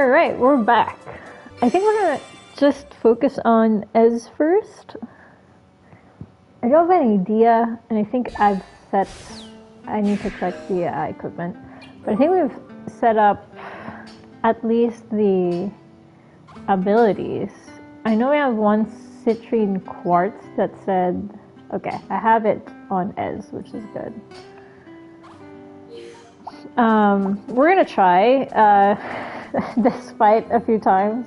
Alright, we're back. I think we're gonna just focus on Ez first. I don't have any idea, and I think I've set... I need to check the equipment. But I think we've set up at least the abilities. I know we have one citrine quartz that said... Okay, I have it on Ez, which is good. We're gonna try this fight a few times.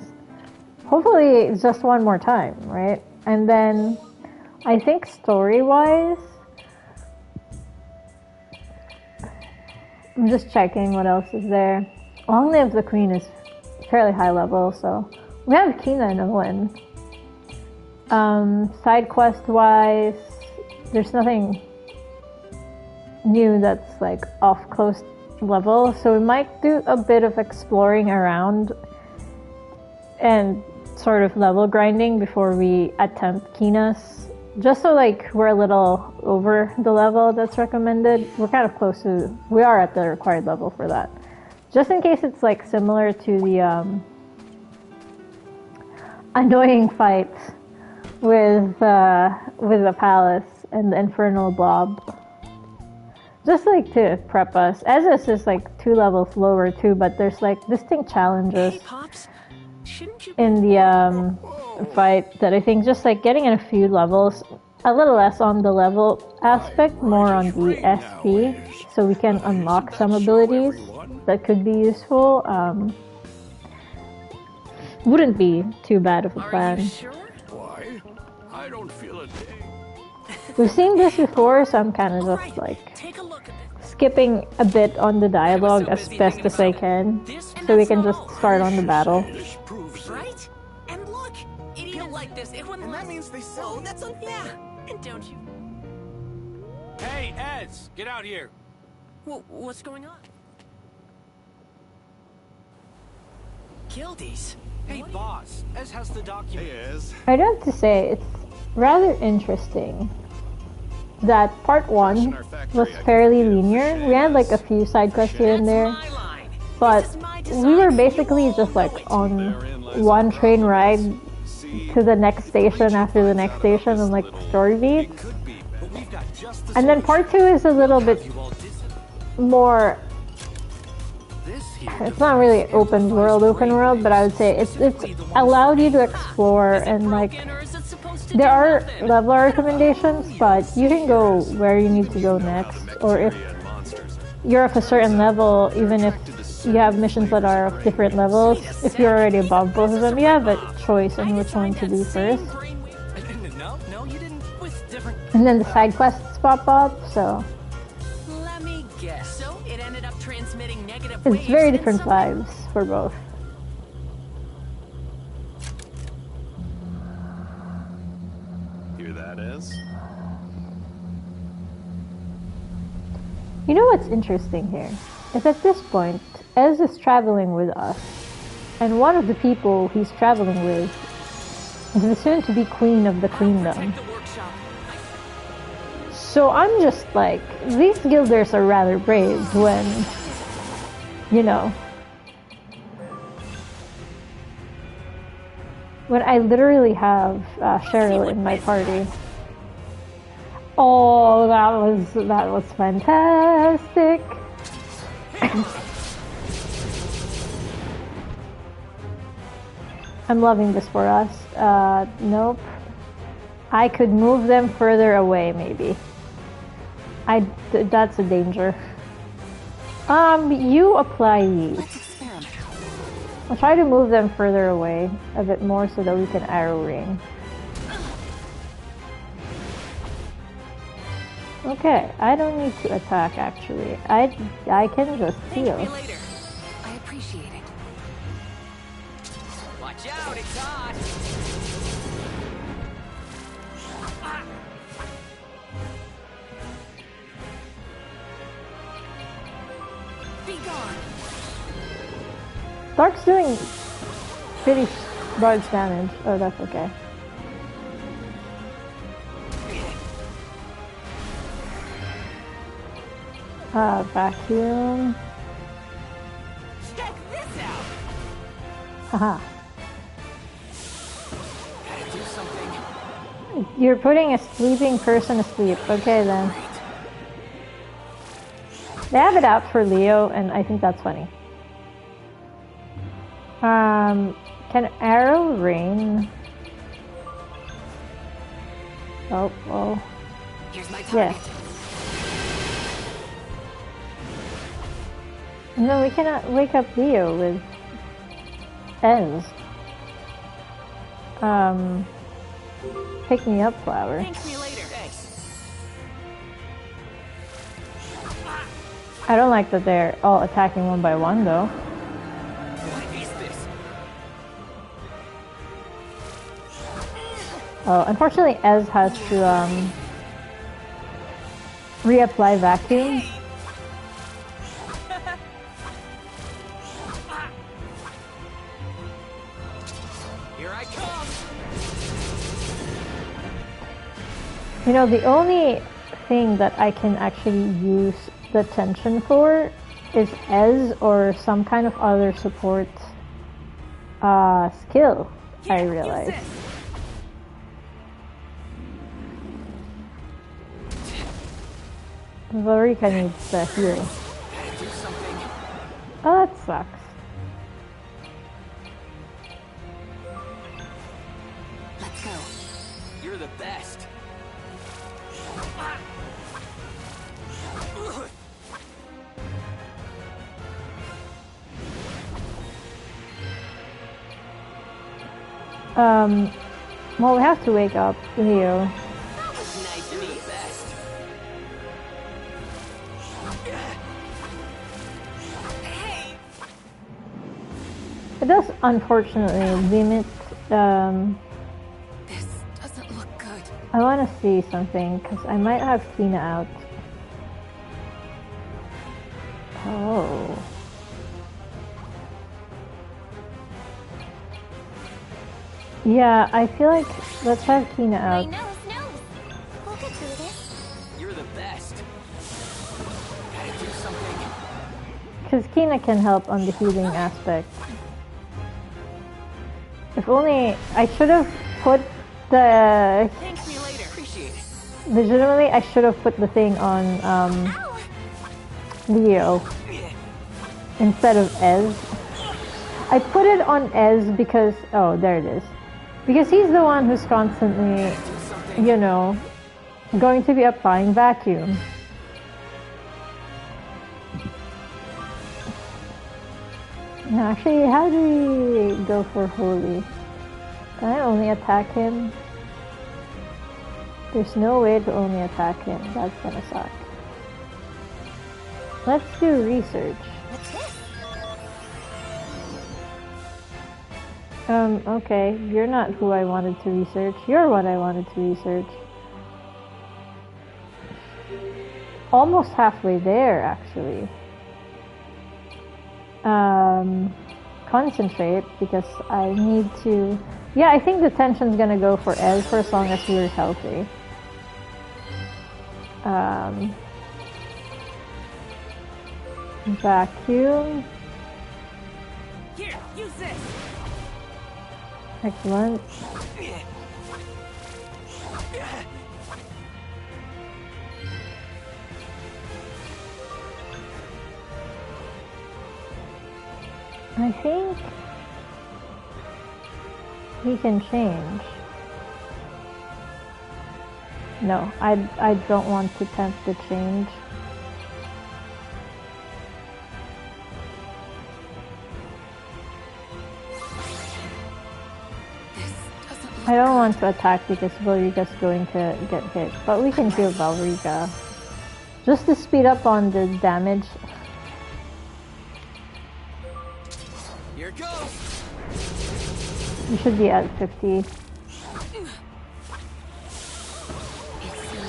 Hopefully just one more time, right? And then I think story-wise, I'm just checking what else is there. Long Live the Queen is fairly high level, so we have Kina and Owen. Side quest-wise, there's nothing new that's like off close level, so we might do a bit of exploring around and sort of level grinding before we attempt Kina's, just so like we're a little over the level that's recommended. We're kind of close to, we are at the required level for that, just in case it's like similar to the annoying fight with the palace and the infernal blob. Just like to prep us. Ez is like 2 levels lower too, but there's like distinct challenges in the fight that I think just like getting in a few levels, a little less on the level aspect, more on the SP, so we can unlock some abilities that could be useful. Wouldn't be too bad of a plan. Why? I don't feel a thing. We've seen this before, so I'm kind of just like skipping a bit on the dialogue as best as I can, so we can just start on the battle. This proves it. Right? And look, it even like this. It wouldn't. And that means they sell. Oh, that's unfair. And don't you? Hey, Ez, get out here. What's going on? Guildies. Hey, boss. Ez has the document. Hey, Ez. I'd have to say it's rather interesting that part 1 was fairly linear. We had like a few side quests here and there, but we were basically just like on one train ride to the next station after the next station and like story beats. And then part 2 is a little bit more, it's not really open world, but I would say it's allowed you to explore, and like there are level recommendations, but you can go where you need to go next, or if you're of a certain level, even if you have missions that are of different levels, if you're already above both of them, you have a choice on which one to do first. No, you didn't. With different. And then the side quests pop up, so Let me guess. So it ended up transmitting negative it's waves very and different somehow- vibes for both. Hear that, Ez? You know what's interesting here is at this point, Ez is traveling with us, and one of the people he's traveling with is the soon-to-be queen of the queendom. The workshop. So I'm just like, these guilders are rather brave when, you know, when I literally have Cheryl in my party. Oh, that was fantastic. I'm loving this for us. Nope. I could move them further away, maybe. That's a danger. You apply these. I'll try to move them further away a bit more so that we can arrow ring. Okay, I don't need to attack actually. I can just heal. Thank you later. I appreciate it. Watch out, it's hot. Be gone. Dark's doing pretty large damage. Oh, that's okay. Vacuum. Check this out. Haha. Gotta do something. You're putting a sleeping person asleep. Okay then. They have it out for Leo, and I think that's funny. Can arrow rain? Oh. Here's my target. Yes. No, we cannot wake up Leo with Ez. Pick me up flower. Thank me later. Thanks. I don't like that they're all attacking one by one though. What is this? Oh, unfortunately Ez has to reapply vacuum. Here I come. You know, the only thing that I can actually use the tension for is Ez or some kind of other support skill, I realize. Lorica needs the heal. Gotta do something. Oh, that sucks. Let's go. You're the best. Well, we have to wake up Leo. Nice to meet you. Best. Hey! It does unfortunately limit, This doesn't look good. I want to see something, because I might have Tina out. Oh. Yeah, I feel like let's have Kina out. My nose knows. We'll get through this. You're the best. Gotta do something. Because Kina can help on the healing aspect. If only I should have put the... Thank me later. Appreciate it. Legitimately, I should have put the thing on Ow! Leo instead of Ez. I put it on Ez because... Oh, there it is. Because he's the one who's constantly, you know, going to be applying vacuum. Now, actually, how do we go for Holy? Can I only attack him? There's no way to only attack him. That's gonna suck. Let's do research. What's this? Okay, you're not who I wanted to research. You're what I wanted to research. Almost halfway there, actually. Concentrate, because I need to... Yeah, I think the tension's gonna go for Ez for as long as we're healthy. Vacuum. Here, use this. Excellent. I think he can change. No, I don't want to tempt the change. I don't want to attack because Valriga's going to get hit, but we can heal Valriga. Just to speed up on the damage. Here goes. You should be at 50. It seems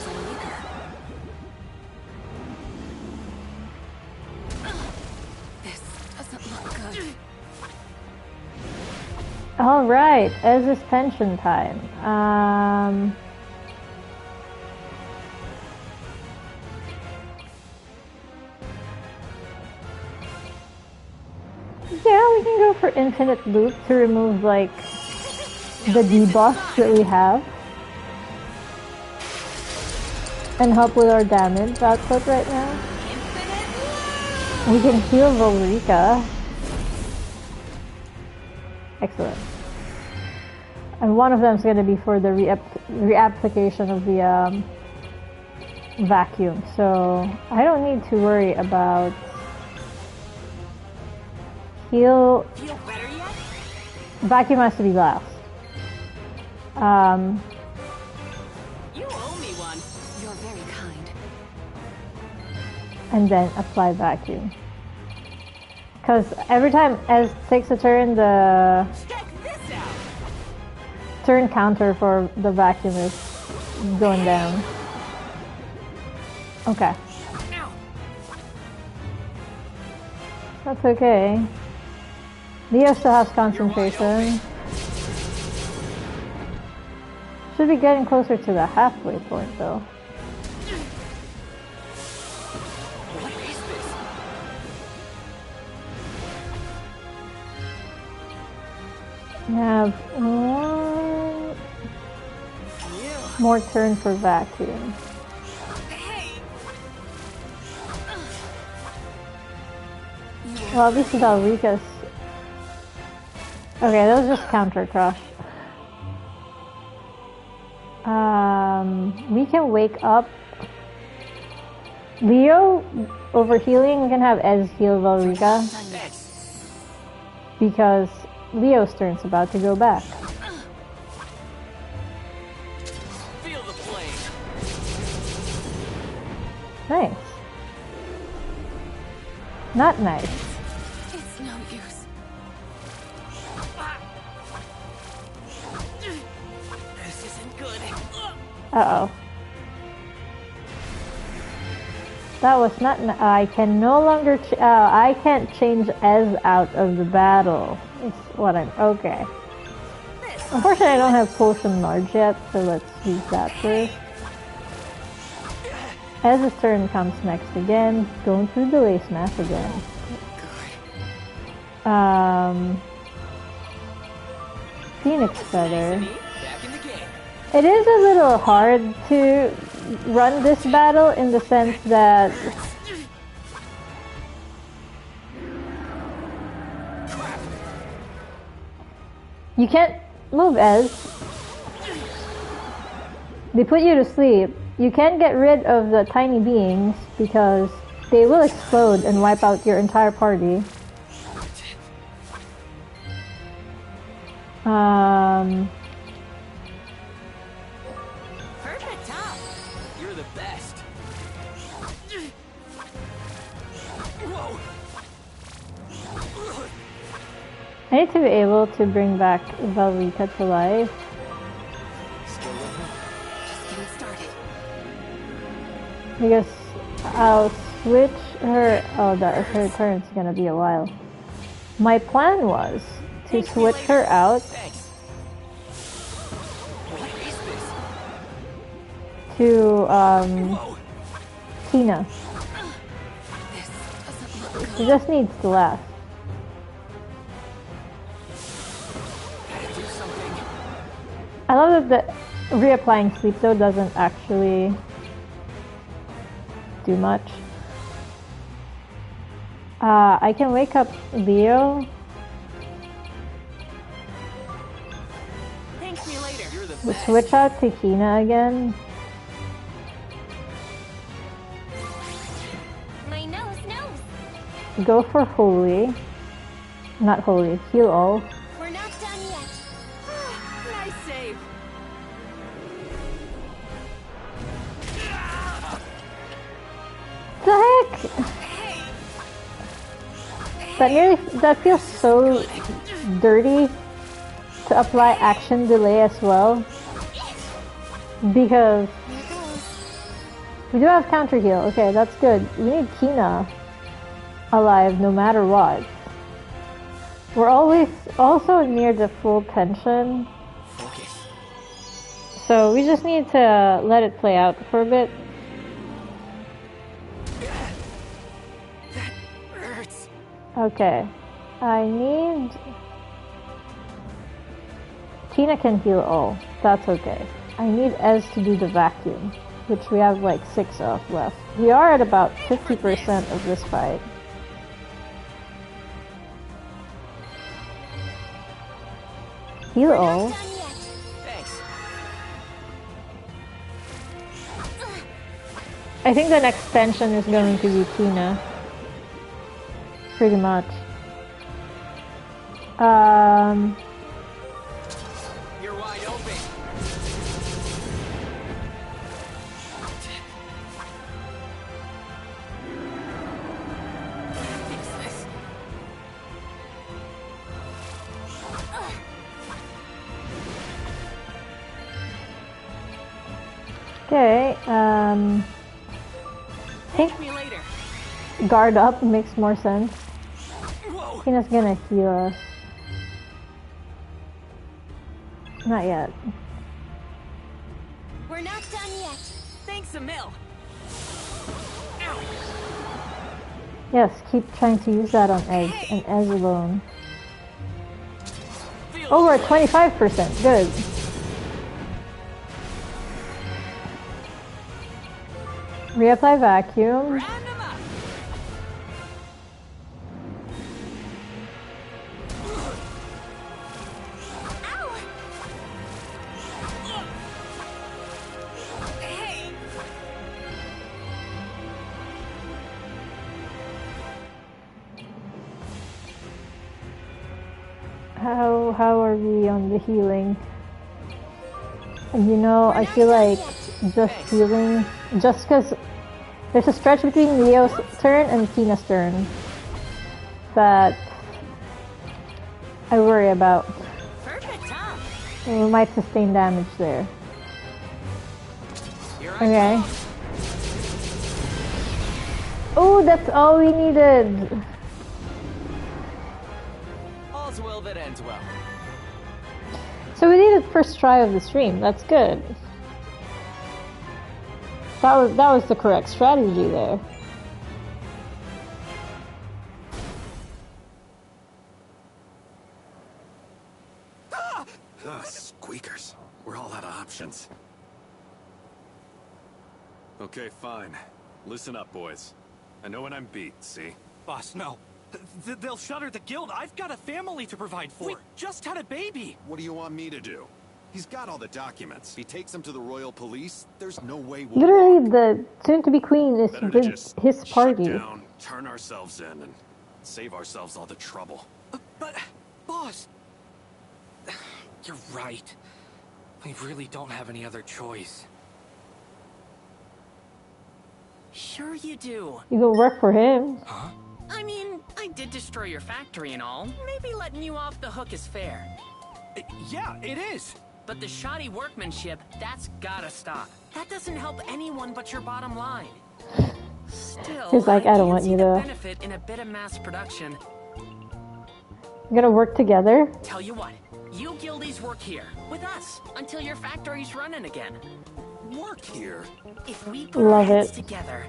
I'm weaker. This doesn't look good. Alright, as is tension time. Yeah, we can go for infinite loop to remove like the debuffs that we have and help with our damage output right now. We can heal Volrika. Excellent. And one of them is going to be for the reapplication of the vacuum, so I don't need to worry about heal. Feel better yet? Vacuum has to be last. You owe me one. You're very kind. And then apply vacuum. Because every time Ez takes a turn, the Check this out. turn counter for the vacuum is going down. Okay. Ow. That's okay. Leo still has concentration. Should be getting closer to the halfway point though. What is this? We have one more turn for vacuum. Hey. Well, this is Alrika's. Okay, that was just counter crush. We can wake up Leo over healing. We can have Ez heal Valrika because Leo's turn's about to go back. Feel the flame. Nice. Not nice. It's no use. This isn't good. Uh-oh. That was not. I can no longer. I can't change Ez out of the battle. It's what I'm. Okay. Unfortunately, I don't have potion large yet, so let's use that first. Ez's turn comes next again. Going through the lace mask again. Phoenix Feather. Back in the game. It is a little hard to run this battle in the sense that you can't move Ez. They put you to sleep. You can't get rid of the tiny beings because they will explode and wipe out your entire party. Perfect top. You're the best. Whoa. I need to be able to bring back Valrika to life. Still with me? Just getting started. Because I'll switch her. Oh, her turn's gonna be a while. My plan was to switch her out Thanks. What is this? to Whoa. Tina. This doesn't look good. She just needs to last. Gotta do something. I love that the reapplying sleep though doesn't actually do much. I can wake up Leo. Thank me later. You're the best. Switch out to Kina again. My nose knows. Go for Holy. Not Holy, heal all. We're not done yet. Nice save. The heck? That feels so dirty to apply action delay as well. Because we do have counter heal. Okay, that's good. We need Kina alive no matter what. We're always also near the full tension. Focus. So we just need to let it play out for a bit. That hurts. Okay. I need... Tina can heal all. That's okay. I need Ez to do the vacuum, which we have like 6 of left. We are at about 50% of this fight. Heal all. Thanks. I think the next extension is going to be Tina. Pretty much. You're wide open. Fix this. Okay, Thank me later. guard up makes more sense. Whoa. Tina's gonna heal us. Not yet. We're not done yet. Thanks, Emil. Ow. Yes, keep trying to use that on Ez, and Ez alone. Feel Oh, we're at 25%. Good. Reapply vacuum. Round 'em up. Ow! Hey. How are we on the healing? You know, I feel like just healing, just because there's a stretch between Leo's turn and Tina's turn that I worry about. Perfect time. We might sustain damage there. Here I Okay. go. Oh, that's all we needed. All's well that ends well. So we did it first try of the stream. That's good. That was the correct strategy there. Squeakers. We're all out of options. Okay, fine. Listen up, boys. I know when I'm beat, see? Boss, no. They'll shutter the guild. I've got a family to provide for. We just had a baby. What do you want me to do? He's got all the documents. If he takes them to the royal police, there's no way we'll Literally, walk. the soon-to-be queen is Better to with just his party. shut down, turn ourselves in, and save ourselves all the trouble. But, boss... You're right. We really don't have any other choice. Sure you do. You go work for him. I mean, I did destroy your factory and all. Maybe letting you off the hook is fair. Yeah, it is. But the shoddy workmanship, that's gotta stop. That doesn't help anyone but your bottom line. Still, He's like, I don't can't want see you the to- benefit in a bit of mass production. We're gonna work together. Tell you what, you guildies work here with us until your factory's running again. Work here? If we put Love our heads it. together,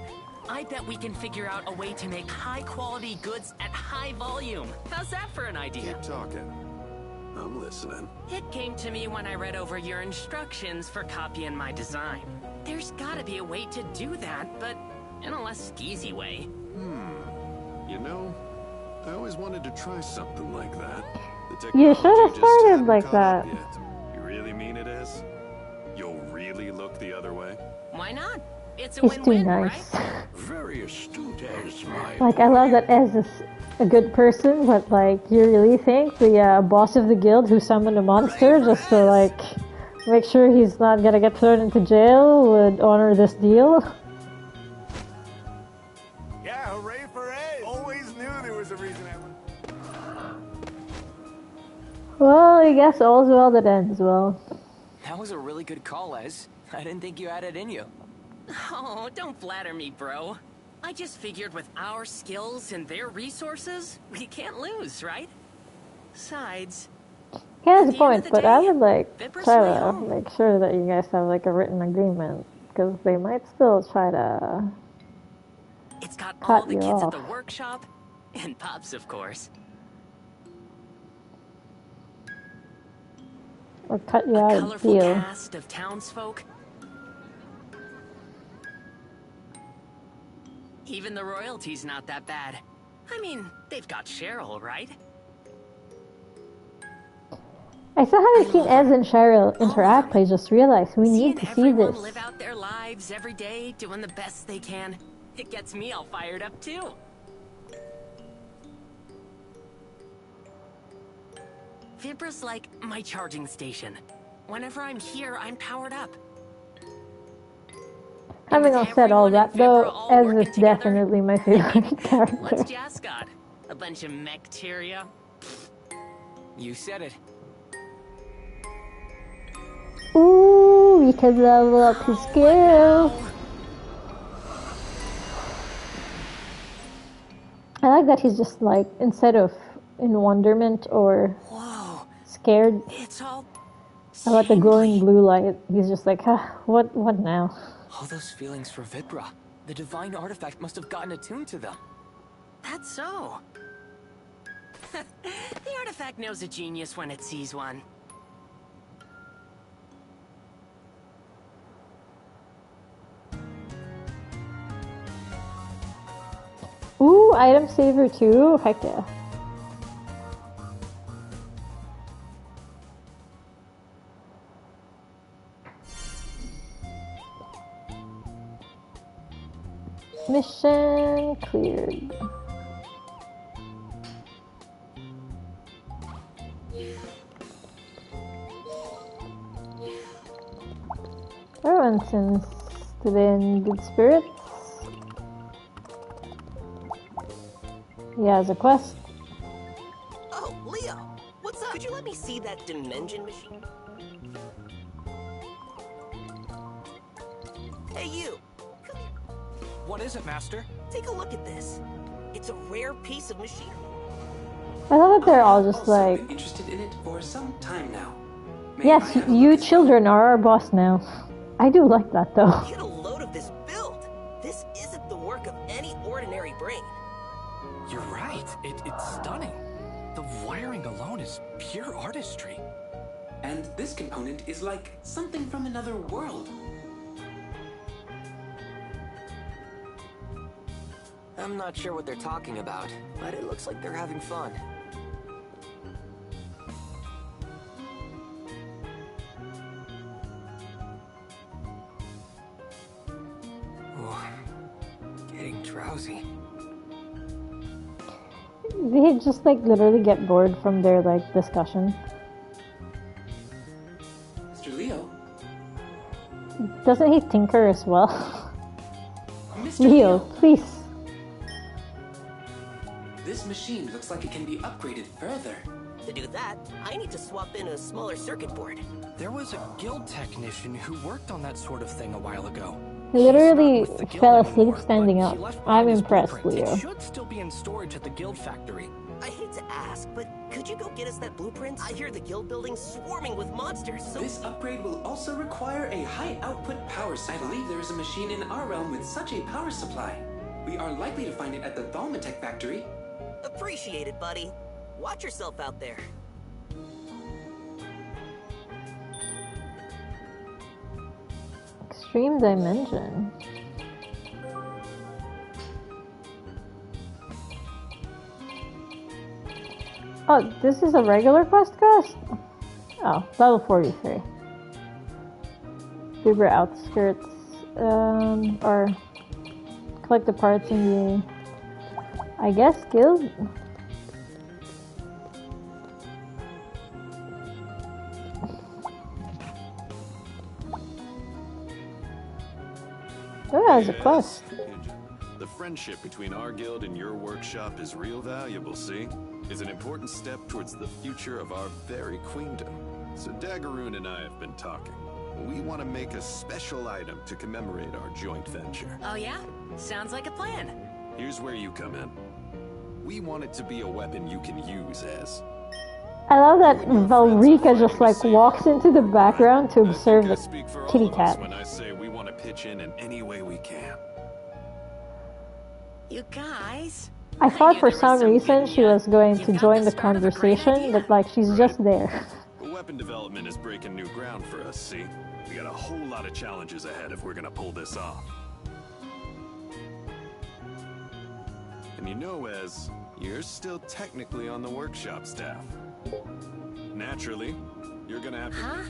I bet we can figure out a way to make high-quality goods at high volume. How's that for an idea? Keep talking. I'm listening. It came to me when I read over your instructions for copying my design. There's gotta be a way to do that, but in a less skeezy way. You know, I always wanted to try something like that. The You technology should have just started hadn't like caught up that. yet. You really mean it is? You'll really look the other way? Why not? It's a He's too win-win, nice. right? Very astute, as my... Like, I love that Ez is a good person, but like, you really think the boss of the guild who summoned a monster just to like make sure he's not gonna get thrown into jail would honor this deal? Yeah, hooray for Ed! Always knew there was a reason I went. Well, I guess all's well that ends well. That was a really good call, Ez. I didn't think you had it in you. Oh, don't flatter me, bro. I just figured with our skills and their resources, we can't lose, right? Besides, He has a At the end point, of the but day, I would like Viper's try way to home. make sure that you guys have like a written agreement, because they might still try to. it's got Cut all the you kids at off. the workshop, and Pops, of course. Or cut you A out a colorful deal. cast of townsfolk. Even the royalty's not that bad. I mean, they've got Cheryl, right? I still haven't seen Ez and Cheryl interact. I just realized we Seeing need to see everyone this. live out their lives every day, doing the best they can, it gets me all fired up too. Vibra's like my charging station. Whenever I'm here, I'm powered up. Having all said all that, though, Ez is definitely my favorite character. What's Jas got? A bunch of mechteria? You said it. Ooh, we can level up his skill. I like that he's just like, instead of in wonderment or Whoa, scared it's all about the glowing tingly. blue light, he's just like, what now? All those feelings for Vibra. The divine artifact must have gotten attuned to them. That's so. The artifact knows a genius when it sees one. Ooh, item saver too? Heck yeah. Mission cleared. Everyone seems to be in good spirits. He has a quest. Oh, Leo, what's up? Could you let me see that dimension machine? Hey, you. Come here. What is it, Master? Take a look at this. It's a rare piece of machinery. I love that they're all I've just also like, been interested in it for some time now. May I yes, have a you look as well? children are our boss now. I do like that though. Get a load of this build. This isn't the work of any ordinary brain. You're right. It's stunning. The wiring alone is pure artistry. And this component is like something from another world. I'm not sure what they're talking about, but it looks like they're having fun. Oh, getting drowsy. They just like literally get bored from their like discussion. Mr. Leo? Doesn't he tinker as well? Mr. Leo, please. This machine looks like it can be upgraded further. To do that, I need to swap in a smaller circuit board. There was a guild technician who worked on that sort of thing a while ago. He literally He's not with the guild fell asleep anymore, standing but up. he left I'm behind his impressed, blueprint. Leo. It should still be in storage at the guild factory. I hate to ask, but could you go get us that blueprint? I hear the guild building's swarming with monsters, so... This upgrade will also require a high-output power supply. I believe there is a machine in our realm with such a power supply. We are likely to find it at the Thalmatech factory. Appreciate it, buddy. Watch yourself out there. Extreme dimension. Oh, this is a regular quest? Oh, level 43. Vibra outskirts. Or collect the parts in the, I guess, guild? Oh, yeah, it's a quest. The friendship between our guild and your workshop is real valuable, see? Is an important step towards the future of our very queendom. So Daggeroon and I have been talking. We want to make a special item to commemorate our joint venture. Oh yeah? Sounds like a plan. Here's where you come in. We want it to be a weapon you can use as. I love that Valrika just like walks into the background to I observe think I the speak for all kitty of us cat. when I say we want to pitch in any way we can. You guys? I thought knew for there was some some reason good she in ya. was going You to got join the the start of a great conversation, idea. but like she's just there. A weapon weapon development is breaking new ground for us, see? We got a whole lot of challenges ahead if we're gonna pull this off. And you know, Ez, you're still technically on the workshop staff. Naturally, you're gonna have to... Huh?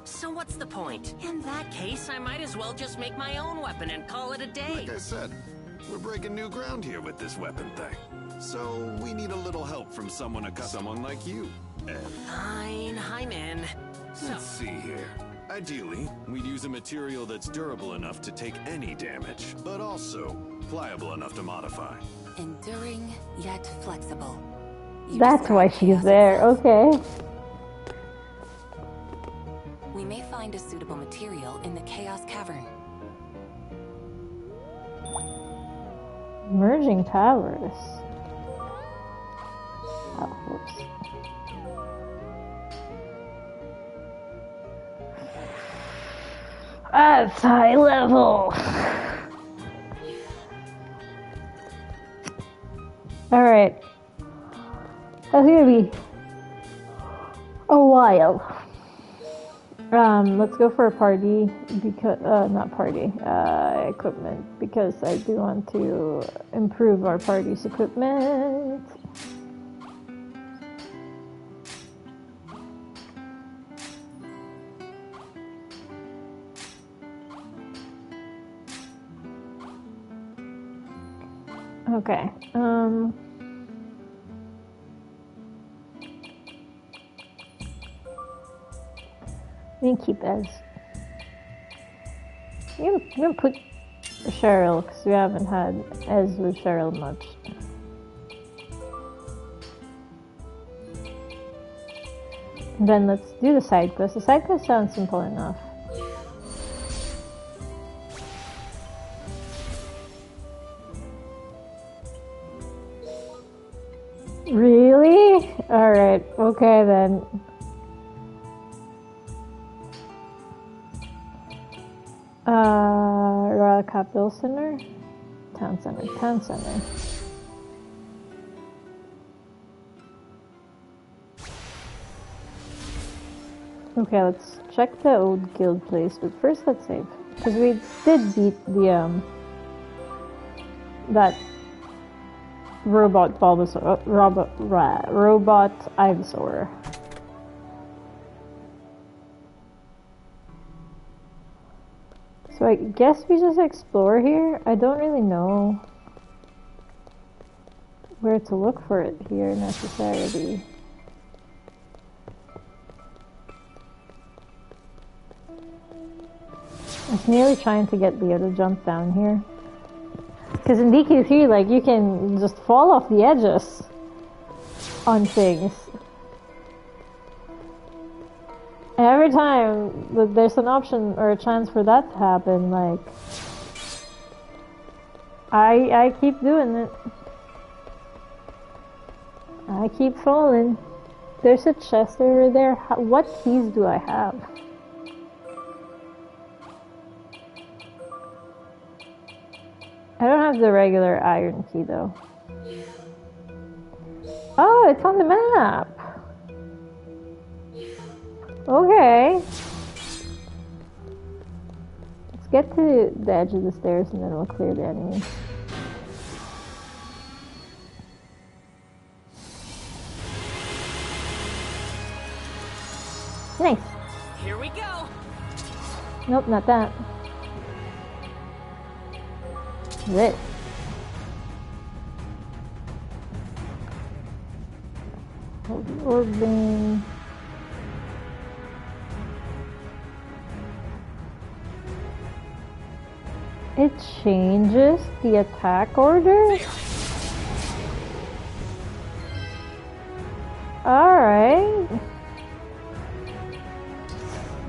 So what's the point? In that case, I might as well just make my own weapon and call it a day. Like I said, we're breaking new ground here with this weapon thing. So we need a little help from someone like you, Ed. Fine, I'm in. Let's see here. Ideally, we'd use a material that's durable enough to take any damage, but also pliable enough to modify. Enduring, yet flexible. You That's why she's there. Okay. We may find a suitable material in the Chaos Cavern. Merging towers. Oh, whoops. That's high level. Alright. That's gonna be a while. Let's go for a party because not party, equipment, because I do want to improve our party's equipment. Okay. I'm gonna keep Ez. I'm gonna put Cheryl because we haven't had Ez with Cheryl much. And then let's do the side quest. The side quest sounds simple enough. Really? Alright, okay then. Royal Capital Center? Town Center. Okay, let's check the old guild place, but first let's save. Because we did beat the, that robot Bulbasaur, robot Ivysaur. So I guess we just explore here. I don't really know where to look for it here necessarily. I was nearly trying to get Leo to jump down here. Because in DQ3, like, you can just fall off the edges on things. And every time that there's an option or a chance for that to happen, like, I keep doing it. I keep falling. There's a chest over there. What keys do I have? I don't have the regular iron key though. Oh, it's on the map. Okay. Let's get to the edge of the stairs and then we'll clear the enemy. Nice. Here we go. Nope, not that. This. Orbiting. It changes the attack order? Alright.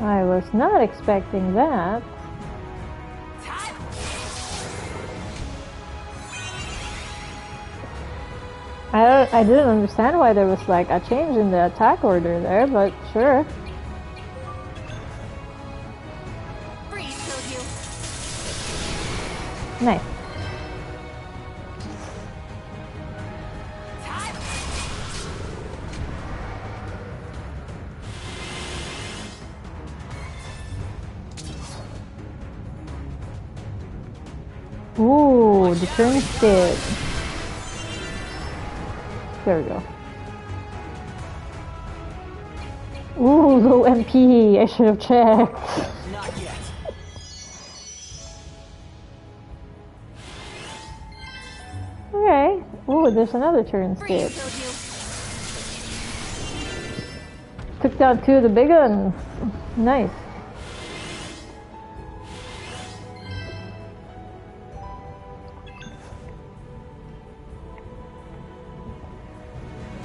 I was not expecting that. I didn't understand why there was like a change in the attack order there, but sure. Nice. Ooh, the turnstile. There we go. Ooh, low MP. I should have checked. Not yet. Okay. Ooh, there's another turnstile. Took down two of the big ones. Nice.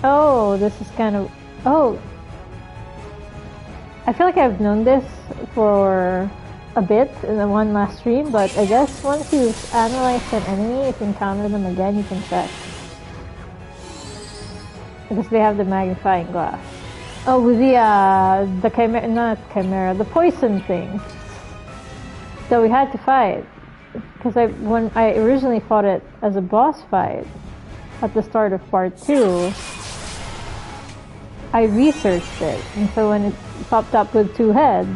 Oh, this is kind of... Oh. I feel like I've known this for a bit in the one last stream, but I guess once you've analyzed an enemy, if you encounter them again, you can check. Because they have the magnifying glass. Oh, with the chimera, not chimera, the poison thing that we had to fight. Because when I originally fought it as a boss fight at the start of part 2, I researched it, and so when it popped up with 2 heads,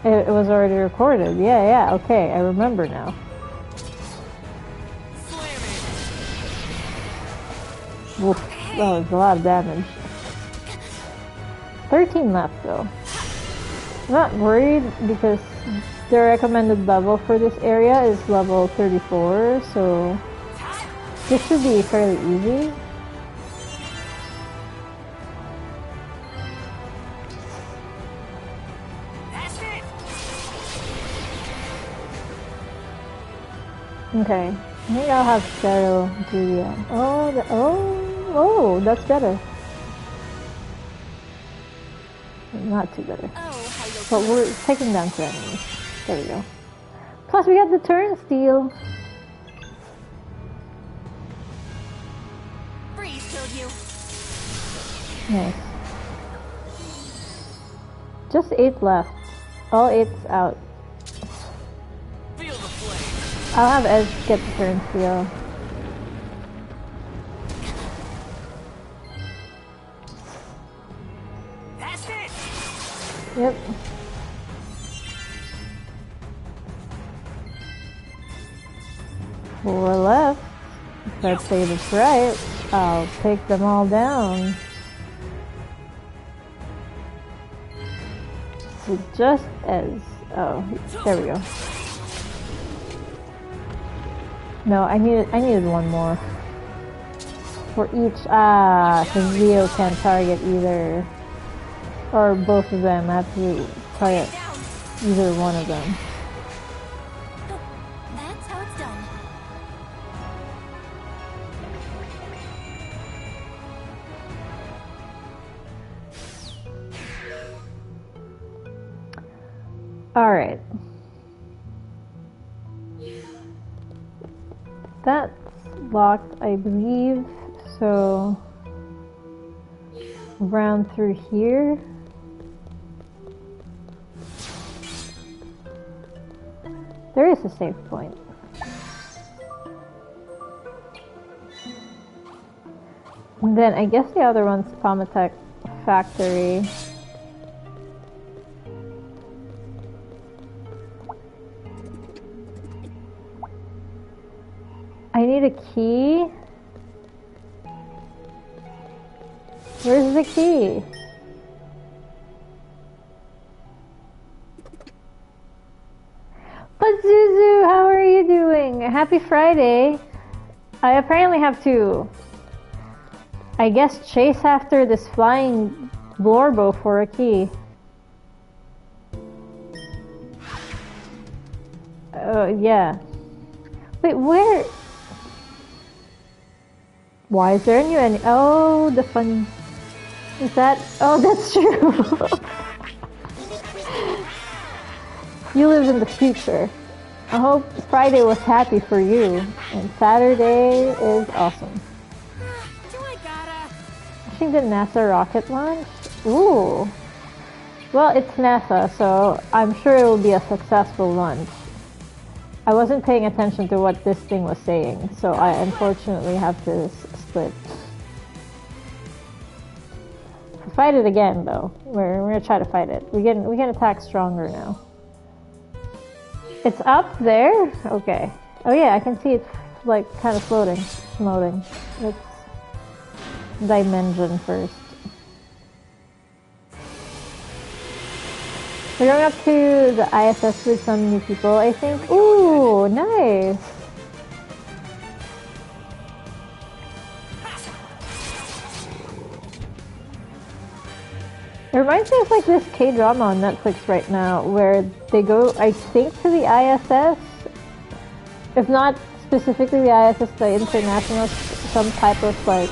it was already recorded. Yeah, okay, I remember now. Oof, that was a lot of damage. 13 left though. I'm not worried because the recommended level for this area is level 34, so this should be fairly easy. Okay, I think I'll have Cheryl do the... Oh, that's better. Not too better. But we're taking down 2 enemies. There we go. Plus we got the turnstile. Freeze killed you. Nice. Just 8 left. All 8's out. I'll have Ez get the turnstile. That's it. Yep. Four left. If I say this right, I'll take them all down. With just Ez. Oh, there we go. No, I needed one more. For each, because Leo can't target either. Or both of them, I have to target either one of them. That's how it's done. Alright. That's locked, I believe, so round through here. There is a save point. And then I guess the other one's Pomatech Factory. I need a key. Where's the key? But Zuzu, how are you doing? Happy Friday. I apparently have to, I guess, chase after this flying Blorbo for a key. Oh, yeah. Wait, where? Why is there a new enemy? Oh, the fun. Is that? Oh, that's true. You live in the future. I hope Friday was happy for you, and Saturday is awesome. I think the NASA rocket launch? Ooh. Well, it's NASA, so I'm sure it will be a successful launch. I wasn't paying attention to what this thing was saying, so I unfortunately have to split. Fight it again, though. We're gonna try to fight it. We can attack stronger now. It's up there? Okay. Oh yeah, I can see it's like kind of floating. Let's dimension first. We're going up to the ISS with some new people, I think. Ooh, nice! It reminds me of like this K-drama on Netflix right now, where they go, I think, to the ISS. If not specifically the ISS, the international, some type of like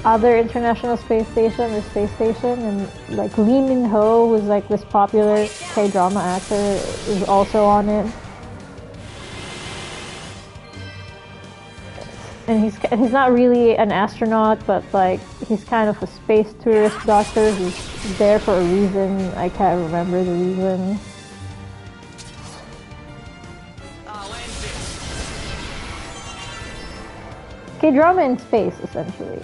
other international space station or space station, and like Lee Min-ho, who's like this popular K-drama actor, is also on it. And he's not really an astronaut, but like he's kind of a space tourist doctor who's there for a reason. I can't remember the reason. K-drama in space, essentially.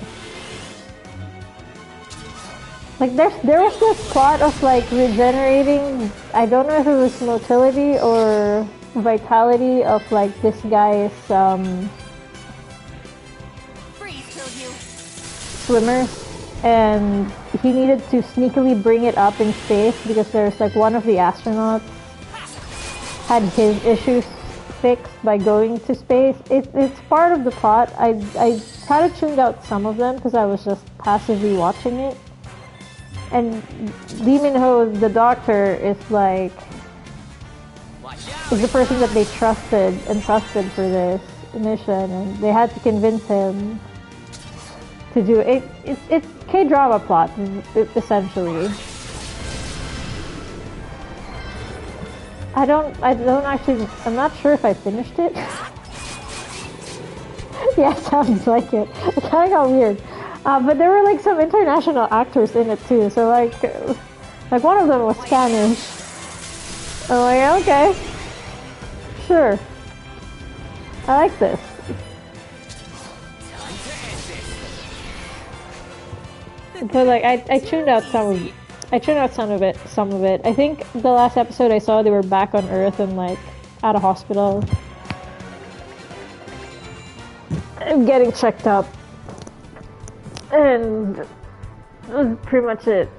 Like there was this plot of like regenerating, I don't know if it was motility or vitality of like this guy's swimmer, and he needed to sneakily bring it up in space because there's like one of the astronauts had his issues fixed by going to space. It's part of the plot. I kind of tuned out some of them because I was just passively watching it. And Lee Min-ho, the doctor, is like is the person that they entrusted for this mission, and they had to convince him to do it. It's K-drama plot, essentially. I don't actually. I'm not sure if I finished it. Yeah, sounds like it. It kind of got weird. But there were like some international actors in it too. So like one of them was Spanish. I'm like, okay, sure. I like this. So like I tuned out some of it. I think the last episode I saw, they were back on Earth and like at a hospital and getting checked up. And that was pretty much it.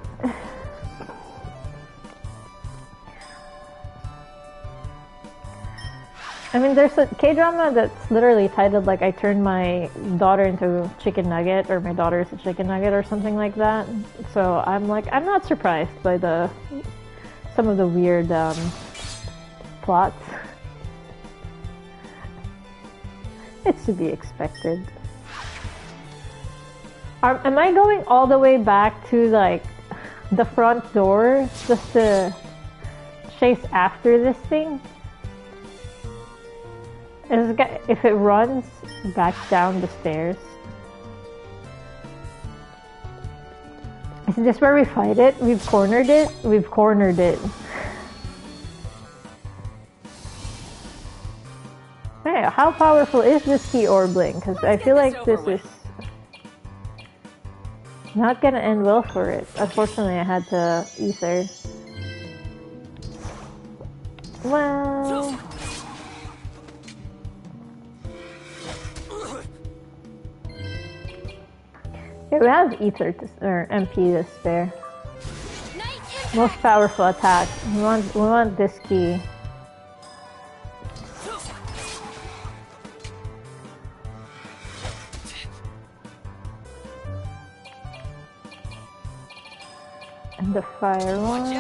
I mean, there's a K-drama that's literally titled like I turned my daughter into a chicken nugget, or my daughter is a chicken nugget, or something like that. So I'm not surprised by some of the weird plots. It's to be expected. Am I going all the way back to like the front door just to chase after this thing? If it runs back down the stairs. Is this where we fight it? We've cornered it? We've cornered it. Hey, how powerful is this key orbling? Because I feel like this is not gonna end well for it. Unfortunately, I had to ether. Well... Okay, we have ether or MP to spare. Most powerful attack. We want this key. And the fire one.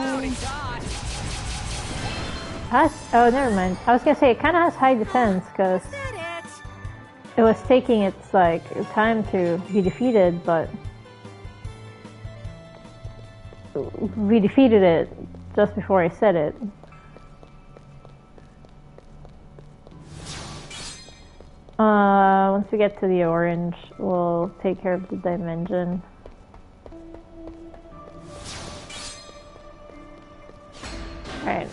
Oh, never mind. I was gonna say it kind of has high defense because it was taking its like time to be defeated, but we defeated it just before I said it. Once we get to the orange, we'll take care of the dimension. Alright.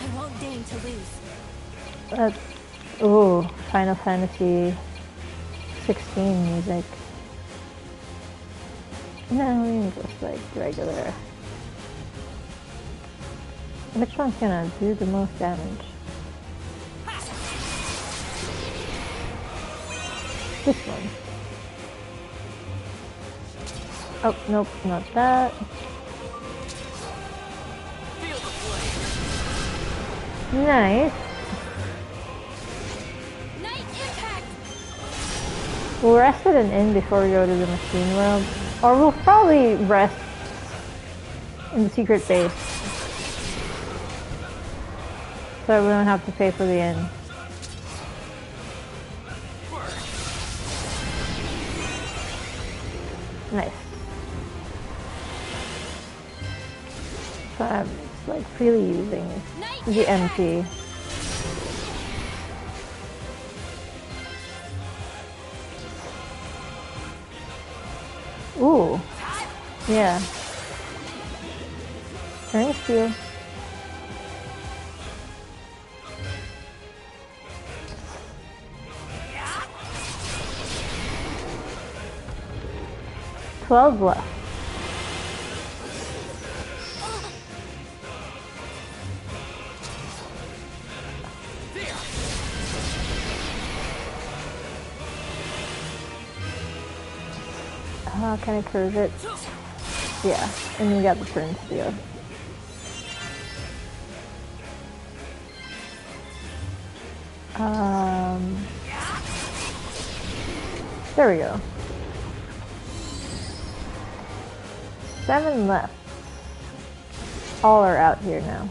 I won't deign to lose. Ooh, Final Fantasy 16 music. No, I mean just like regular. Which one's gonna do the most damage? This one. Oh, nope, not that. Nice. We'll rest at an inn before we go to the machine world. Or we'll probably rest in the secret base. So we don't have to pay for the inn. Nice. So I'm just like freely using the MP. Ooh. Yeah. Turn steel. $12 left. Can I curve it? Yeah, and we got the turn steel. There we go. 7 left. All are out here now.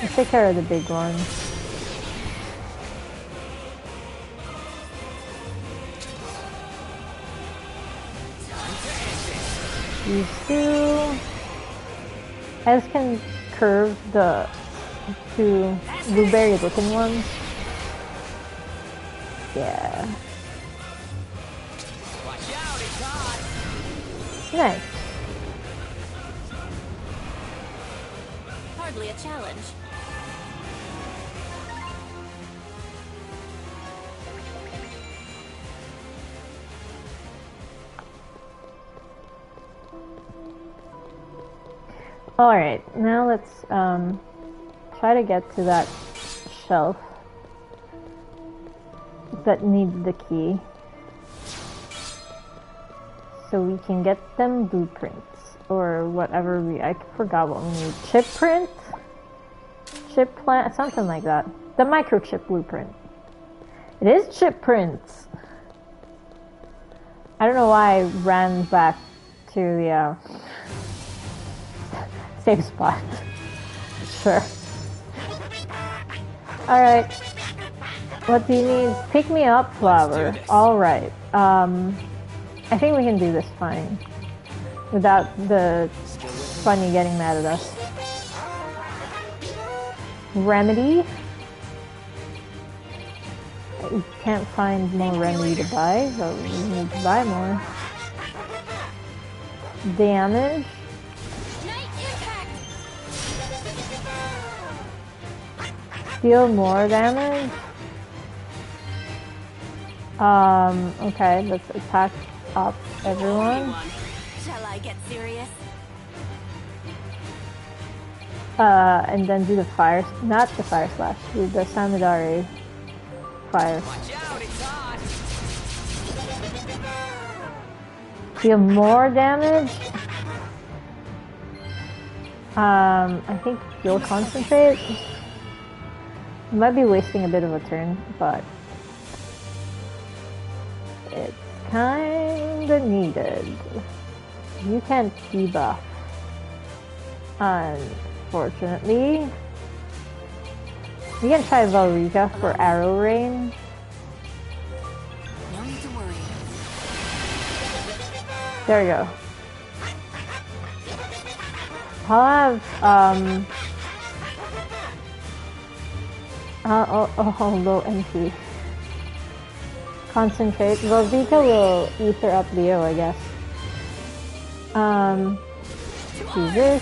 Let's take care of the big one. These two. I just can curve the two blueberry looking ones. Yeah. Nice. Hardly a challenge. Alright, now let's try to get to that shelf that needs the key. So we can get them blueprints or whatever I forgot what we need. Chip print? Chip plant? Something like that. The microchip blueprint. It is chip prints. I don't know why I ran back to the same spot. Sure. Alright. What do you need? Pick me up flower. Alright. I think we can do this fine. Without the Funny getting mad at us. Remedy? We can't find more remedy to buy, so we need to buy more. Damage? Deal more damage? Okay, let's attack up everyone. Shall I get serious? And then do the fire, not the fire slash, do the Samidari fire. Deal more damage? I think you'll concentrate. Might be wasting a bit of a turn, but it's kinda needed. You can't debuff, unfortunately. You can try Valrica for arrow rain. No need to worry. There we go. I'll have low MP. Concentrate. Valrica will ether up Leo, I guess. Do this.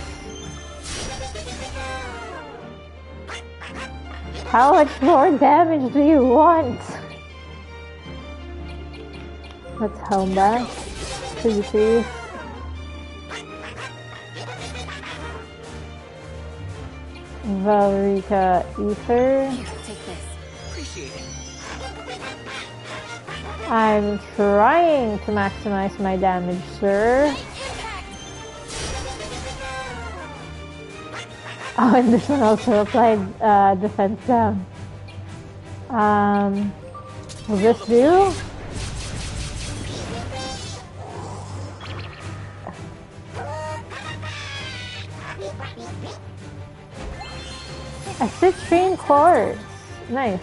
How much more damage do you want? Let's home back to the trees. Valerica Ether. Here, take this. Appreciate it. I'm trying to maximize my damage, sir. Oh, and this one also applied defense down. Will this do? A citrine quartz. Nice.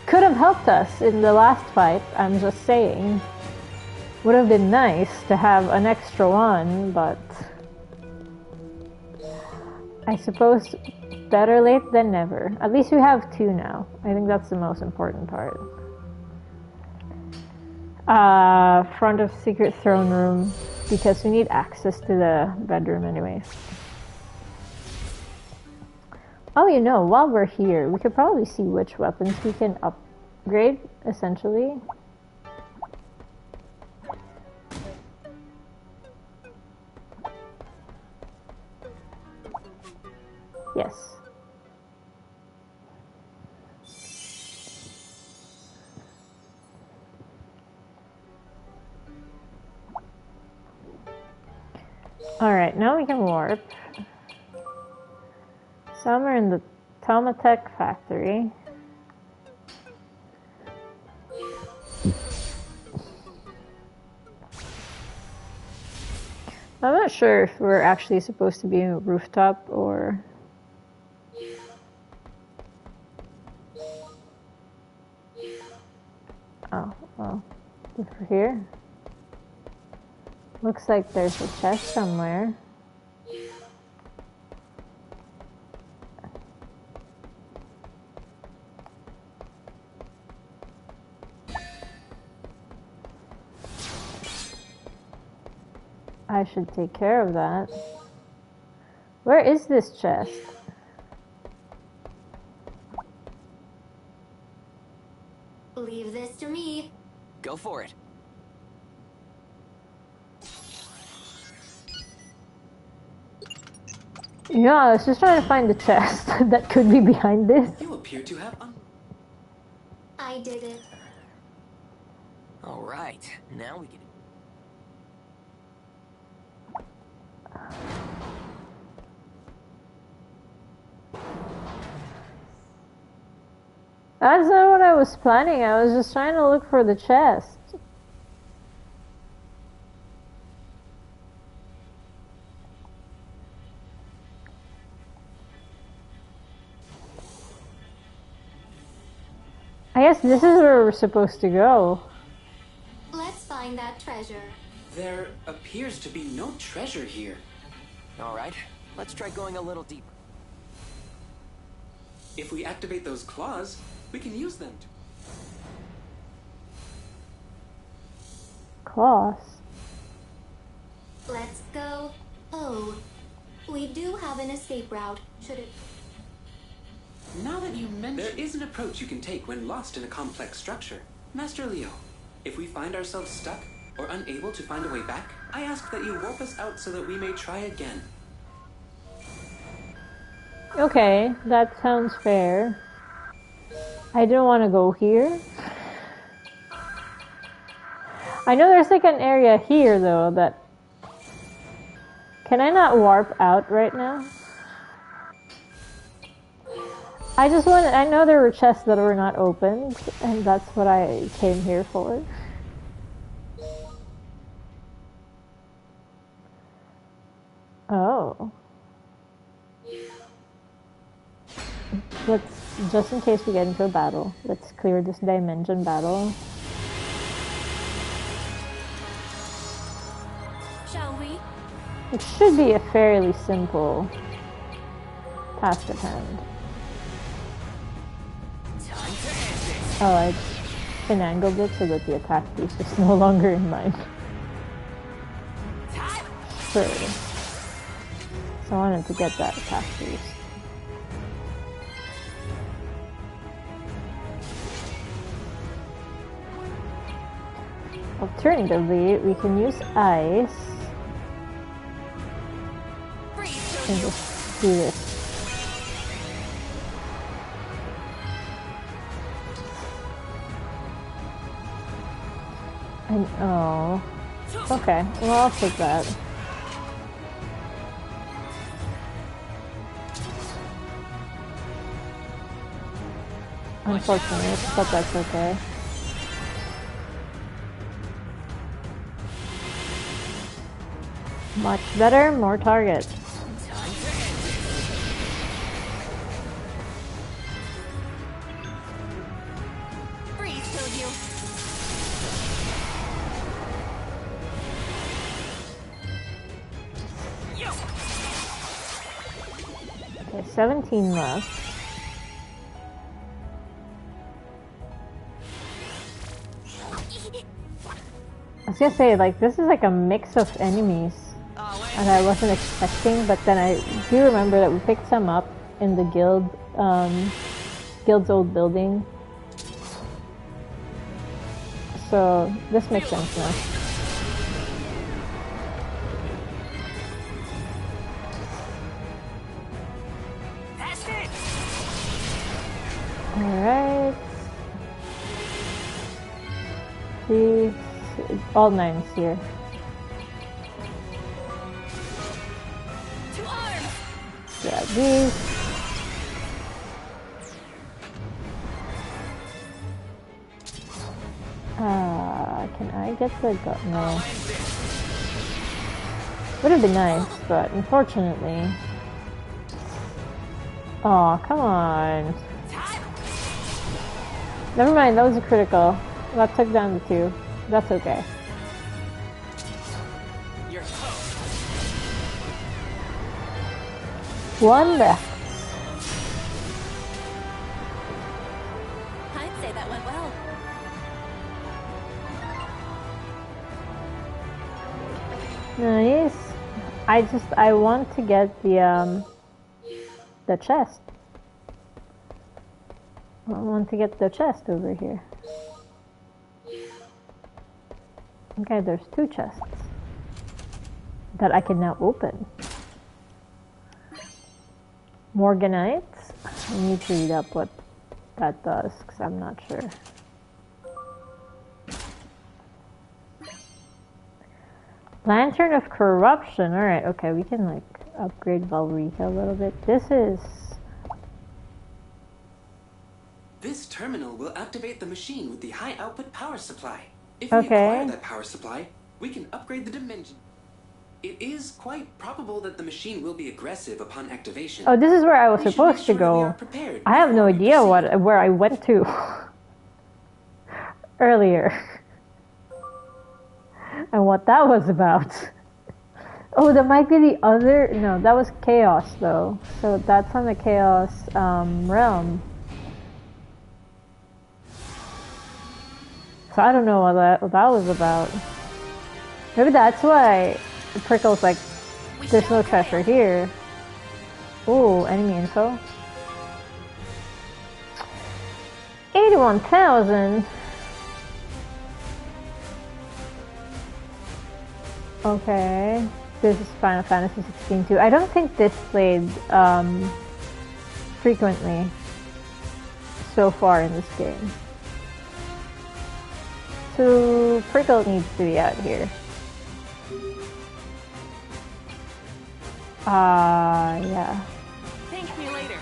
Could have helped us in the last fight, I'm just saying. Would have been nice to have an extra one, but I suppose better late than never. At least we have two now. I think that's the most important part. Front of secret throne room, because we need access to the bedroom anyways. Oh, you know, while we're here, we could probably see which weapons we can upgrade, essentially. Yes. Alright, now we can warp. Some are in the Tomatech factory. I'm not sure if we're actually supposed to be in a rooftop or... Oh, well, if we're here. Looks like there's a chest somewhere. I should take care of that. Where is this chest? Leave this to me. Go for it. Yeah, I was just trying to find the chest that could be behind this. You appear to have I did it. All right, now we can. That's not what I was planning. I was just trying to look for the chest. I guess this is where we're supposed to go. Let's find that treasure. There appears to be no treasure here. All right, let's try going a little deeper. If we activate those claws, we can use them to... Claws. Let's go. Oh, we do have an escape route. Should it... Now that you mention... There is an approach you can take when lost in a complex structure. Master Leo, if we find ourselves stuck or unable to find a way back, I ask that you warp us out so that we may try again. Okay, that sounds fair. I don't want to go here. I know there's like an area here though that... Can I not warp out right now? I just wanted... I know there were chests that were not opened, and that's what I came here for. Oh. Let's, just in case we get into a battle, let's clear this dimension battle. Shall we? It should be a fairly simple task at hand. Oh, I finagled it so that the attack boost is no longer in mine. Sure. So I wanted to get that attack boost. Alternatively, we can use ice and just do this. And oh, okay. Well, I'll take that. Unfortunate, but that's okay. Much better, more targets. Okay, 17 left. I was gonna say, like, this is like a mix of enemies and I wasn't expecting, but then I do remember that we picked some up in the guild's old building. So this makes sense now. Alright. See, all 9s here. Grab these. Can I get the gun? No. Would have been nice, but unfortunately. Oh, come on. Never mind, that was a critical. That took down the 2. That's okay. One left. I'd say that went well. Nice. I want to get the chest. I want to get the chest over here. Okay, there's 2 chests that I can now open. Morganites? I need to read up what that does, because I'm not sure. Lantern of Corruption. Alright, okay, we can like upgrade Valrika a little bit. This terminal will activate the machine with the high output power supply. If we acquire that power supply, we can upgrade the dimension. It is quite probable that the machine will be aggressive upon activation. Oh, this is where I was supposed to go. I have no idea where I went to earlier. And what that was about. Oh, that might be the other... No, that was Chaos, though. So that's on the Chaos realm. So I don't know what that was about. Maybe that's why Prickle's like, there's no treasure here. Ooh, enemy info. 81,000. Okay, this is Final Fantasy 16 too. I don't think this played frequently so far in this game. So Prickle needs to be out here. Yeah. Thank me later.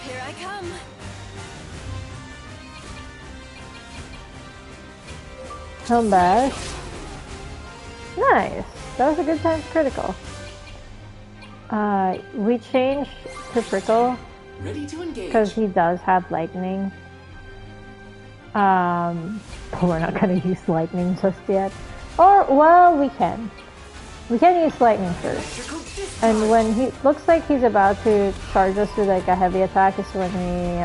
Here I come. Home bash. Nice. That was a good time critical. We changed to Prickle because he does have lightning. But we're not gonna use lightning just yet. Or, well, we can. We can use lightning first. And when he looks like he's about to charge us with like a heavy attack is when we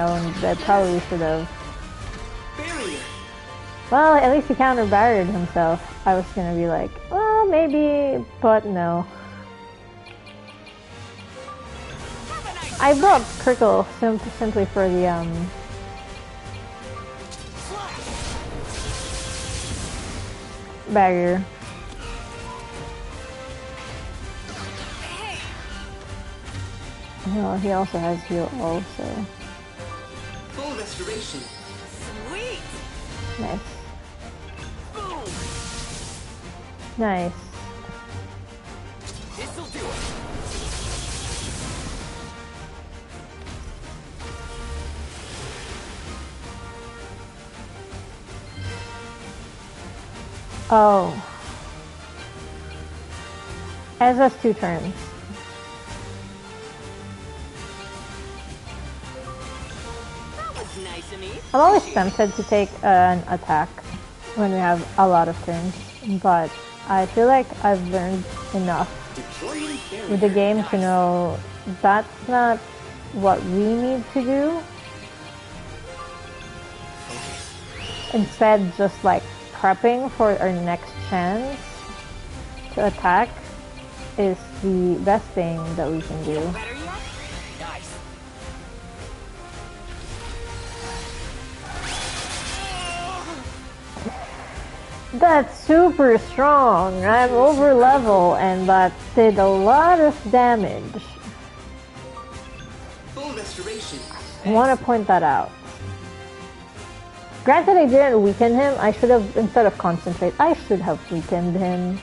probably should have. Well, at least he counter-barriered himself. I was gonna be like, well, maybe, but no. I brought Prickle simply for the barrier. Well, he also has heal also. Full restoration. Sweet! Nice. Boom! Nice. This'll do it. Oh. Ez has 2 turns. That was nice of me. I'm always tempted to take an attack when we have a lot of turns, but I feel like I've learned enough with the game to know that's not what we need to do. Instead, just like prepping for our next chance to attack is the best thing that we can do. Better yet? Nice. That's super strong. I'm over level and that did a lot of damage. Full restoration. I want to point that out. Granted, I didn't weaken him. I should have, instead of concentrate, I should have weakened him.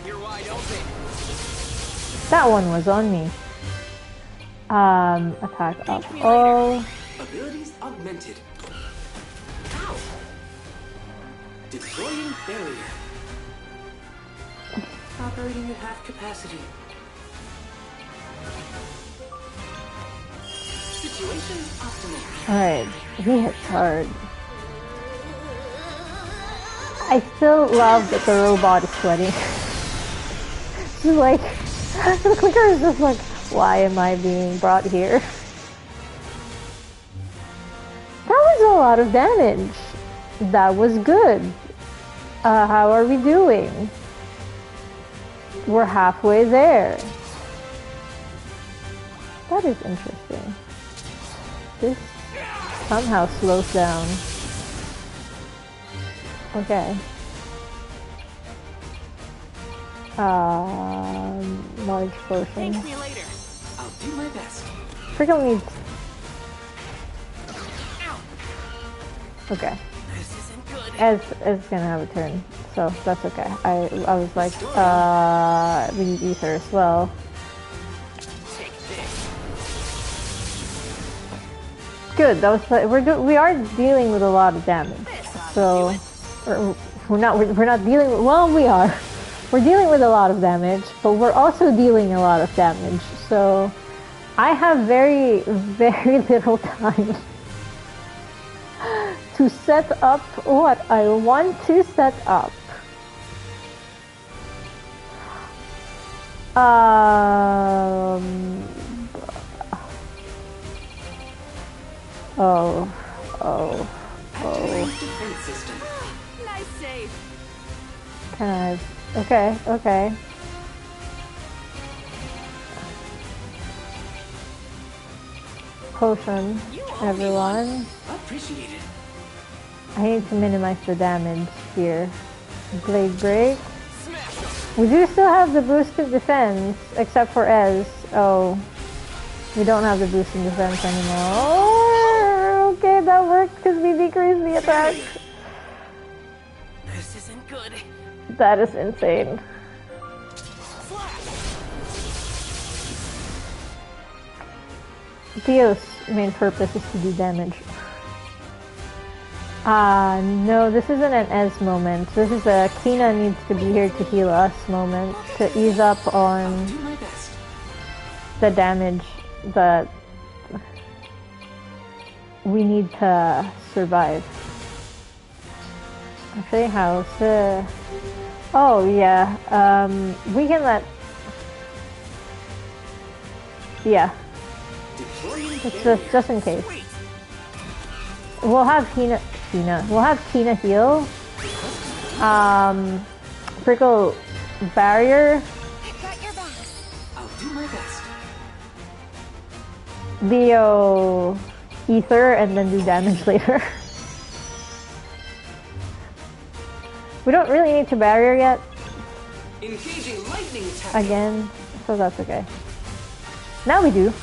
You're wide open. That one was on me. Attack up. Oh. Abilities augmented. Ow! Deploying barrier. Operating at half capacity. Situation optimal. Alright, he hits hard. I still love that the robot is sweating. She's like, the clicker is just like, why am I being brought here? That was a lot of damage. That was good. How are we doing? We're halfway there. That is interesting. This somehow slows down. Okay. Large potion. Thank me later. I'll do my best. Prickle needs. Ow. Okay. This isn't good. Ez gonna have a turn, so that's okay. I was like, we need ether as well. Take this. Good. That was we are dealing with a lot of damage. So we're not dealing with, well, we are. We're dealing with a lot of damage, but we're also dealing a lot of damage. So I have very, very little time to set up what I want to set up. Oh. Defense system. Nice save. Kind of. Okay. Potion, everyone. Appreciate it. I need to minimize the damage here. Blade break. We do still have the boosted defense, except for Ez. Oh, we don't have the boosted defense anymore. Oh, okay, that worked because we decreased the attack. This isn't good. That is insane. Theo's main purpose is to do damage. No, this isn't an Ez moment. This is a Kina needs to be here to heal us moment, to ease up on the damage that we need to survive. Actually, how's the... Oh, yeah. We can let... Yeah. It's just in case. We'll have Kina. We'll have Kina heal. Prickle barrier. I'll do my best. Leo ether and then do damage later. We don't really need to barrier yet. Engaging lightning attack. Again, so that's okay. Now we do.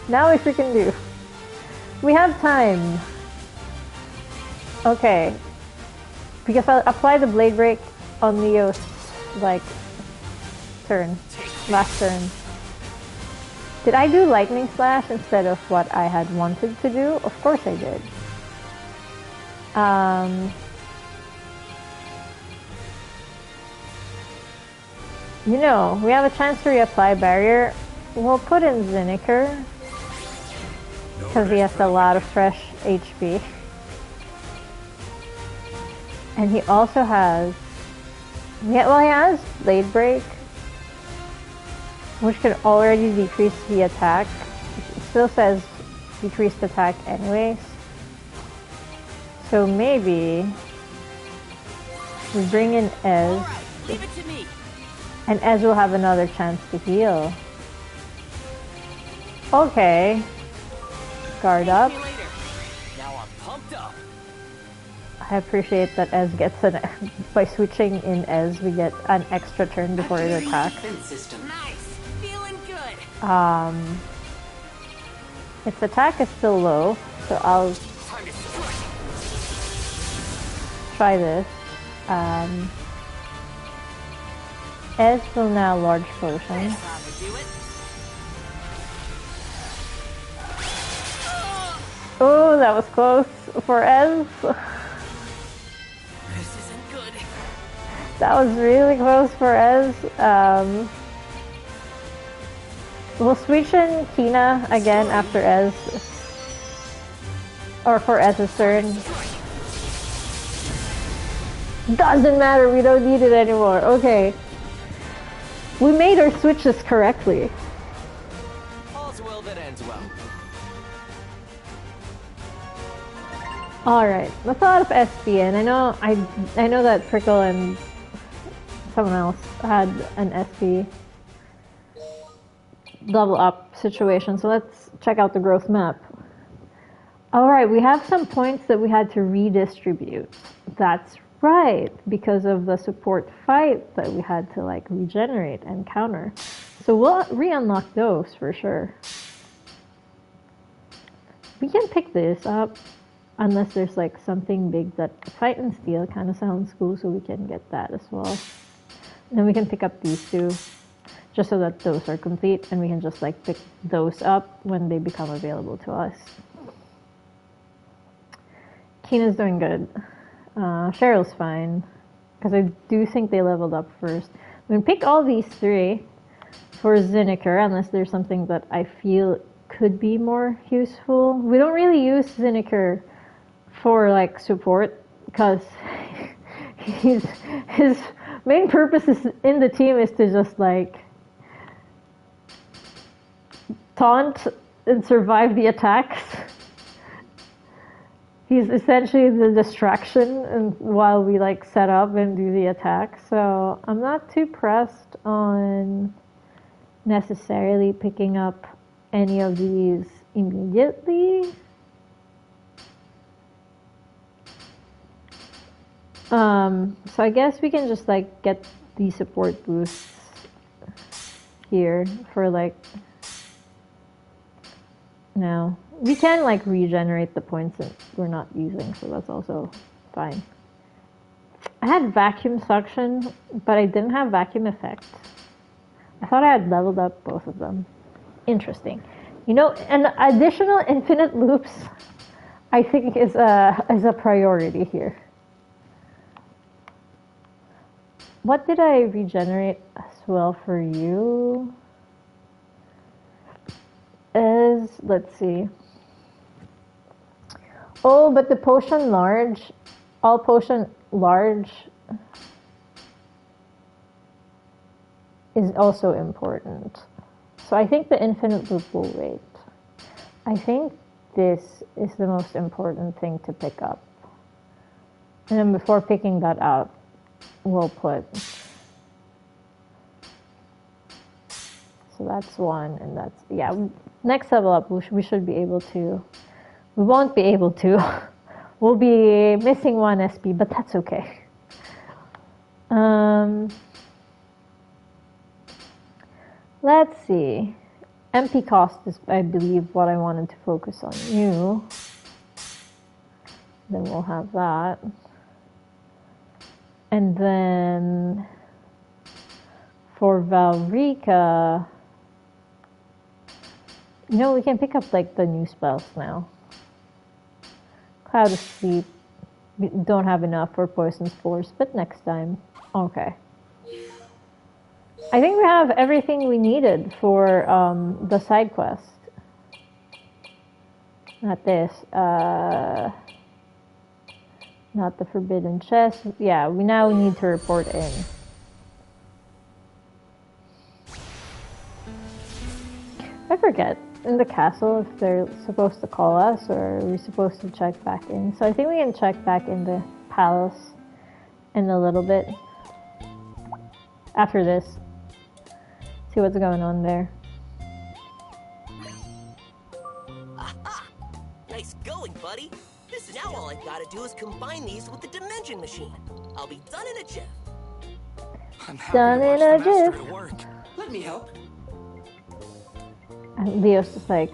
Now we freaking do. We have time. Okay. Because I'll apply the blade break on Leo's, like, turn. Last turn. Did I do lightning slash instead of what I had wanted to do? Of course I did. You know, we have a chance to reapply barrier. We'll put in Zinniker because he has a lot of fresh HP. And he also has, well, he has Blade Break, which could already decrease the attack. It still says decreased attack anyways. So maybe we bring in Ez. All right, leave it to me. And Ez will have another chance to heal. Okay. Guard up. Now I'm pumped up. I appreciate that Ez gets an... By switching in Ez, we get an extra turn before it attacks. Nice. Feeling good. Its attack is still low, so I'll try this. Ez will now large potion. Oh, that was close for Ez. This isn't good. That was really close for Ez. We'll switch in Kina again after Ez. Or for Ez's turn. Doesn't matter, we don't need it anymore. Okay. We made our switches correctly. All's well that ends well. Alright, let's a lot of SP, and I know that Prickle and someone else had an SP level up situation, so let's check out the growth map. Alright, we have some points that we had to redistribute. That's right, because of the support fight that we had to like regenerate and counter. So we'll re-unlock those for sure. We can pick this up unless there's like something big that Fight and Steel kind of sounds cool, so we can get that as well. And then we can pick up these two just so that those are complete, and we can just like pick those up when they become available to us. Kina's doing good. Cheryl's fine, because I do think they leveled up first. We can pick all these three for Zinniker, unless there's something that I feel could be more useful. We don't really use Zinniker for like support, because his main purpose in the team is to just like taunt and survive the attacks. He's essentially the distraction and while we like set up and do the attack. So I'm not too pressed on necessarily picking up any of these immediately. So I guess we can just like get the support boosts here for like now. We can like regenerate the points that we're not using, so that's also fine. I had vacuum suction, but I didn't have vacuum effect. I thought I had leveled up both of them. Interesting. You know, an additional infinite loops, I think is a priority here. What did I regenerate as well for you? Let's see. Oh, but the potion large, all potion large is also important. So I think the infinite loop will wait. I think this is the most important thing to pick up. And then before picking that up, we'll put. So that's one, and that's, yeah. Next level up, we should be able to. We won't be able to. We'll be missing one SP, but that's okay. Let's see. MP cost is, I believe, what I wanted to focus on. You. Then we'll have that. And then for Valrika, you know, we can pick up like the new spells now. Cloud of Sleep. We don't have enough for Poison Spores, but next time. Okay. I think we have everything we needed for the side quest. Not this. Not the Forbidden Chest. Yeah, we now need to report in. I forget in the castle if they're supposed to call us or are we supposed to check back in. So I think we can check back in the palace in a little bit. After this. See what's going on there. Aha! Nice going, buddy. This is now all I've got to do is combine these with the dimension machine. I'll be done in a jiff. I'm happy Done to watch in a the master jiff. at work. Let me help. And Leo's just like,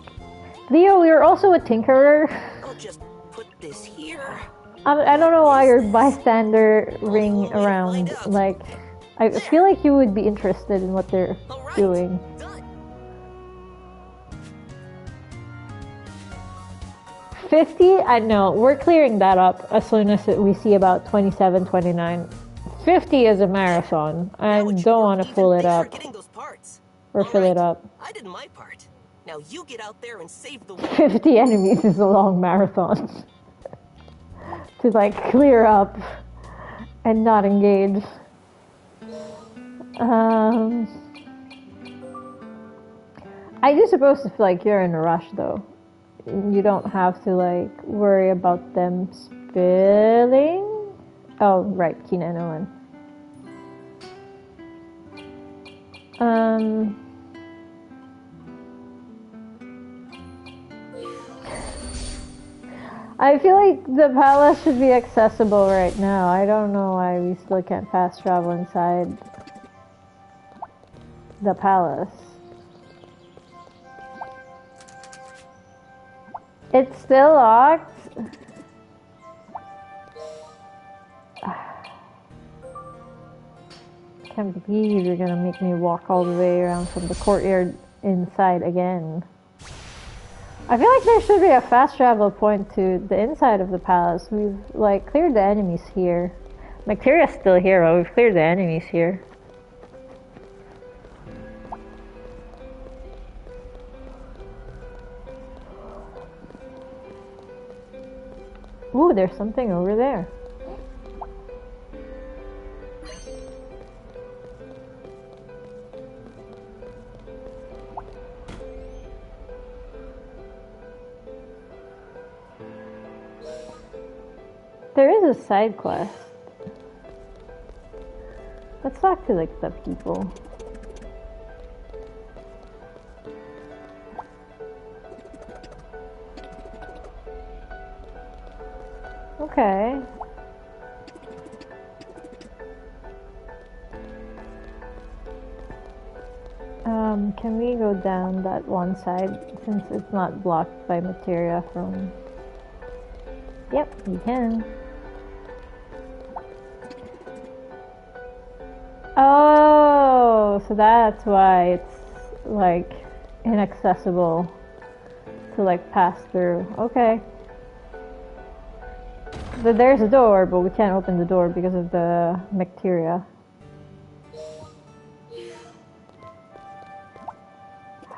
Leo, you're also a tinkerer. I'll just put this here. I don't know why you're bystander ring around. Like, I feel like you would be interested in what they're doing. Done. 50? I know. We're clearing that up as soon as we see about 27, 29. 50 is a marathon. I don't want to pull it up. Or fill it up. I did my part. Now you get out there and save the world. 50 enemies is a long marathon. To like clear up and not engage. I do suppose to feel like you're in a rush though. You don't have to like worry about them spilling. Oh right, Kina and Owen. I feel like the palace should be accessible right now. I don't know why we still can't fast travel inside the palace. It's still locked? Can't believe you're gonna make me walk all the way around from the courtyard inside again. I feel like there should be a fast travel point to the inside of the palace. We've like cleared the enemies here. Bacteria's still here, but we've cleared the enemies here. Ooh, there's something over there. There is a side quest. Let's talk to like the people. Okay. Can we go down that one side since it's not blocked by materia from... Yep, we can. Oh, so that's why it's like inaccessible to like pass through. Okay. There's a door, but we can't open the door because of the bacteria.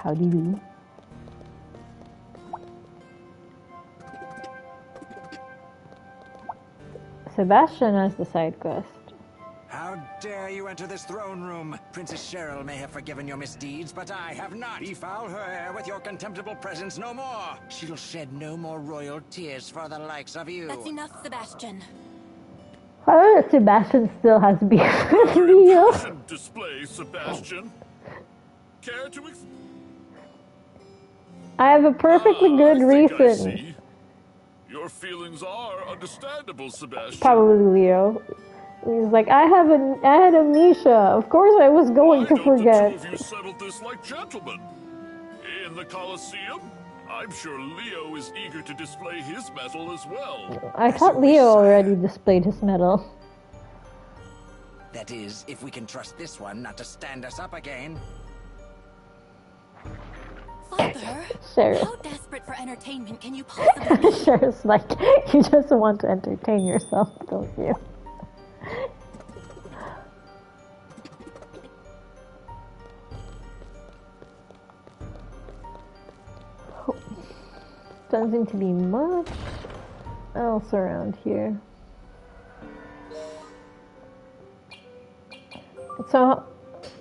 How do you do? Sebastian has the side quest. How dare you enter this throne room? Princess Cheryl may have forgiven your misdeeds, but I have not. Befoul her hair with your contemptible presence no more. She'll shed no more royal tears for the likes of you. That's enough, Sebastian. I don't know if Sebastian still has beef with Leo. Display, Sebastian. Care to I have a perfectly good reason. Your feelings are understandable, Sebastian. Probably Leo. He's like, I had amnesia. Of course I was going to forget. The two of you settled this like gentlemen. In the Colosseum, I'm sure Leo is eager to display his mettle as well. I thought Leo already displayed his medal. That is, if we can trust this one not to stand us up again. Father, Sheriff. how desperate for entertainment can you possibly be? Sheriff's like, you just want to entertain yourself, don't you? Doesn't seem to be much else around here. So,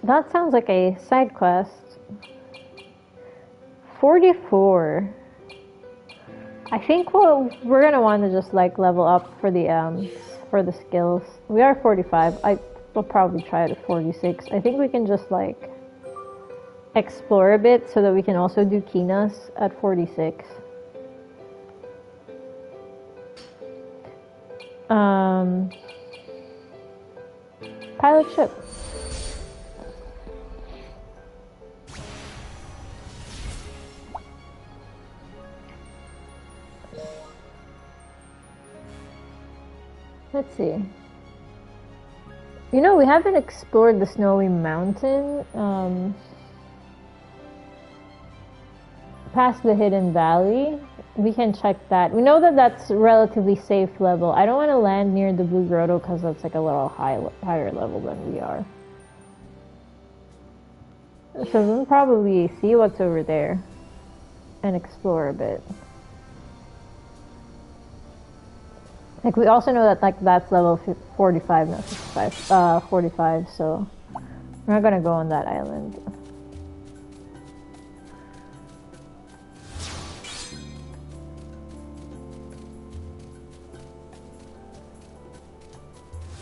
that sounds like a side quest. 44. I think we're gonna want to just like level up for the skills. We are 45. I will probably try it at 46. I think we can just like explore a bit so that we can also do Kinas at 46. Pilot ship. Let's see. You know, we haven't explored the Snowy Mountain, past the Hidden Valley. We can check that. We know that that's relatively safe level. I don't want to land near the Blue Grotto because that's like a little higher level than we are. So we'll probably see what's over there and explore a bit. Like, we also know that, like, that's level 45, not 55, 45, so we're not gonna go on that island.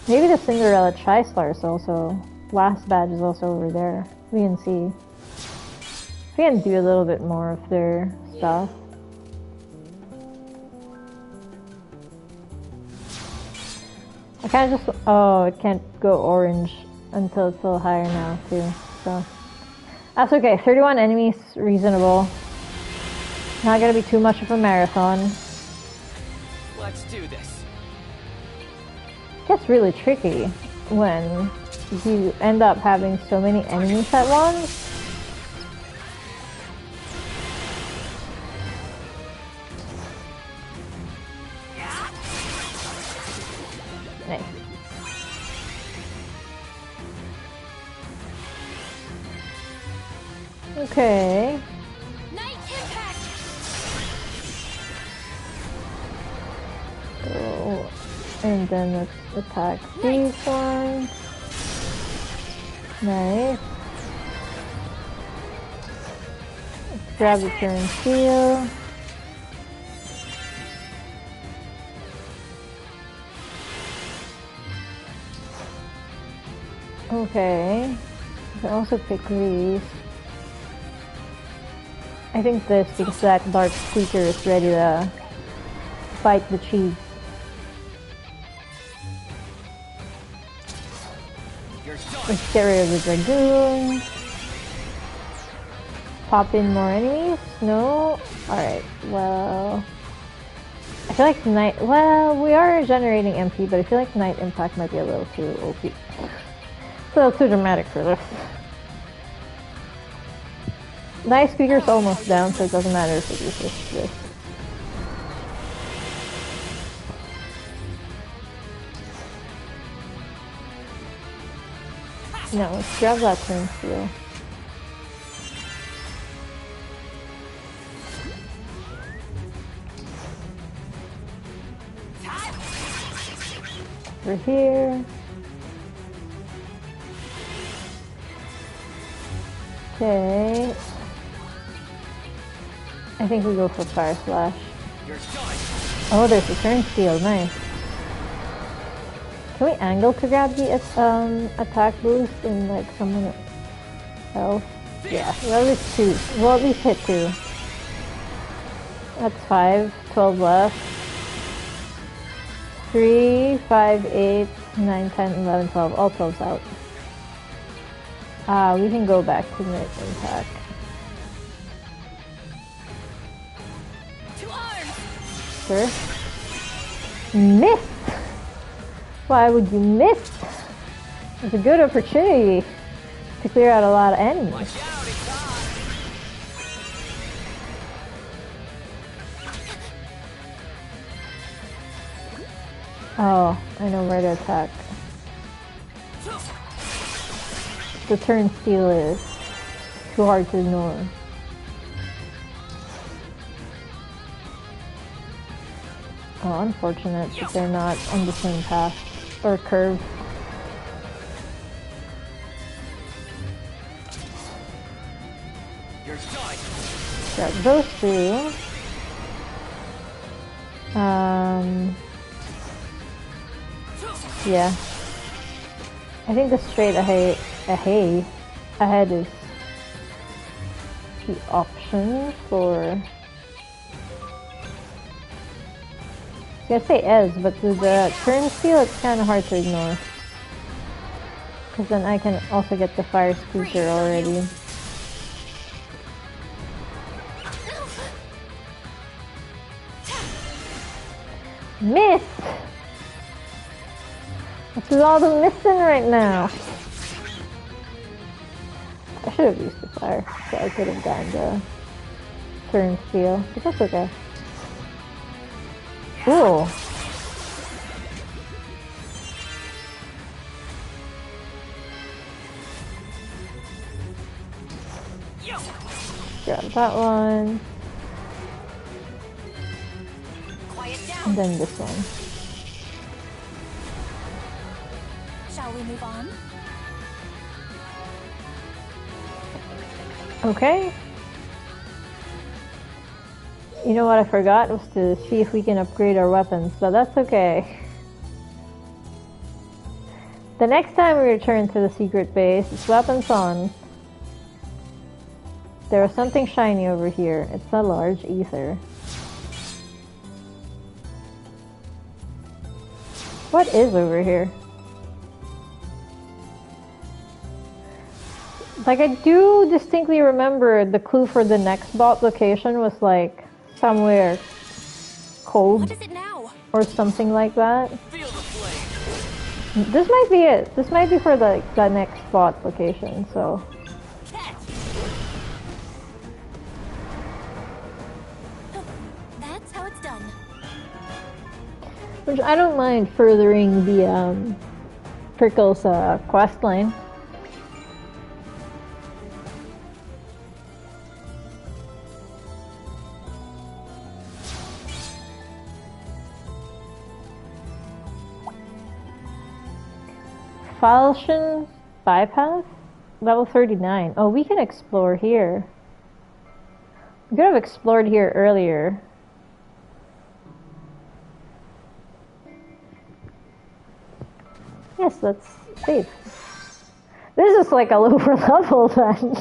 Maybe the Cinderella Tri-Star is also, last badge is also over there. We can see. We can do a little bit more of their stuff. I kind of just, oh, it can't go orange until it's a little higher now too, so. That's okay, 31 enemies, reasonable. Not gonna be too much of a marathon. Let's do this. It gets really tricky when you end up having so many enemies at once. Nice. Okay. Night impact. So, and then let's attack these ones. Nice. Let's grab the turn seal. Okay. I can also pick these. I think this, because that dark squeaker is ready to fight the cheese. Let's get rid of the dragoon. Pop in more enemies? No? Alright, well... I feel like night... Well, we are generating MP, but I feel like night impact might be a little too OP. It's a little too dramatic for this. Night speaker's almost down, so it doesn't matter if it uses this. No, let's grab that turn seal. We're here. Okay. I think we go for Fire Slash. Oh, there's a turn seal. Nice. Can we angle to grab the attack boost in like someone else? Yeah, well, at least 2. We'll at least hit 2. That's 5. 12 left. 3, 5, 8, 9, 10, 11, 12. All 12's out. We can go back to Night Impact. To arms! Sure. Miss! Why would you miss? It's a good opportunity to clear out a lot of enemies. Oh, I know where to attack. The turn steal is too hard to ignore. Oh, unfortunate that they're not on the same path or curve. Grab those two. Yeah. I think the straight ahead is the option for. I say Ez, but with the turn steal, it's kind of hard to ignore. Because then I can also get the fire scooter already. Miss! This is all the missing right now. I should have used the fire, so I could have gotten the turn steal, but that's okay. Ooh. Grab that one. And then this one. Shall we move on? Okay. You know what I forgot was to see if we can upgrade our weapons, but that's okay. The next time we return to the secret base, it's weapons on. There is something shiny over here. It's a large ether. What is over here? Like, I do distinctly remember the clue for the next bot location was like somewhere cold. What is it now? Or something like that. This might be it. This might be for the next bot location, so. That's how it's done. Which I don't mind furthering the Prickle's quest line. Falchion bypass? Level 39. Oh, we can explore here. We could have explored here earlier. Yes, let's save. This is like a lower level then.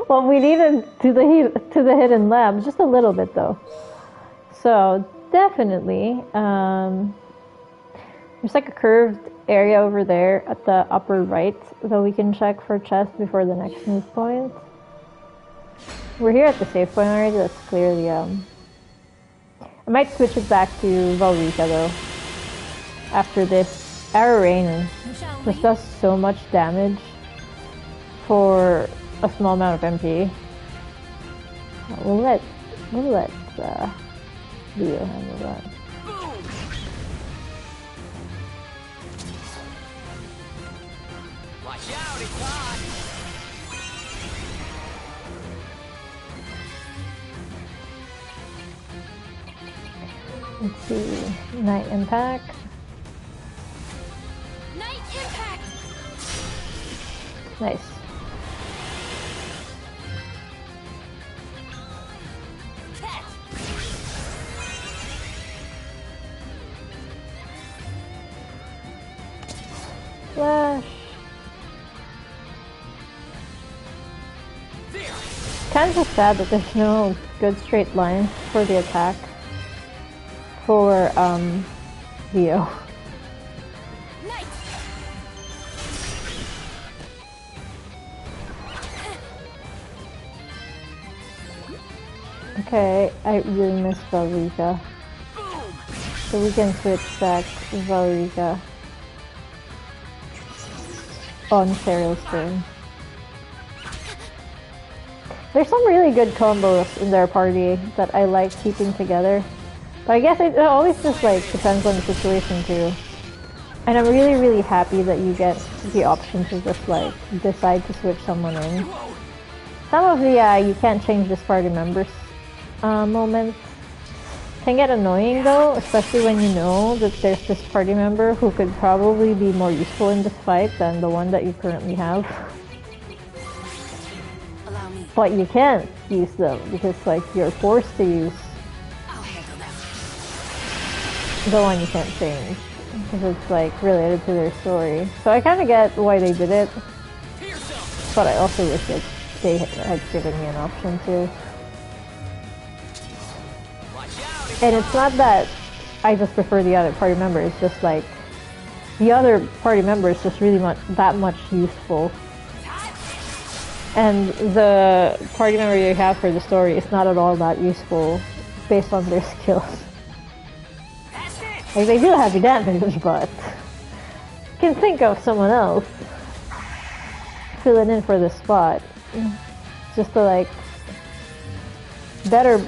Well, we needed to the hidden lab, just a little bit though. So definitely, there's like a curved area over there at the upper right that we can check for chests before the next move point. We're here at the save point already. That's clearly I might switch it back to Valrika though. After this, Arrow Rain just does so much damage for a small amount of MP. We'll let Leo handle that. Watch out, it's hot! Let's see. Night Impact. Night Impact! Nice. Flash. Kind of sad that there's no good straight line for the attack for Leo. Okay, I really miss Valerica. So we can switch back Valerica on Cheryl's turn. There's some really good combos in their party that I like keeping together. But I guess it always just like depends on the situation too. And I'm really happy that you get the option to just like decide to switch someone in. Some of the you can't change this party members moments can get annoying though, especially when you know that there's this party member who could probably be more useful in this fight than the one that you currently have. But you can't use them because like you're forced to use the one you can't change because it's like related to their story. So I kind of get why they did it, but I also wish that they had given me an option too. And it's not that I just prefer the other party member, it's just like the other party member is just really that much useful. And the party member you have for the story is not at all that useful based on their skills. Like they do have advantage, but you can think of someone else filling in for the spot. Just to like better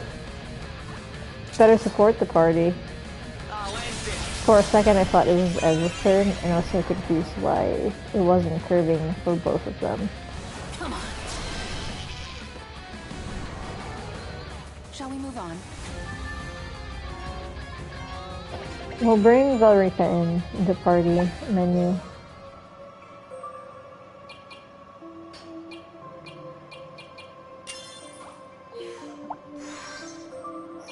support the party. For a second I thought it was Ezra's turn, and I was so confused why it wasn't curving for both of them. Come on. Shall we move on? We'll bring Valerica in the party menu.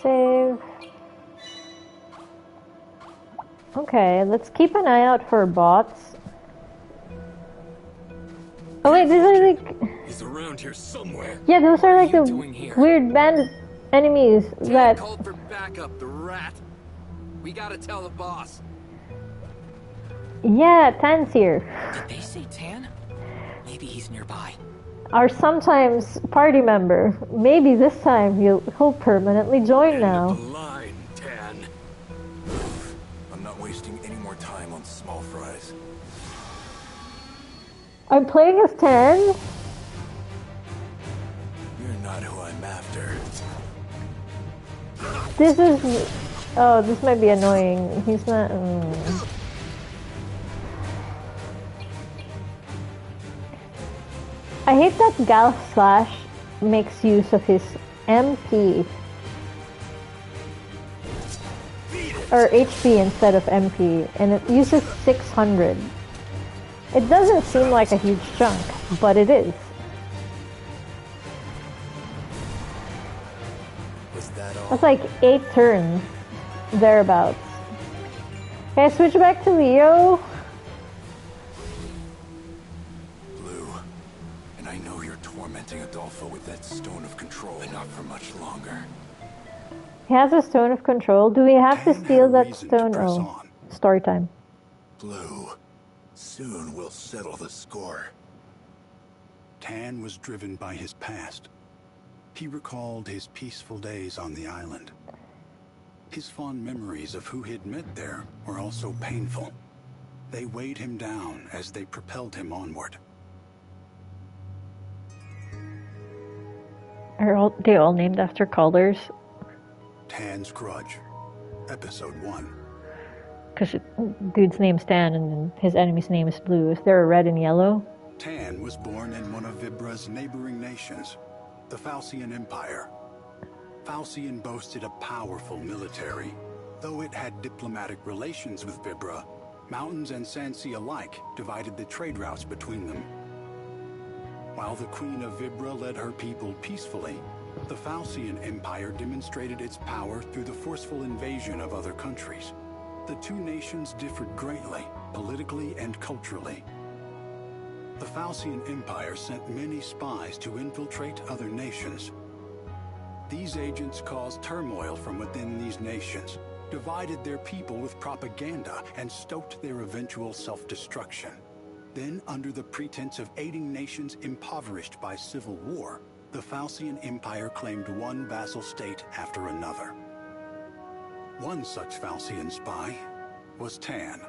Save. Okay, let's keep an eye out for bots. Oh wait, these are like... He's around here somewhere. Yeah, those are like the weird bandit enemies that... called for backup, the rat. We gotta tell the boss. Yeah, Tan's here. Did they say Tan? Maybe he's nearby. Our sometimes party member. Maybe this time he'll permanently join now. Line, Tan. I'm not wasting any more time on small fries. I'm playing as Tan. You're not who I'm after. This is... Oh, this might be annoying. He's not... I hate that Gal Slash makes use of his MP. Or HP instead of MP. And it uses 600. It doesn't seem like a huge chunk, but it is. Was that all? That's like 8 turns. Thereabouts. Can I switch back to Leo? Blue, and I know you're tormenting Adolfo with that stone of control, but not for much longer. He has a stone of control. Do we have to steal that stone? Oh, story time. Blue, soon we'll settle the score. Tan was driven by his past. He recalled his peaceful days on the island. His fond memories of who he'd met there were also painful. They weighed him down as they propelled him onward. Are they all named after colors? Tan's Grudge, Episode 1. Because dude's name's Tan and then his enemy's name is Blue. Is there a red and yellow? Tan was born in one of Vibra's neighboring nations, the Fantasian Empire. Fantasian boasted a powerful military. Though it had diplomatic relations with Vibra, mountains and Sansi alike divided the trade routes between them. While the Queen of Vibra led her people peacefully, the Fantasian Empire demonstrated its power through the forceful invasion of other countries. The two nations differed greatly, politically and culturally. The Fantasian Empire sent many spies to infiltrate other nations. These agents caused turmoil from within these nations, divided their people with propaganda, and stoked their eventual self-destruction. Then, under the pretense of aiding nations impoverished by civil war, the Fantasian Empire claimed one vassal state after another. One such Fantasian spy was Tan.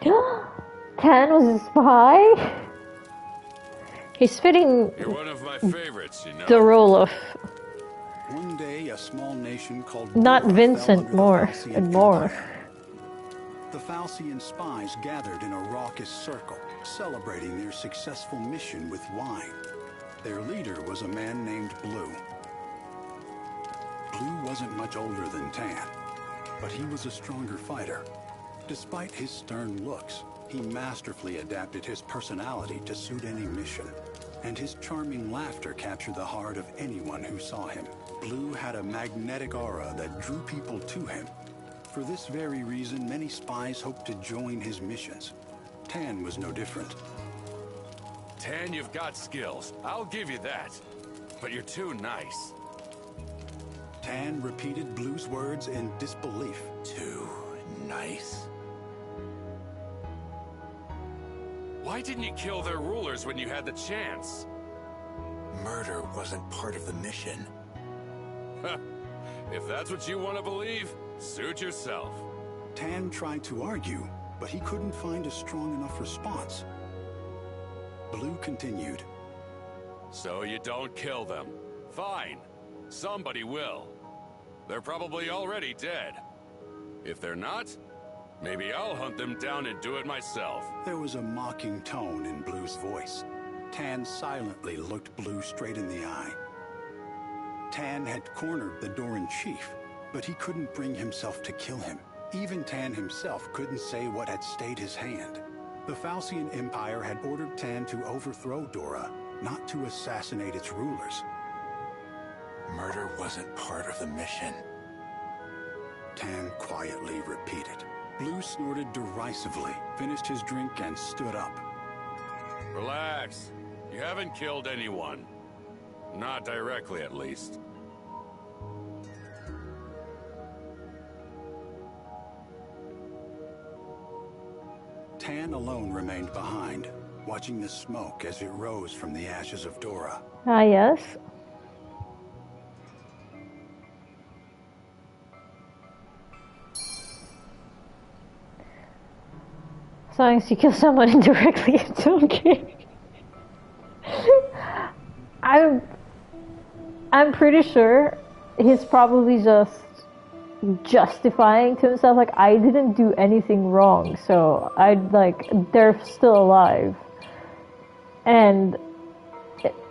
Tan was a spy? He's fitting You're one of my favorites, you know. the role of One day, a small nation called not Dora Vincent fell more under the Fantasian and more. Empire. The Fantasian spies gathered in a raucous circle, celebrating their successful mission with wine. Their leader was a man named Blue. Blue wasn't much older than Tan, but he was a stronger fighter. Despite his stern looks, he masterfully adapted his personality to suit any mission, and his charming laughter captured the heart of anyone who saw him. Blue had a magnetic aura that drew people to him. For this very reason, many spies hoped to join his missions. Tan was no different. Tan, you've got skills. I'll give you that. But you're too nice. Tan repeated Blue's words in disbelief. Too nice? Why didn't you kill their rulers when you had the chance? Murder wasn't part of the mission. If that's what you want to believe, suit yourself. Tan tried to argue, but he couldn't find a strong enough response. Blue continued. So you don't kill them. Fine. Somebody will. They're probably already dead. If they're not, maybe I'll hunt them down and do it myself. There was a mocking tone in Blue's voice. Tan silently looked Blue straight in the eye. Tan had cornered the Doran chief, but he couldn't bring himself to kill him. Even Tan himself couldn't say what had stayed his hand. The Fantasian Empire had ordered Tan to overthrow Dora, not to assassinate its rulers. Murder wasn't part of the mission. Tan quietly repeated. Blue snorted derisively, finished his drink, and stood up. Relax. You haven't killed anyone. Not directly, at least. Tan alone remained behind, watching the smoke as it rose from the ashes of Dora. Ah, yes. As long as you kill someone indirectly, it's okay. I'm pretty sure he's probably just justifying to himself, like, I didn't do anything wrong, so they're still alive. And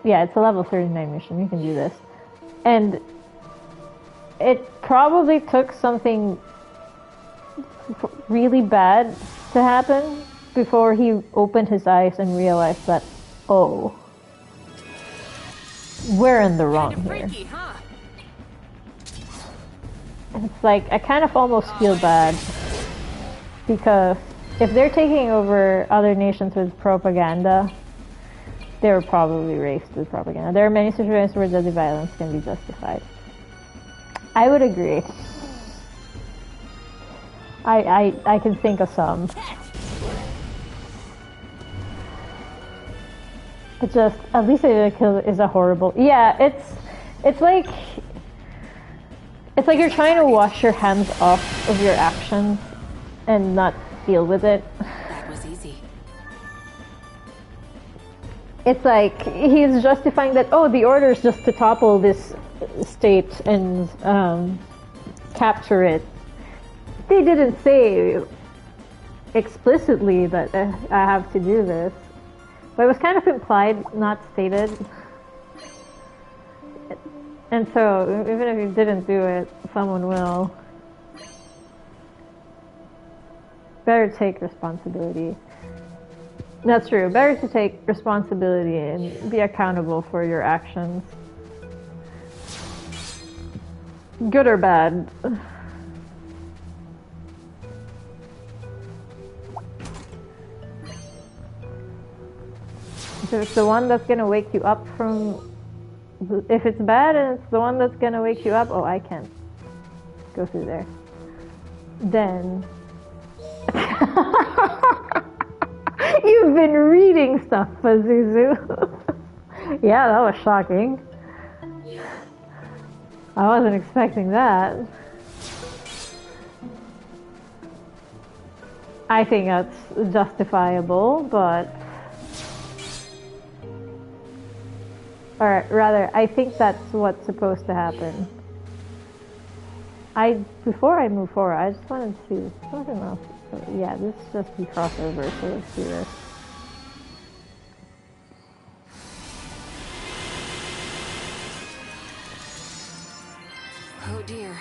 yeah, it's a level 39 mission, you can do this. And it probably took something really bad to happen before he opened his eyes and realized that, oh, we're in the wrong here. Freaky, huh? It's like, I kind of almost feel bad, because if they're taking over other nations with propaganda, they were probably raised with propaganda. There are many situations where deadly violence can be justified. I would agree. I can think of some. But just, at least a kill is a horrible... Yeah, it's like you're trying to wash your hands off of your actions and not deal with it. That was easy. It's like he's justifying that, oh, the order is just to topple this state and capture it. They didn't say explicitly that I have to do this. But it was kind of implied, not stated. And so, even if you didn't do it, someone will. Better take responsibility. That's true. Better to take responsibility and be accountable for your actions. Good or bad. If it's the one that's gonna wake you up from... If it's bad and it's the one that's gonna wake you up, oh, I can't go through there. then you've been reading stuff, Pazuzu. Yeah, that was shocking. I wasn't expecting that. I think that's justifiable, but... Or rather, I think that's what's supposed to happen. Before I move forward, I just wanted to see something else. Yeah, this is just the crossover, so let's do this. Oh dear.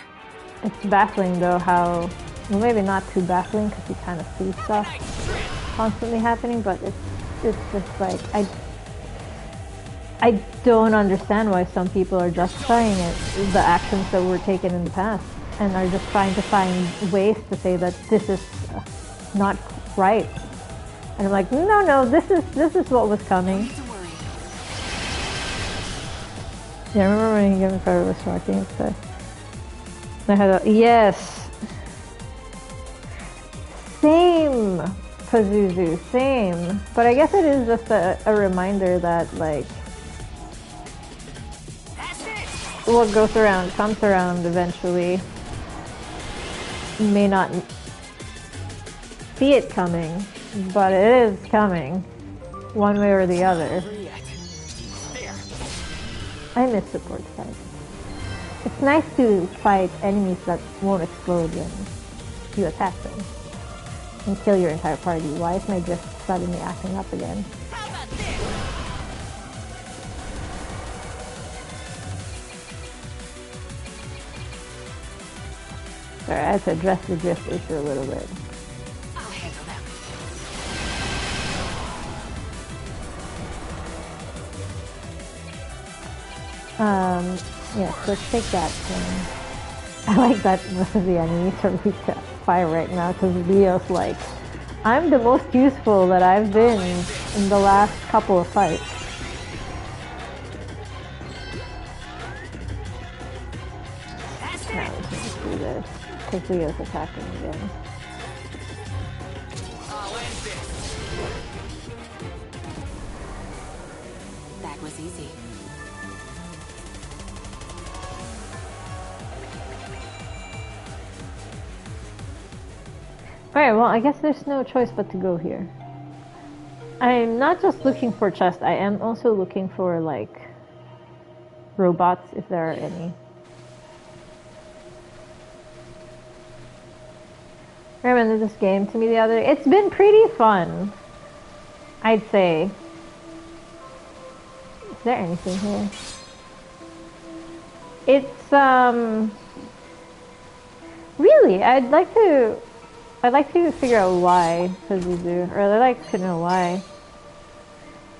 It's baffling though how, well maybe not too baffling because you kind of see stuff constantly happening, but it's just like, I don't understand why some people are justifying it, the actions that were taken in the past, and are just trying to find ways to say that this is not right. And I'm like, no, this is what was coming. Yeah, I remember when he gave me credit was shocking. So I had yes. Same, Pazuzu, same. But I guess it is just a reminder that, like, what goes around comes around eventually. You may not see it coming, but it is coming, one way or the other. I miss support fights. It's nice to fight enemies that won't explode when you attack them and kill your entire party. Why is my drift suddenly acting up again? Sorry, I had to address the drift issue a little bit. I'll handle them. Yeah, so let's take that thing. I like that most of the enemies are weak to fire right now because Leo's like, I'm the most useful that I've been in the last couple of fights. Now we can just do this because Leo's attacking again. That was easy. Alright, well I guess there's no choice but to go here. I'm not just looking for chests, I am also looking for, like, robots if there are any. I remember this game to me the other day. It's been pretty fun, I'd say. Is there anything here? It's, really, I'd like to figure out why Pazuzu, or I'd like to know why.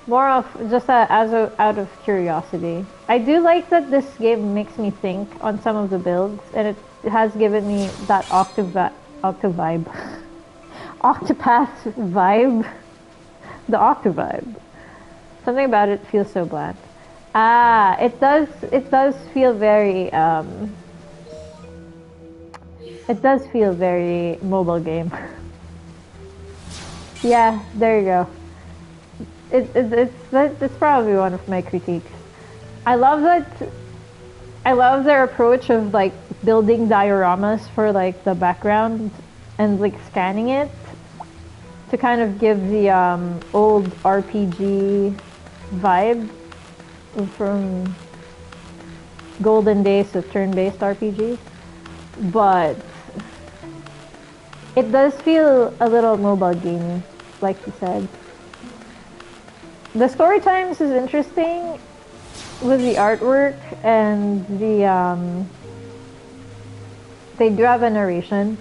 More of just out of curiosity. I do like that this game makes me think on some of the builds, and it has given me that Octopath vibe. The Octovibe. Something about it feels so bland. Ah, it does feel very it does feel very mobile game. Yeah, there you go. It's probably one of my critiques. I love their approach of, like, building dioramas for, like, the background and, like, scanning it to kind of give the old RPG vibe from golden days of turn-based RPGs. But it does feel a little mobile gamey, like you said. The story times is interesting with the artwork, and they do have a narration.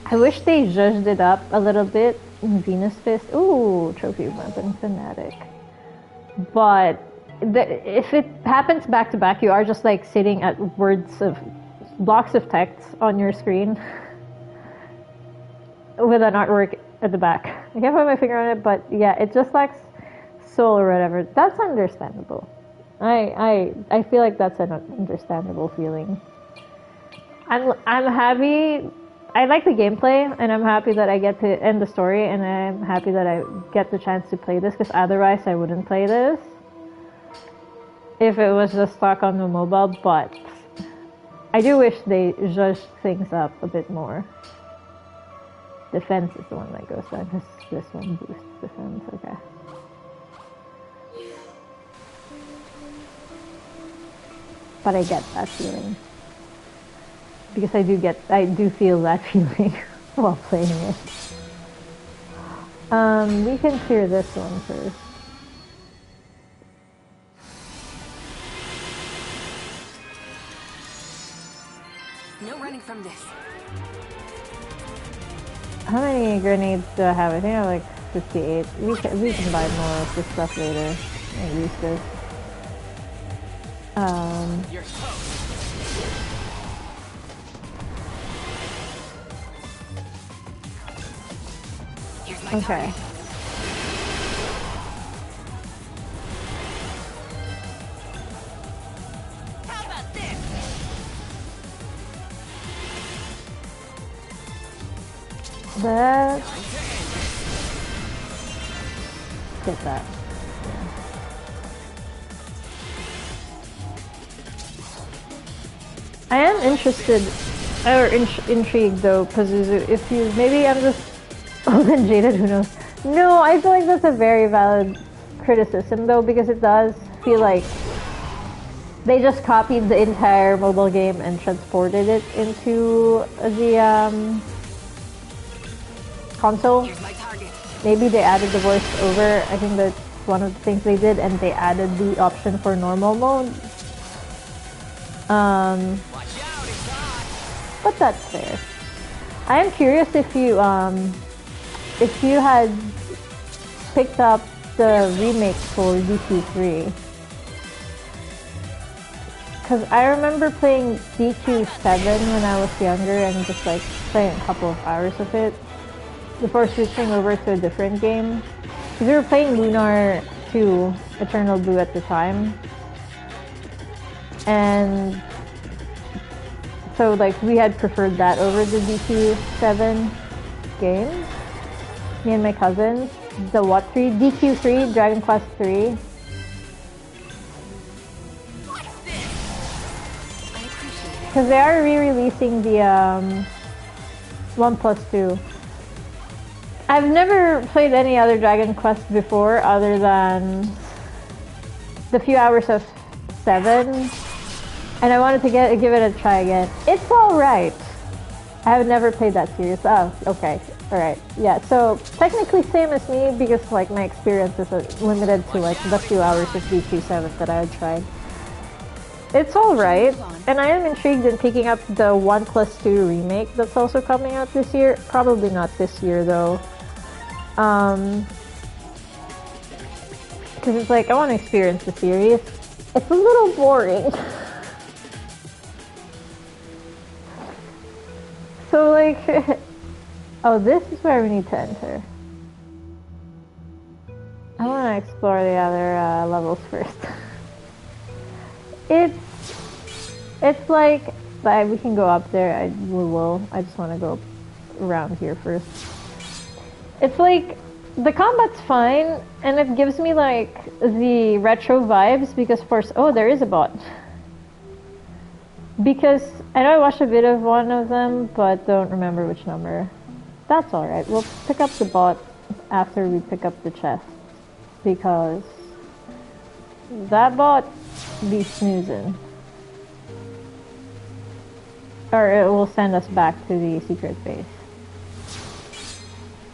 I wish they zhuzhed it up a little bit in Venus Fist. Ooh, trophy weapon fanatic. But if it happens back to back, you are just like sitting at blocks of text on your screen with an artwork at the back. I can't put my finger on it, but yeah, it just lacks soul or whatever. That's understandable. I feel like that's an understandable feeling. I'm happy. I like the gameplay, and I'm happy that I get to end the story, and I'm happy that I get the chance to play this, because otherwise I wouldn't play this if it was just stuck on the mobile, but I do wish they zhuzhed things up a bit more. Defense is the one that goes down, this one boosts defense, okay. But I get that feeling. Because I do feel that feeling while playing it. We can clear this one first. No running from this. How many grenades do I have? I think I have like 58. We can buy more of this stuff later and use this. Okay. How about this? That. Get that. I am interested, or intrigued though, because if you, maybe I'm just old and jaded, who knows? No, I feel like that's a very valid criticism though, because it does feel like they just copied the entire mobile game and transported it into the console. Maybe they added the voice over, I think that's one of the things they did, and they added the option for normal mode. But that's fair. I am curious if you had picked up the remake for DQ3. Because I remember playing DQ7 when I was younger and just like playing a couple of hours of it before switching over to a different game. Because we were playing Lunar 2 Eternal Blue at the time. And so like we had preferred that over the DQ7 game. Me and my cousins. The what 3? DQ3, Dragon Quest 3. Because they are re-releasing the 1+2. I've never played any other Dragon Quest before other than the few hours of 7. And I wanted to give it a try again. It's alright. I have never played that series. Oh, okay. Alright. Yeah, so technically same as me because like my experience is limited to like the few hours of DQ7 that I had tried. It's alright. And I am intrigued in picking up the 1+2 remake that's also coming out this year. Probably not this year though. Because it's like I want to experience the series. It's a little boring. So like, oh, this is where we need to enter. I want to explore the other levels first. It's like, we can go up there. We will. I just want to go around here first. It's like the combat's fine, and it gives me like the retro vibes because first, oh, there is a bot. Because I know I watched a bit of one of them, but don't remember which number. That's alright. We'll pick up the bot after we pick up the chest. Because that bot be snoozing. Or it will send us back to the secret base.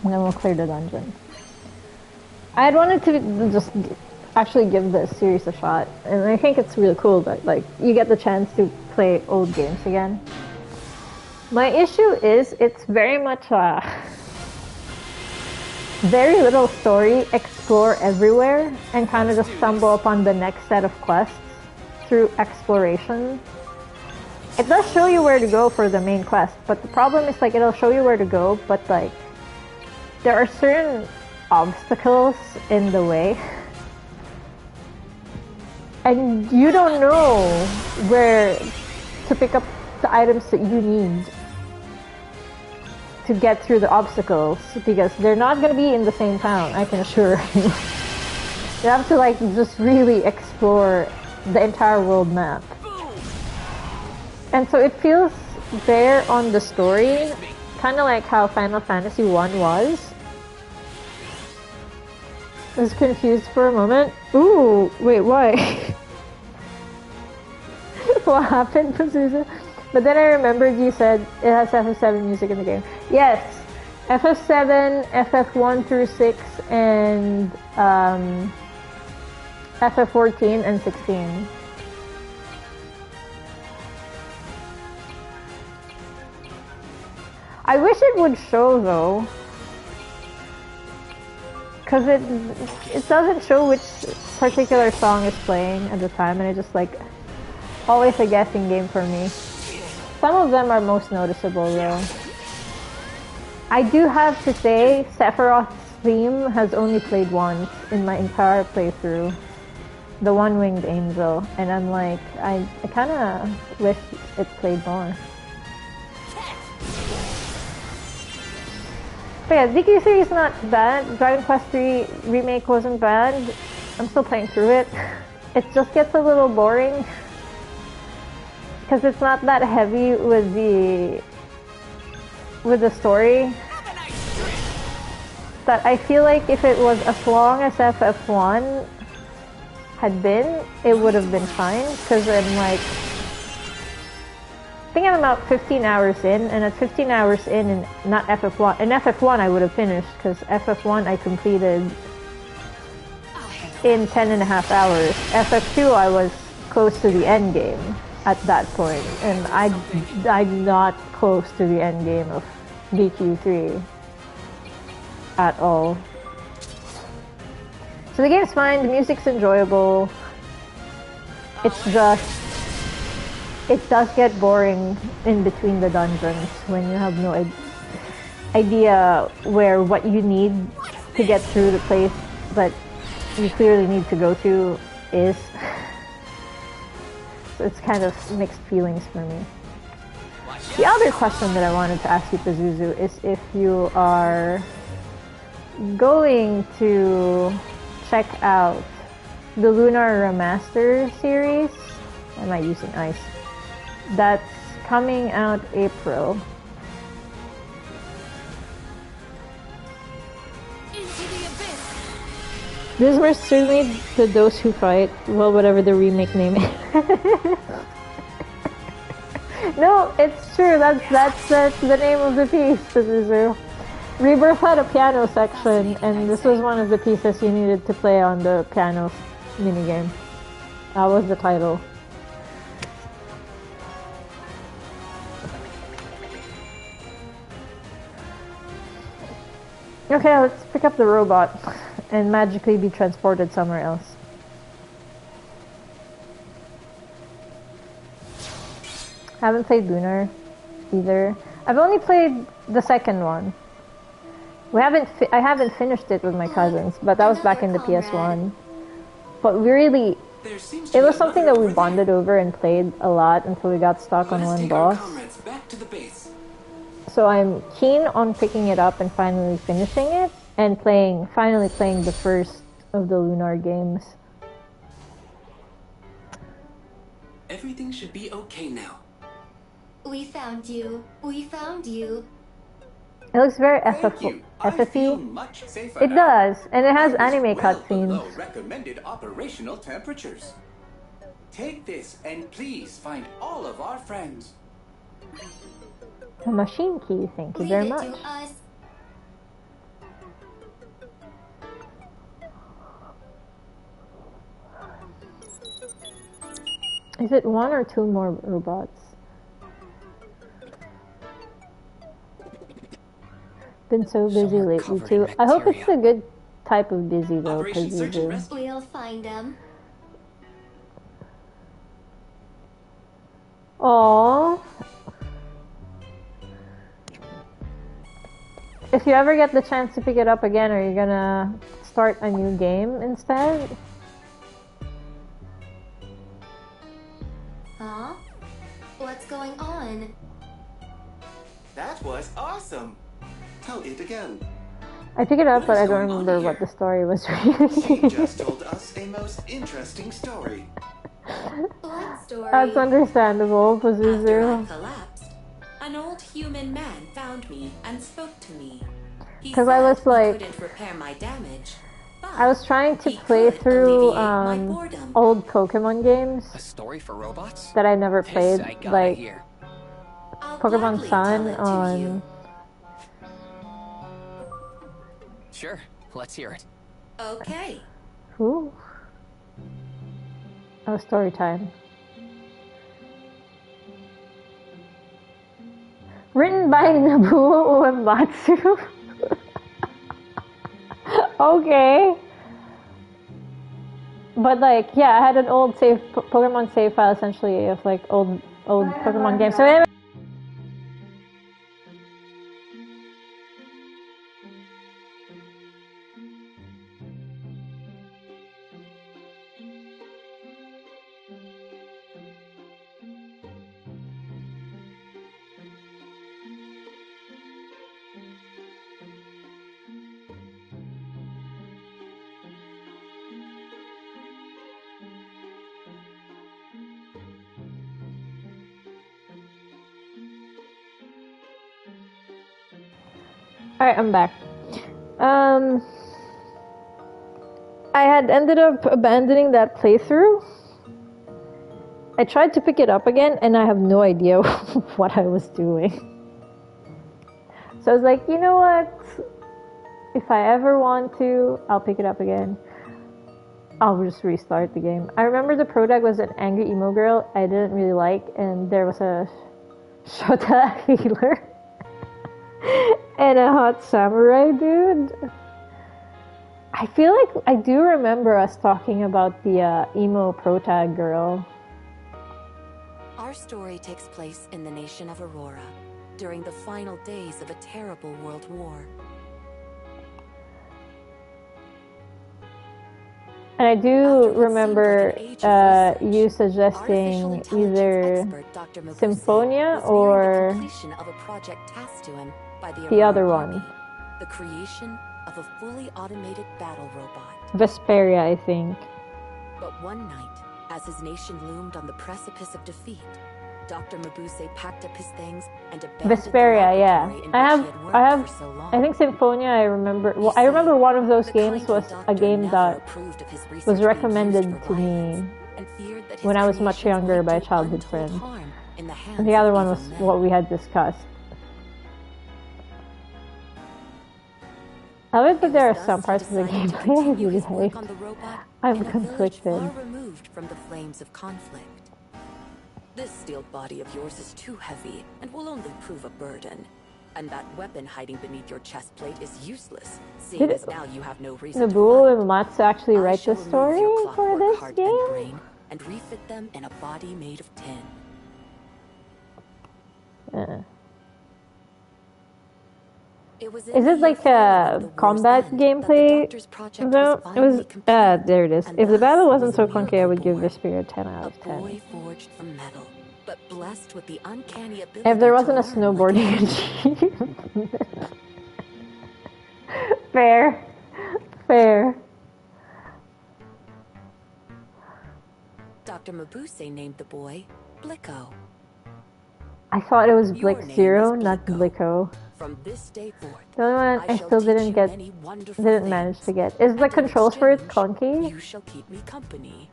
And then we'll clear the dungeon. I had wanted to just actually give this series a shot. And I think it's really cool that like you get the chance to play old games again. My issue is it's very much very little story, explore everywhere, and kind of just stumble upon the next set of quests through exploration. It does show you where to go for the main quest, but the problem is like it'll show you where to go, but like there are certain obstacles in the way. And you don't know where to pick up the items that you need to get through the obstacles, because they're not going to be in the same town, I can assure you. You have to like just really explore the entire world map. And so it feels fair on the story, kind of like how Final Fantasy 1 was. I was confused for a moment. Ooh, wait, why? What happened, Pazuzu? But then I remembered you said it has FF7 music in the game. Yes, FF7, FF1 through 6, and FF14 and 16. I wish it would show though, because it doesn't show which particular song is playing at the time, and it's just like always a guessing game for me. Some of them are most noticeable though. I do have to say, Sephiroth's theme has only played once in my entire playthrough. The One-Winged Angel, and I'm like, I kind of wish it played more. But yeah, DQ3 is not bad. Dragon Quest 3 Remake wasn't bad. I'm still playing through it. It just gets a little boring, because it's not that heavy with the story. That I feel like if it was as long as FF1 had been, it would have been fine, because I'm like, I think I'm about 15 hours in, and at 15 hours in not FF1, in FF1 I would have finished, because FF1 I completed in 10.5 hours. FF2 I was close to the end game at that point, and I'm not close to the end game of DQ3 at all. So the game's fine, the music's enjoyable. It's just, it does get boring in between the dungeons when you have no idea where what you need to get through the place that you clearly need to go to is. So it's kind of mixed feelings for me. The other question that I wanted to ask you, Pazuzu, is if you are going to check out the Lunar Remaster series. Am I using ice? That's coming out April. This was certainly the Those Who Fight, well, whatever the remake name is. No, it's true. That's the name of the piece. Pazuzu. Rebirth had a piano section, and this was one of the pieces you needed to play on the piano minigame. That was the title. Okay, let's pick up the robot and magically be transported somewhere else. Haven't played Lunar either. I've only played the second one. I haven't finished it with my cousins, but that was back in the PS1. But we really, it was something that we bonded over and played a lot until we got stuck on one boss. So I'm keen on picking it up and finally finishing it, and finally playing the first of the Lunar games. Everything should be okay now. We found you. We found you. It looks very FF-y. It does, and it has anime cutscenes. Recommended operational temperatures. Take this and please find all of our friends. A machine key, thank you very much. Is it one or two more robots? Been so busy lately too. I hope it's a good type of busy though, because we'll find them. Aww. If you ever get the chance to pick it up again, are you gonna start a new game instead? Huh? What's going on? That was awesome. Tell it again. I picked it up, but I don't remember what the story was really. She just told us a most interesting story. What story? That's understandable, After I Pazuzu. collapsed, an old human man found me and spoke to me. He 'Cause I was said he like- couldn't repair my damage. I was trying to play through old Pokemon games A story for robots? that I never This played, I gotta like hear. Pokemon Sun on. Sure, let's hear it. Okay. Who? Oh, story time. Written by Nobuo Uematsu. Okay. But like, yeah, I had an old save Pokemon save file essentially of like old Pokemon games. So anyway. Alright, I'm back. I had ended up abandoning that playthrough. I tried to pick it up again, and I have no idea what I was doing. So I was like, you know what? If I ever want to, I'll pick it up again. I'll just restart the game. I remember the protag was an angry emo girl I didn't really like, and there was a Shota healer. And a hot samurai dude. I feel like I do remember us talking about the emo protag girl. Our story takes place in the nation of Aurora during the final days of a terrible world war. And I do remember you suggesting either Symphonia or Of a project tasked to him by the other one. the creation of a fully automated battle robot. Vesperia, I think. But one night, as his nation loomed on the precipice of defeat, Dr. Mabuse packed up his things and abandoned Vesperia, yeah. I think Symphonia, I remember. Well, I remember one of those games was a game that was recommended to me when I was much younger by a childhood friend. And the other one was what we had discussed. I like that there are some parts of the gameplay I really hate. I'm conflicted. Far removed from the flames of conflict. This steel body of yours is too heavy and will only prove a burden. And that weapon hiding beneath your chest plate is useless, seeing as now you have no reason to Nobuo Uematsu actually write the story for this game? and refit them in a body made of tin. Is it like a combat gameplay though? It was there it is. If the battle wasn't so clunky, I would give Vesperia a 10 out of 10. Boy forged from metal, but blessed with the uncanny ability If there wasn't a snowboarding achievement. Fair. Fair. Dr. Mabuse named the boy Blicko. I thought it was Blick Zero, not Blicko. From this day forth, The only one I still didn't manage to get. Is the controls for it clunky? you shall keep me company.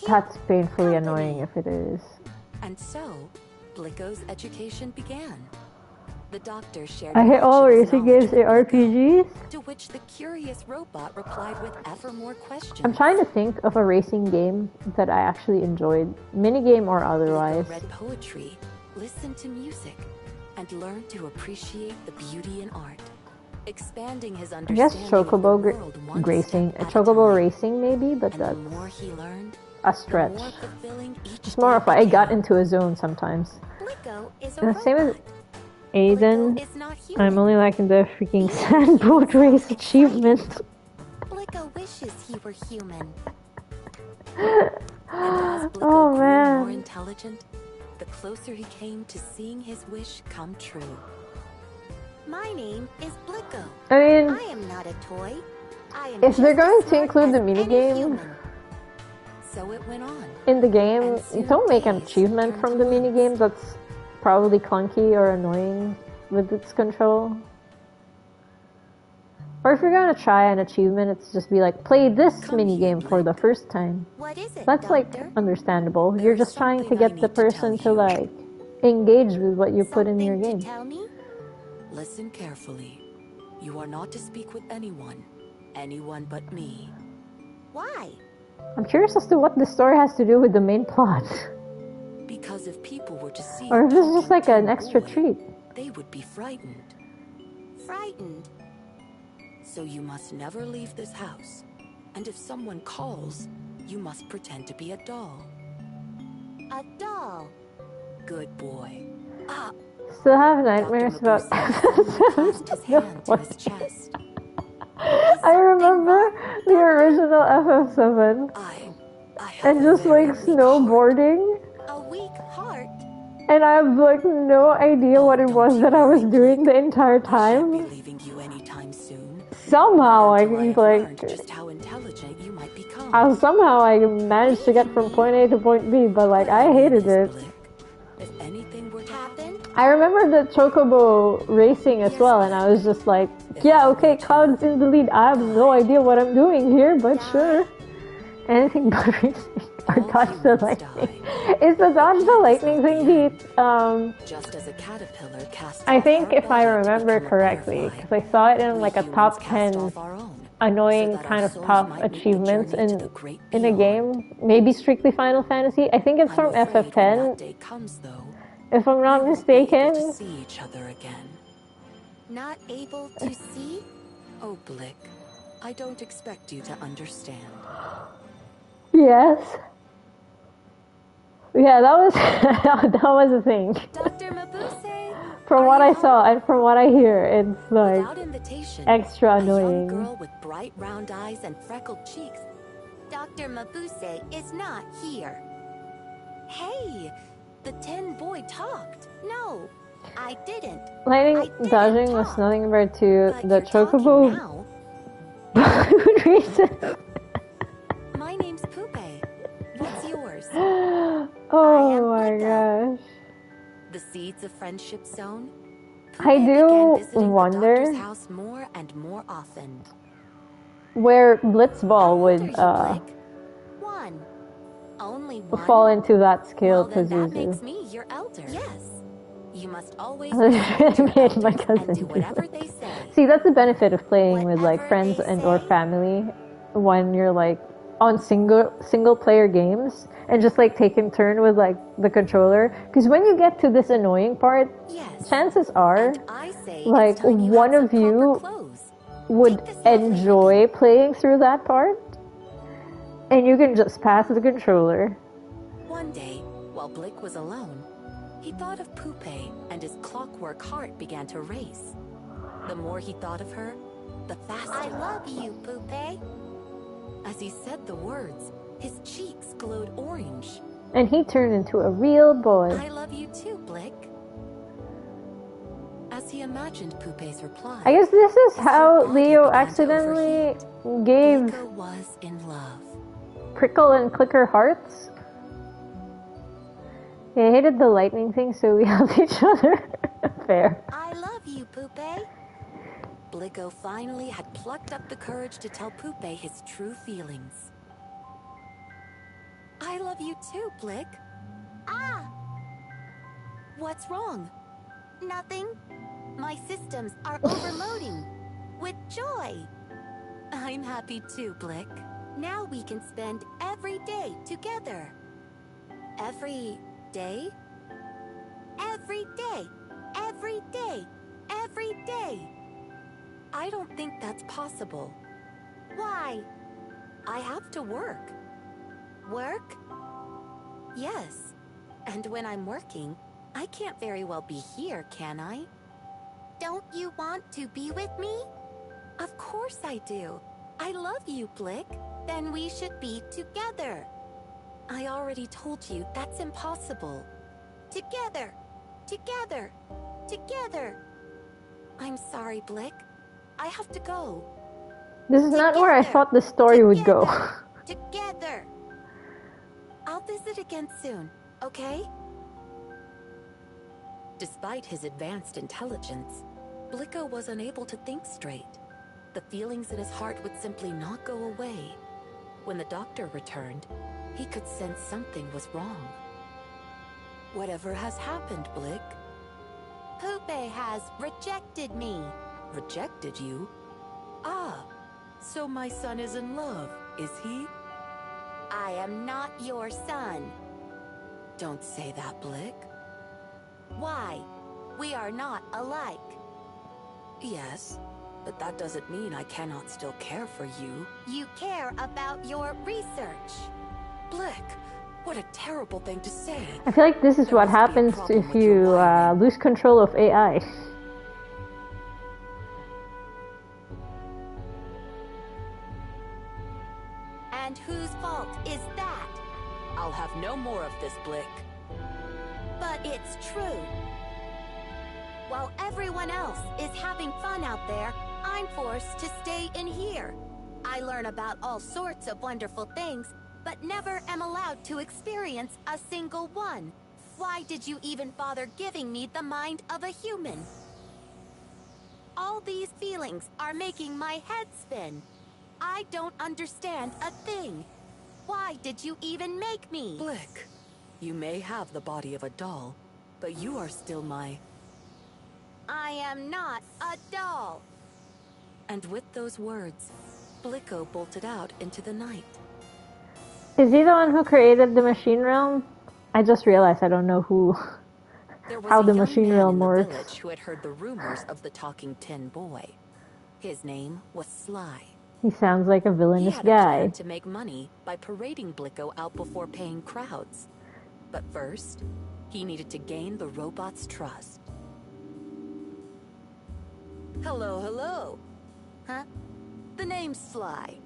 That's painfully annoying if it is. And so, Blicko's education began. The doctor shared I hate all much of his racing knowledge games in with Blicko, RPGs. to which the curious robot replied with ever more questions. I'm trying to think of a racing game that I actually enjoyed, minigame or otherwise. Blicko read poetry, listened to music, and learned to appreciate the beauty in art, expanding his I guess understanding Chocobo of the world one racing, step at a Chocobo time. racing maybe, but And that's the more he learned, a stretch. the more fulfilling each It's more of I got into a zone sometimes. Blicko is a And the same as robot. Aiden, is not human. I'm only liking the freaking sandboat race achievement. Blicko wishes he were human. And as Blicko Oh grew man. more intelligent, the closer he came to seeing his wish come true. My name is Blicko. I mean, I am not a toy. I am if they're just going as to smart include the as any minigame human. So it went on. in the game, don't make an achievement from the minigame that's probably clunky or annoying with its control. Or if you're gonna try an achievement, it's just be like, play this minigame for the first time. What is it, That's like understandable. You're just trying to get the person to like engage with what you put in your game. Tell me? Listen carefully. You are not to speak with anyone. Anyone but me. Why? I'm curious as to what this story has to do with the main plot. Because if people were to see Or if you this is just like talking an to a extra boy, treat. they would be frightened. Frightened. So you must never leave this house. And if someone calls, you must pretend to be a doll. A doll. Good boy. Ah, Still have nightmares about clasped his hand to his chest. I remember the original FF7 and just like snowboarding, A weak heart. and I have like no idea what it was that I was doing the entire time. Leaving you anytime soon. Somehow I like Just how intelligent you might become. somehow I managed to get from point A to point B, but like I hated it. If anything were to happen, I remember the Chocobo racing as well, and I was just like, yeah, okay, Cloud's in the lead. I have no idea what I'm doing here, but sure. Anything but racing or dodge the lightning. Is the dodge the lightning thing the just as a caterpillar casts I think if I remember correctly, because I saw it in like a top 10 annoying kind of tough achievements in a game. Maybe strictly Final Fantasy. I think it's from FF10. If I'm not mistaken. see each other again. Not able to see? Oh, Blick, I don't expect you to understand. Yes. Yeah, that was that was a thing. Dr. Mabuse. From what I saw and from what I hear, it's like Without invitation, extra a young annoying. girl with bright round eyes and freckled cheeks. Dr. Mabuse is not here. Hey, the 10 boy talked. No, I didn't. Lightning dodging was nothing compared to the Chocobo reason. My name's Poupe. What's yours? Oh my gosh. The seeds of friendship sown? I do The wonder doctor's house more and more often. where Blitzball would One. Only one. fall into that skill Then that because makes me your elder. Yes. You must always made my cousin do whatever they say. See, that's the benefit of playing with like friends and or family when you're like on single player games and just like taking turn with like the controller, because when you get to this annoying part, chances are like one of you would enjoy playing through that part and you can just pass the controller. One day, while Blick was alone, he thought of Poupe and his clockwork heart began to race. The more he thought of her, the faster. I love you, Poupe. As he said the words, his cheeks glowed orange. And he turned into a real boy. I love you too, Blick. As he imagined Poupe's reply, I guess this is how Leo accidentally gave Blicko was in love. Prickle and Clicker hearts. He hated the lightning thing, so we helped each other. Fair. I love you, Poupe. Blicko finally had plucked up the courage to tell Poupe his true feelings. I love you too, Blick. Ah! What's wrong? Nothing. My systems are overloading with joy. I'm happy too, Blick. Now we can spend every day together. Every day? Every day. Every day. Every day. I don't think that's possible. Why? I have to work. Work? Yes. And when I'm working, I can't very well be here, can I? Don't you want to be with me? Of course I do. I love you, Blick. Then we should be together. I already told you that's impossible. Together! Together! Together! I'm sorry, Blick. I have to go. This is not where I thought the story would go. Together! I'll visit again soon, okay? Despite his advanced intelligence, Blicko was unable to think straight. The feelings in his heart would simply not go away. When the doctor returned, he could sense something was wrong. Whatever has happened, Blick? Poopy has rejected me. Rejected you? Ah, so my son is in love, is he? I am not your son. Don't say that, Blick. Why? We are not alike. Yes, but that doesn't mean I cannot still care for you. You care about your research. Blick, what a terrible thing to say. I feel like this is what happens if you lose control of AI. And whose fault is that? I'll have no more of this, Blick. But it's true. While everyone else is having fun out there, I'm forced to stay in here. I learn about all sorts of wonderful things, but never am allowed to experience a single one. Why did you even bother giving me the mind of a human? All these feelings are making my head spin. I don't understand a thing. Why did you even make me? Blick, you may have the body of a doll, but you are still my... I am not a doll. And with those words, Blicko bolted out into the night. Is he the one who created the machine realm? I just realized I don't know how the machine realm works. There was a young man in the village who had heard the rumors of the talking tin boy. His name was Sly. He sounds like a villainous He had guy. a plan to make money by parading Blicko out before paying crowds. But first, he needed to gain the robot's trust. Hello, hello. Huh? The name's Sly.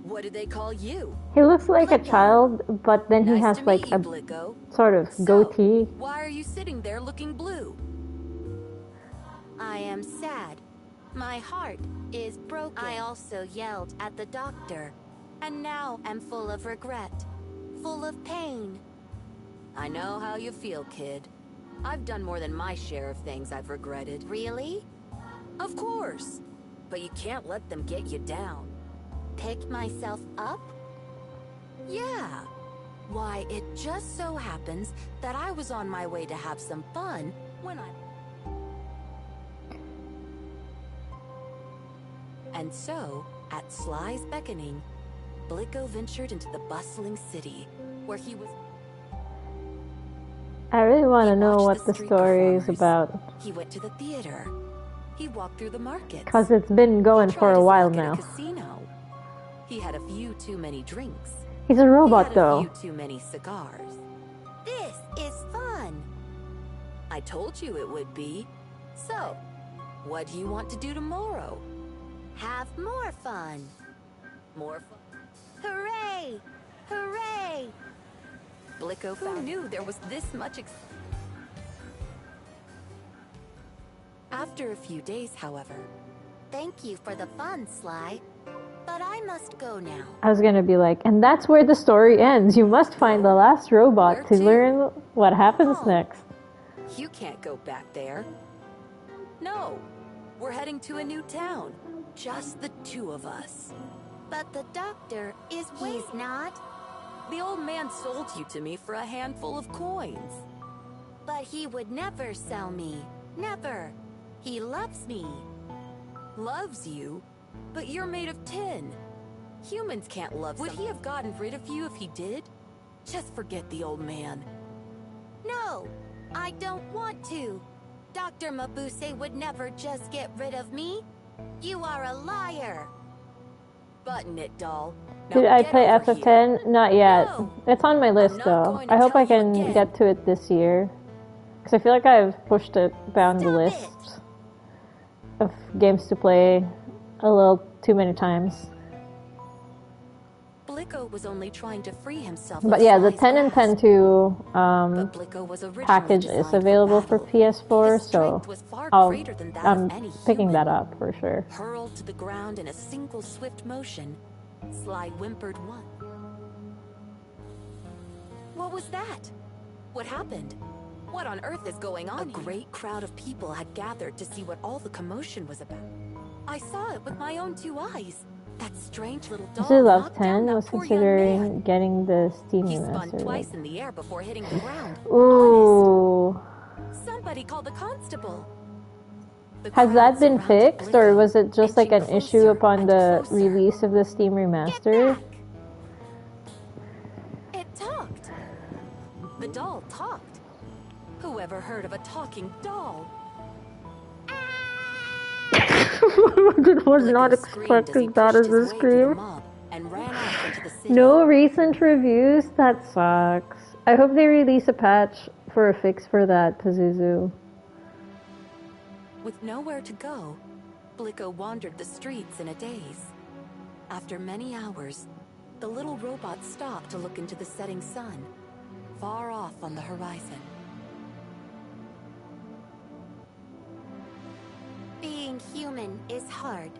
What do they call you? He looks like a child, but then he has like a Blicko. sort of goatee. Why are you sitting there looking blue? I am sad. My heart is broken. I also yelled at the doctor, and now am full of regret, full of pain. I know how you feel, kid. I've done more than my share of things I've regretted. Really? Of course. But you can't let them get you down. Pick myself up? Yeah. Why, it just so happens that I was on my way to have some fun when I... And so, at Sly's beckoning, Blicko ventured into the bustling city, where he was... I really want to know what the story is about. He went to the theater. He walked through the markets. Because it's been going for a while now. Casino. He had a few too many drinks. He's a robot, he had though. A few too many cigars. This is fun. I told you it would be. So, what do you want to do tomorrow? Have more fun. More fun? Hooray! Hooray! Blicko found... Who knew there was this much After a few days, however... Thank you for the fun, Sly. But I must go now. I was gonna be like, and that's where the story ends. You must find the last robot to learn what happens next. You can't go back there. No, we're heading to a new town. Just the two of us. But the doctor is... He's not? The old man sold you to me for a handful of coins. But he would never sell me. Never. He loves me. Loves you? But you're made of tin. Humans can't love Would he have gotten rid of you if he did? Just forget the old man. No, I don't want to. Dr. Mabuse would never just get rid of me. You are a liar. Button it, doll. Did I play FF10? Not yet. No. It's on my list, though. I hope I can get to it this year. Because I feel like I've pushed it down the list of games to play a little too many times. Blicko was only trying to free himself. But of yeah, the Sly's 10 and 10 grasp. 2 But Blicko was originally package is designed for available for battle. PS4, His so strength was far greater than that of I'm any picking human. that up for sure. Hurled to the ground in a single swift motion, Sly whimpered once. What was that? What happened? What on earth is going on? A great crowd of people had gathered to see what all the commotion was about. I saw it with my own 2 eyes. That strange little doll She loves knocked down 10. that Was poor young considering man. getting the Steam He spun remaster. twice in the air before hitting the ground. Ooh. Somebody called the constable. Has that been fixed, or was it just like an issue upon the release of the Steam remaster? It talked. The doll talked. Whoever heard of a talking doll? I was not expecting that as a scream. No recent reviews? That sucks. I hope they release a patch for a fix for that, Pazuzu. With nowhere to go, Blicko wandered the streets in a daze. After many hours, the little robot stopped to look into the setting sun, far off on the horizon. Being human is hard.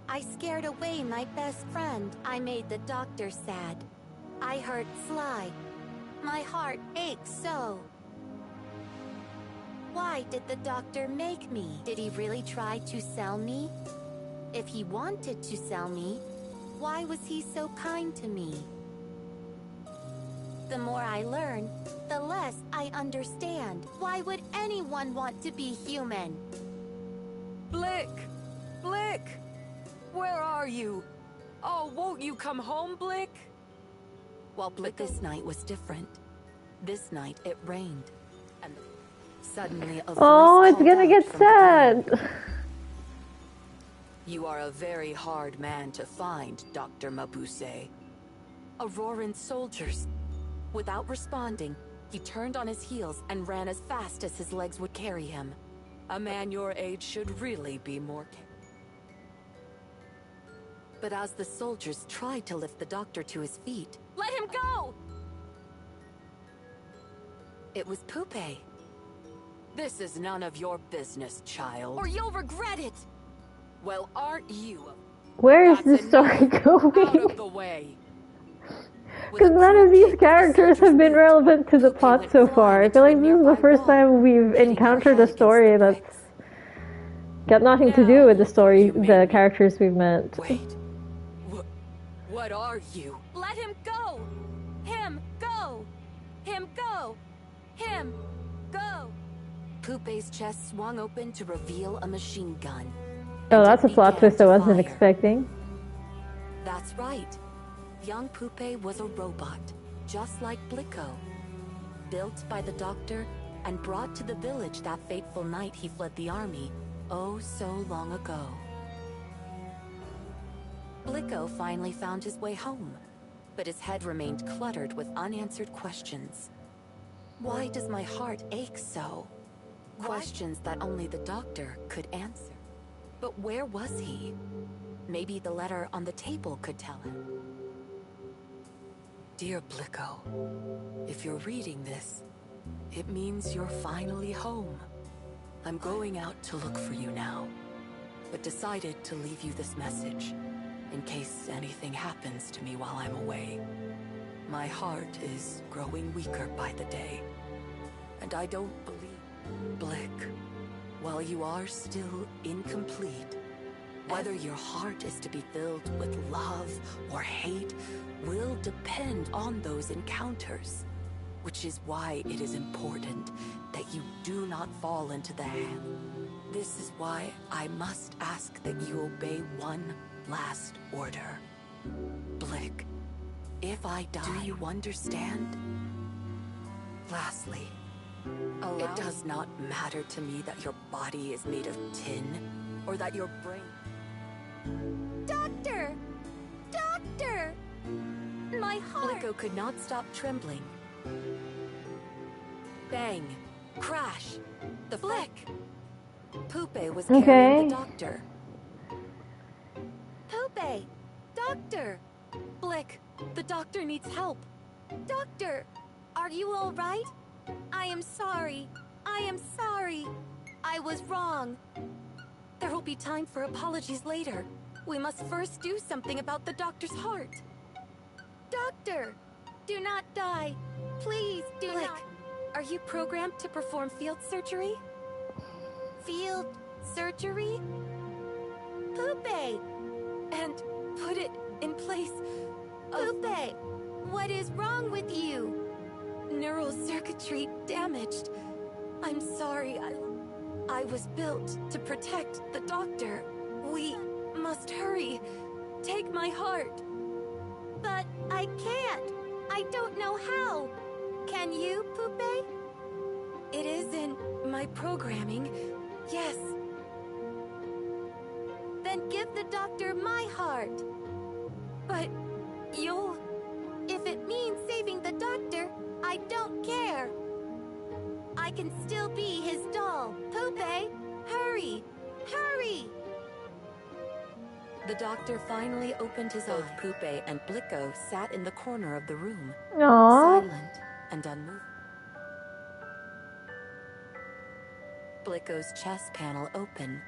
I scared away my best friend. I made the doctor sad. I hurt Sly. My heart aches so. Why did the doctor make me? Did he really try to sell me? If he wanted to sell me, why was he so kind to me? The more I learn, the less I understand. Why would anyone want to be human? Blick! Blick! Where are you? Oh, won't you come home, Blick? While Blick this night was different. This night it rained. And suddenly a voice It's called gonna out get from sad. the ground. You are a very hard man to find, Dr. Mabuse. Auroran soldiers. Without responding, he turned on his heels and ran as fast as his legs would carry him. A man your age should really be more careful. But as the soldiers tried to lift the doctor to his feet... Let him go! It was Pupe. This is none of your business, child. Or you'll regret it! Well, aren't you? Where is this story Out of going? the way. Because none of these characters have been relevant to the plot so far. I feel like this is the first time we've encountered a story that's got nothing to do with the story, the characters we've met. Wait. What are you? Let him go! Him go! Him go! Him go! Pupe's chest swung open to reveal a machine gun. Oh, that's a plot twist I wasn't expecting. That's right. Young Pupe was a robot, just like Blicko. Built by the doctor and brought to the village that fateful night he fled the army, oh so long ago. Blicko finally found his way home, but his head remained cluttered with unanswered questions. Why does my heart ache so? Questions that only the doctor could answer. But where was he? Maybe the letter on the table could tell him. Dear Blicko, if you're reading this, it means you're finally home. I'm going out to look for you now, but decided to leave you this message, in case anything happens to me while I'm away. My heart is growing weaker by the day, and I don't believe... Blick, while you are still incomplete, whether your heart is to be filled with love or hate will depend on those encounters, which is why it is important that you do not fall into the hand. This is why I must ask that you obey one last order. Blick, if I die, do you understand? Lastly, it does not matter to me that your body is made of tin, or that your brain... Doctor! Doctor! My heart! Blicko could not stop trembling. Bang! Crash! The flick! Pupe was carrying the doctor. Pupe! Doctor! Blick, The doctor needs help. Doctor, are you all right? I am sorry. I am sorry. I was wrong. There will be time for apologies later. We must first do something about the doctor's heart. Doctor, do not die. Please do Blick, not. are you programmed to perform field surgery? Field surgery? Poopy! And put it in place of... Poopy! What is wrong with you? Neural circuitry damaged. I'm sorry, I was built to protect the doctor. We must hurry. Take my heart. But I can't. I don't know how. Can you, Poopy? It is in my programming. Yes. Then give the doctor my heart. But you'll... If it means saving the doctor, I don't care. I can still be his doll. Poopy, hurry! Hurry! The doctor finally opened his eyes. Both Poopy and Blicko sat in the corner of the room, Aww. silent and unmoved. Blicko's chest panel open,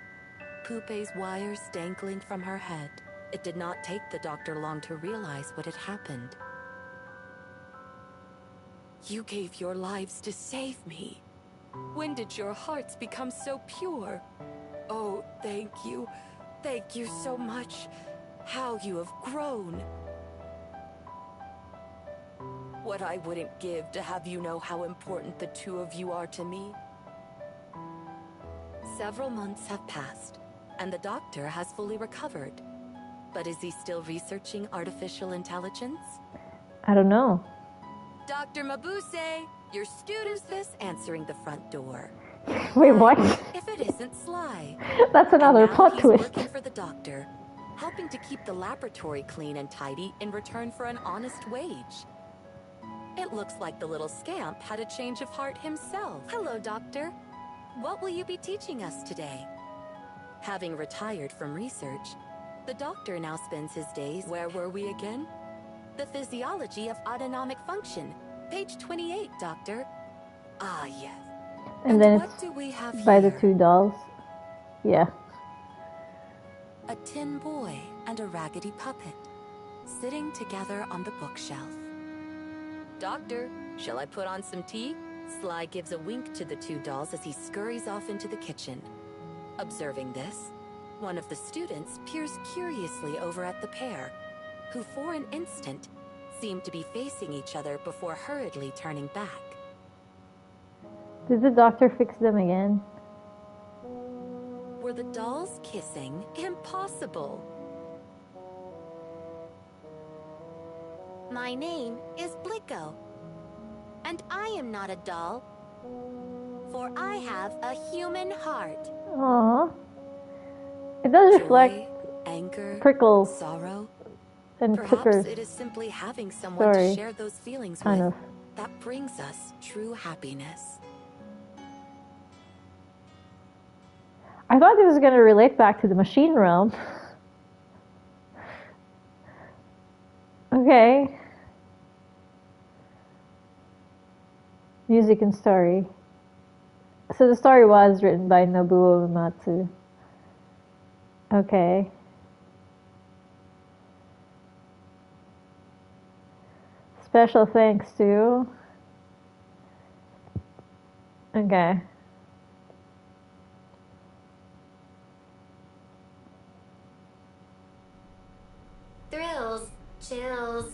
Poopy's wires dangling from her head. It did not take the doctor long to realize what had happened. You gave your lives to save me. When did your hearts become so pure? Oh, thank you. Thank you so much. How you have grown. What I wouldn't give to have you know how important the two of you are to me. Several months have passed, and the doctor has fully recovered. But is he still researching artificial intelligence? I don't know. Dr. Mabuse, your student's this answering the front door. Wait, what? If it isn't Sly. That's another plot he's twist. Working for the doctor, helping to keep the laboratory clean and tidy in return for an honest wage. It looks like the little scamp had a change of heart himself. Hello, doctor. What will you be teaching us today? Having retired from research, the doctor now spends his days... Where were we again? The physiology of autonomic function. Page 28, doctor. Ah, yes. And then what do we have by here? the two dolls. Yeah. A tin boy and a raggedy puppet, sitting together on the bookshelf. Doctor, shall I put on some tea? Sly gives a wink to the two dolls as he scurries off into the kitchen. Observing this, one of the students peers curiously over at the pair, who for an instant seemed to be facing each other before hurriedly turning back. Did the doctor fix them again? Were the dolls kissing? Impossible! My name is Blicko. And I am not a doll. For I have a human heart. Aww. It does reflect anger, prickles, sorrow. and Perhaps prickers. it is simply having someone Sorry. to share those feelings Kind with of. that brings us true happiness. I thought it was going to relate back to the machine realm. Okay. Music and story. So the story was written by Nobuo Uematsu. Okay. Special thanks to... Okay. Thrills, chills.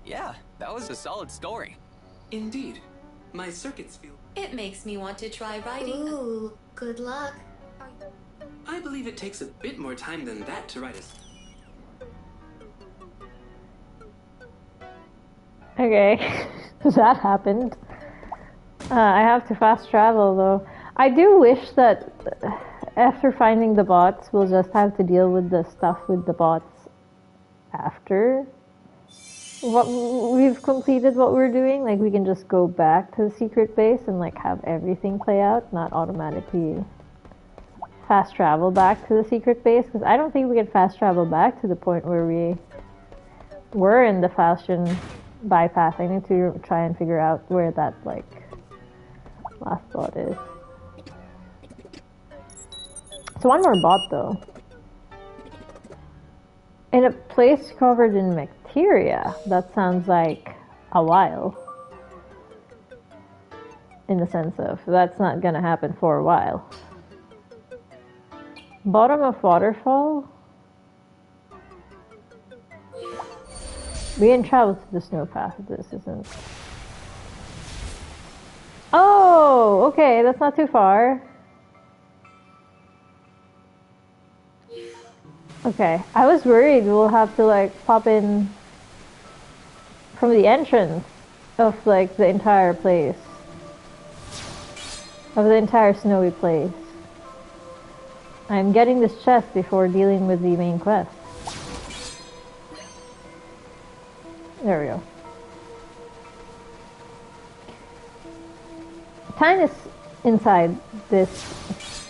Yeah, that was a solid story. Indeed. My circuits feel... It makes me want to try writing. Ooh, good luck. I believe it takes a bit more time than that to write a... Okay, that happened. I have to fast travel though. I do wish that after finding the bots, we'll just have to deal with the stuff with the bots after what we've completed what we're doing. Like we can just go back to the secret base and like have everything play out, not automatically fast travel back to the secret base. Because I don't think we can fast travel back to the point where we we're in the Fantasian bypass. I need to try and figure out where that, like, last spot is. So one more bot, though. In a place covered in bacteria, that sounds like a while. In the sense of, that's not gonna happen for a while. Bottom of waterfall? We can travel to the snowpath. This isn't... Oh, okay, that's not too far. Okay, I was worried we'll have to like pop in from the entrance of like the entire place. Of the entire snowy place. I'm getting this chest before dealing with the main quest. There we go. Time is inside this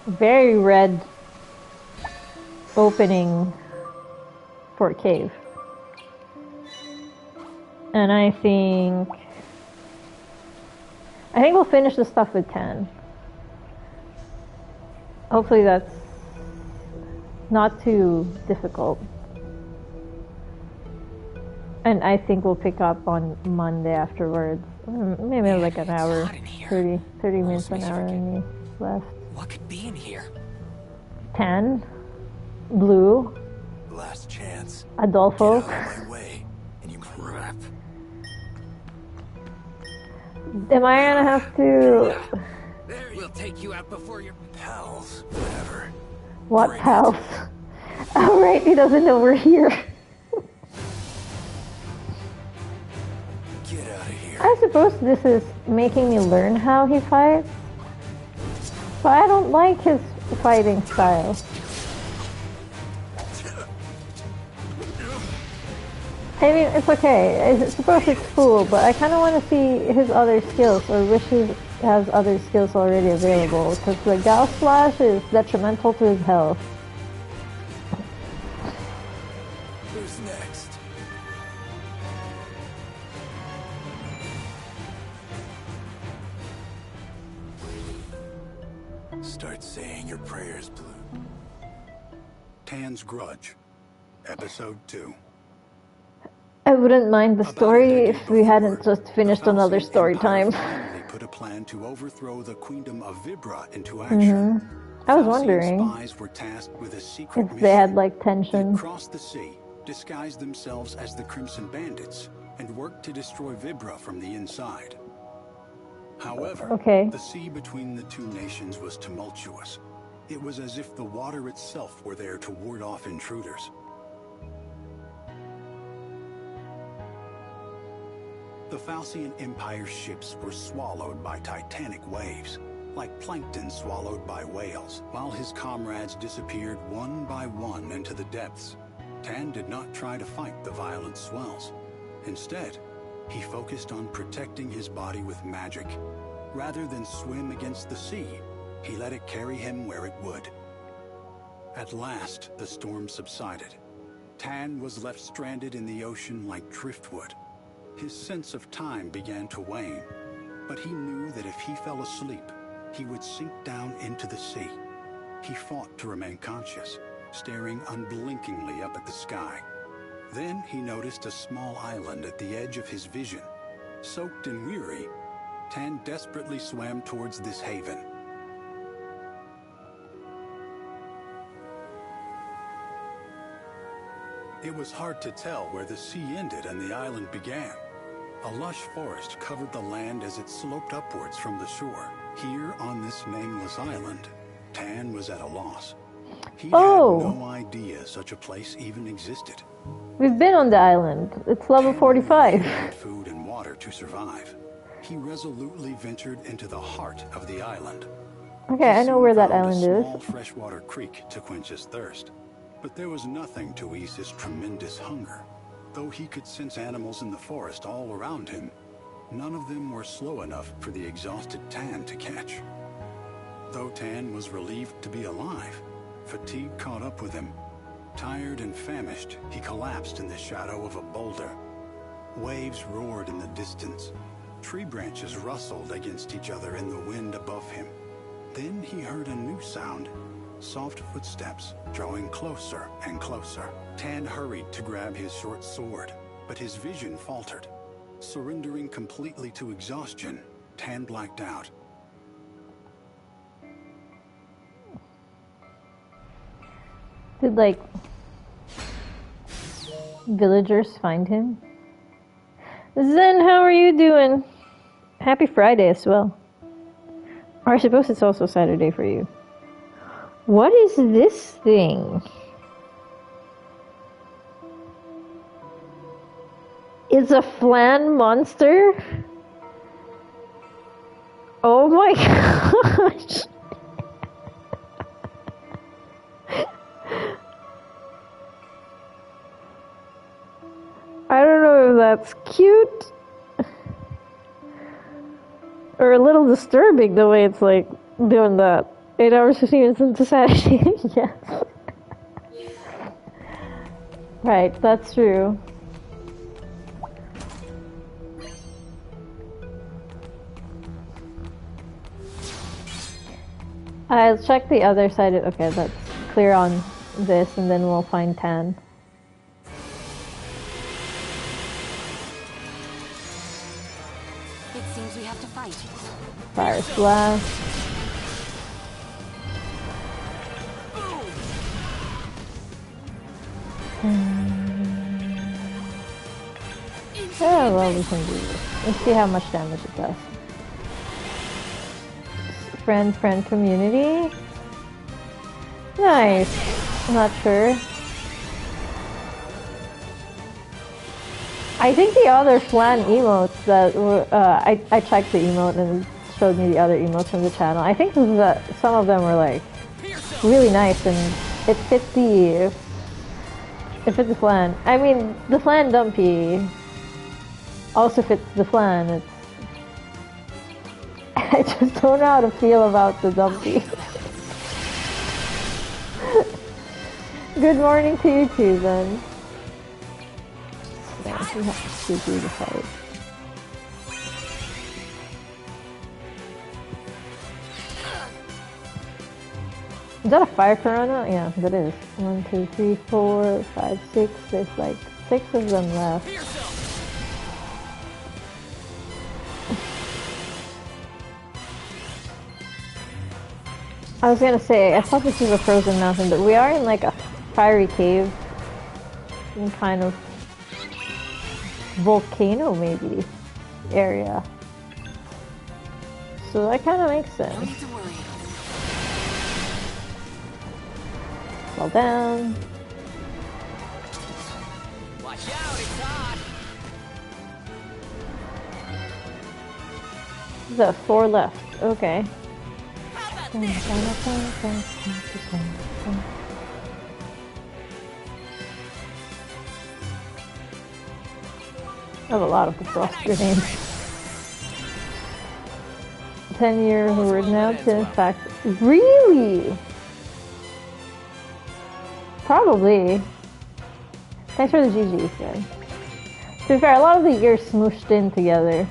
very red opening for a cave. And I think we'll finish the stuff with 10. Hopefully that's not too difficult. And I think we'll pick up on Monday afterwards. Maybe like an hour, 30 minutes, an hour and left. What could be in here? 10. Blue. Last chance. Adolfo. Get out of my way, and you crap. Am I gonna have to... We'll take you out before your pals, whatever. What pals? Alright, he doesn't know we're here. Get out of here. I suppose this is making me learn how he fights. But I don't like his fighting style. I mean, it's okay. I suppose it's cool, but I kind of want to see his other skills, or wish he has other skills already available, because the Gauss Slash is detrimental to his health. Who's next? Start saying your prayers, Blue. Tan's Grudge, Episode 2. I wouldn't mind the story if we hadn't just finished another story time. They put a plan to overthrow the Queendom of Vibra into action. I was wondering spies were tasked with a secret if they had like tension. They crossed the sea, disguised themselves as the Crimson Bandits, and worked to destroy Vibra from the inside. However, the sea between the two nations was tumultuous. It was as if the water itself were there to ward off intruders. The Fantasian Empire's ships were swallowed by titanic waves, like plankton swallowed by whales, while his comrades disappeared one by one into the depths. Tan did not try to fight the violent swells. Instead, he focused on protecting his body with magic. Rather than swim against the sea, he let it carry him where it would. At last, the storm subsided. Tan was left stranded in the ocean like driftwood. His sense of time began to wane, but he knew that if he fell asleep, he would sink down into the sea. He fought to remain conscious, staring unblinkingly up at the sky. Then he noticed a small island at the edge of his vision. Soaked and weary, Tan desperately swam towards this haven. It was hard to tell where the sea ended and the island began. A lush forest covered the land as it sloped upwards from the shore. Here, on this nameless island, Tan was at a loss. He had no idea such a place even existed. We've been on the island. It's level 45. He needed food and water to survive. He resolutely ventured into the heart of the island. Okay, I know where that island is. A small freshwater creek to quench his thirst. But there was nothing to ease his tremendous hunger. Though he could sense animals in the forest all around him, none of them were slow enough for the exhausted Tan to catch. Though Tan was relieved to be alive, fatigue caught up with him. Tired and famished, he collapsed in the shadow of a boulder. Waves roared in the distance. Tree branches rustled against each other in the wind above him. Then he heard a new sound. Soft footsteps, drawing closer and closer. Tan hurried to grab his short sword, but his vision faltered. Surrendering completely to exhaustion, Tan blacked out. Did, like, villagers find him? Zen, how are you doing? Happy Friday as well. Or I suppose it's also Saturday for you. What is this thing? It's a flan monster? Oh my gosh! I don't know if that's cute or a little disturbing the way it's like doing that. 8 hours 15 minutes into Saturday. Yes. Right, that's true. I'll check the other side. Okay, let's clear on this and then we'll find Tan. It seems we have to fight. Fire Splash. Oh, well, we can do this. Let's see how much damage it does. Friend community. Nice. I'm not sure. I think the other flan emotes that were, I checked the emote and it showed me the other emotes from the channel. I think that some of them were like really nice and it fit the flan. I mean, the flan dumpy also fits the flan. It's I just don't know how to feel about the dumpy. Good morning to you too, then. Yeah, we have to do the fight. Is that a fire piranha? Yeah, that is. 1, 2, 3, 4, 5, 6. There's like 6 of them left. I was gonna say, I thought this was a frozen mountain, but we are in like a fiery cave. Some kind of volcano, maybe, area. So that kind of makes sense. Fall down. Watch out, it's hot. The 4 left. Okay. I have a lot of the frost grenades. 10-year horde now to in fact. Really? Probably. Thanks for the GG, Fred. To be fair, a lot of the years smooshed in together.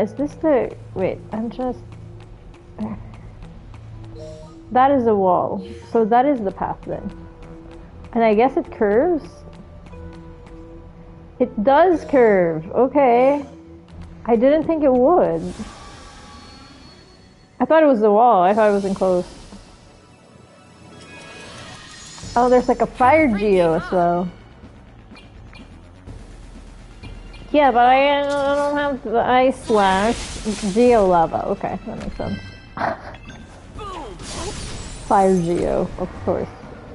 Is this the... Wait, I'm just... That is a wall. So that is the path then. And I guess it curves? It does curve. Okay. I didn't think it would. I thought it was the wall. I thought it was enclosed. Oh, there's like a fire geo as well. Yeah, but I don't have the ice slash geo lava. Okay, that makes sense. Fire geo, of course.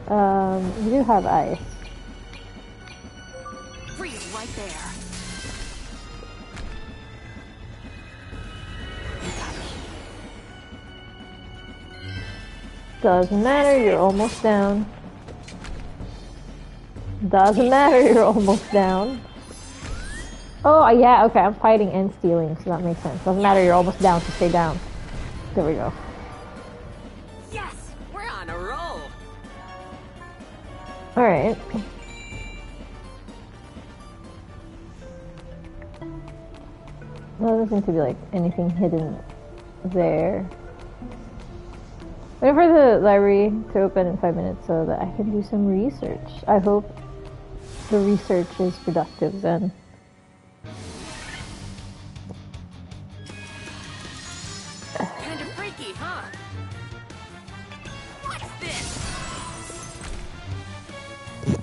You do have ice. Freeze right there. Doesn't matter, you're almost down. Doesn't matter, you're almost down. Oh, yeah, okay, I'm fighting and stealing, so that makes sense. Doesn't matter, you're almost down, so stay down. There we go. Yes! Alright. Well, there doesn't seem to be like anything hidden there. Wait for the library to open in 5 minutes so that I can do some research. I hope the research is productive then. Kinda freaky, huh? What's this?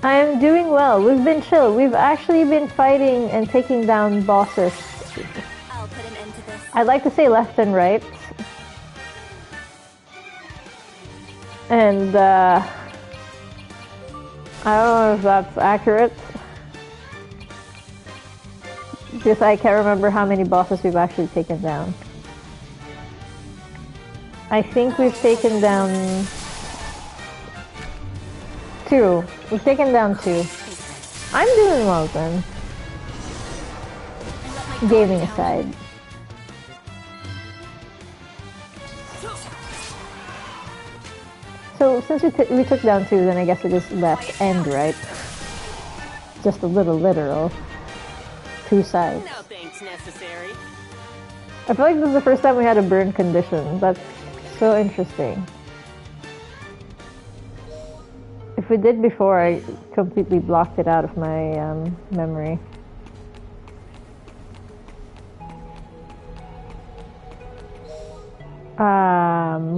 I am doing well. We've been chill. We've actually been fighting and taking down bosses. I'll put an end to this. I'd like to say left and right. And I don't know if that's accurate. Because I can't remember how many bosses we've actually taken down. I think we've taken down 2. We've taken down 2. I'm doing well then. Gaming aside. So since we took down 2, then I guess it is left and right. Just a little literal. 2 sides. No thanks necessary. I feel like this is the first time we had a burn condition. That's so interesting. If we did before, I completely blocked it out of my memory.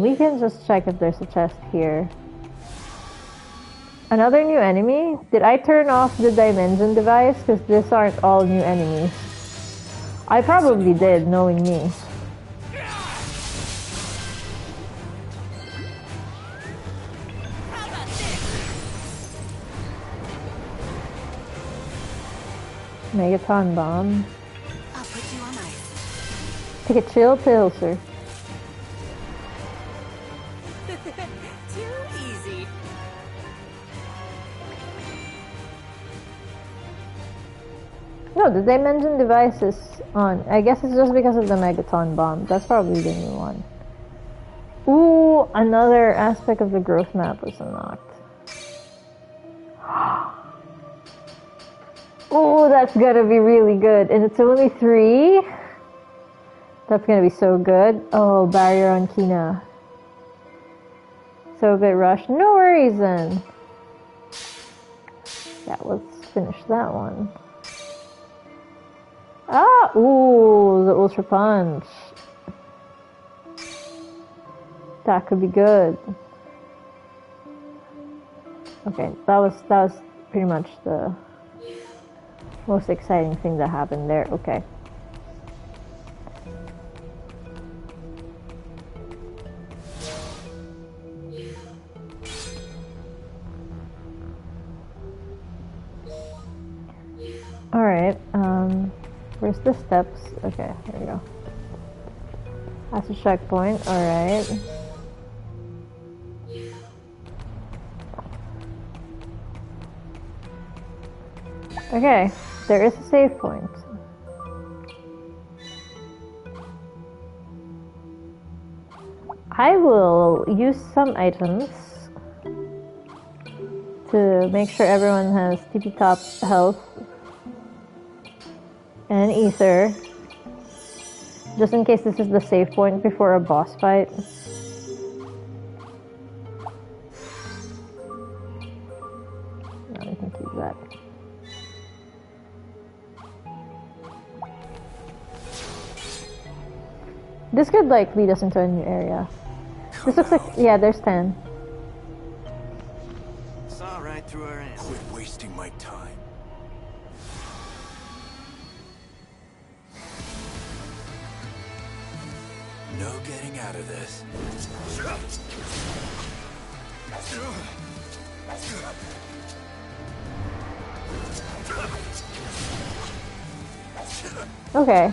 We can just check if there's a chest here. Another new enemy? Did I turn off the dimension device? Because these aren't all new enemies. I probably did, knowing me. Megaton bomb. I'll put you on ice. Take a chill pill, sir. Too easy. No, the dimension device is on. I guess it's just because of the Megaton bomb. That's probably the new one. Ooh, another aspect of the growth map was unlocked. Oh, that's gonna be really good. And it's only 3? That's gonna be so good. Oh, barrier on Kina. So good, Rush. No worries then. Yeah, let's finish that one. Ah, ooh, the Ultra Punch. That could be good. Okay, that was pretty much the most exciting thing that happened there. Okay. Alright, where's the steps? Okay, there we go. That's a checkpoint, alright. Okay, there is a save point. I will use some items to make sure everyone has tippy-top health and ether, just in case this is the save point before a boss fight. No, we can keep that. This could like lead us into a new area. This looks like, yeah, there's 10. Saw right through our hands. Quit wasting my time. No getting out of this. Okay.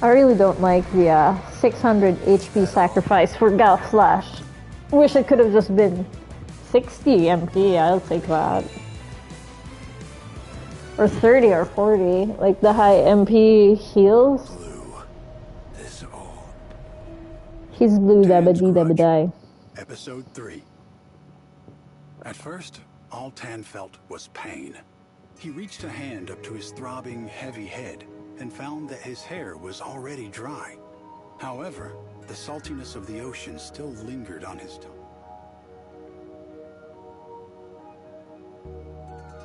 I really don't like the 600 HP sacrifice for Gal Flash. Wish it could have just been 60 MP, I'll take that. Or 30 or 40, like the high MP heals. He's blue dabba-dee dabba-die. Episode 3. At first, all Tan felt was pain. He reached a hand up to his throbbing, heavy head and found that his hair was already dry. However, the saltiness of the ocean still lingered on his tongue.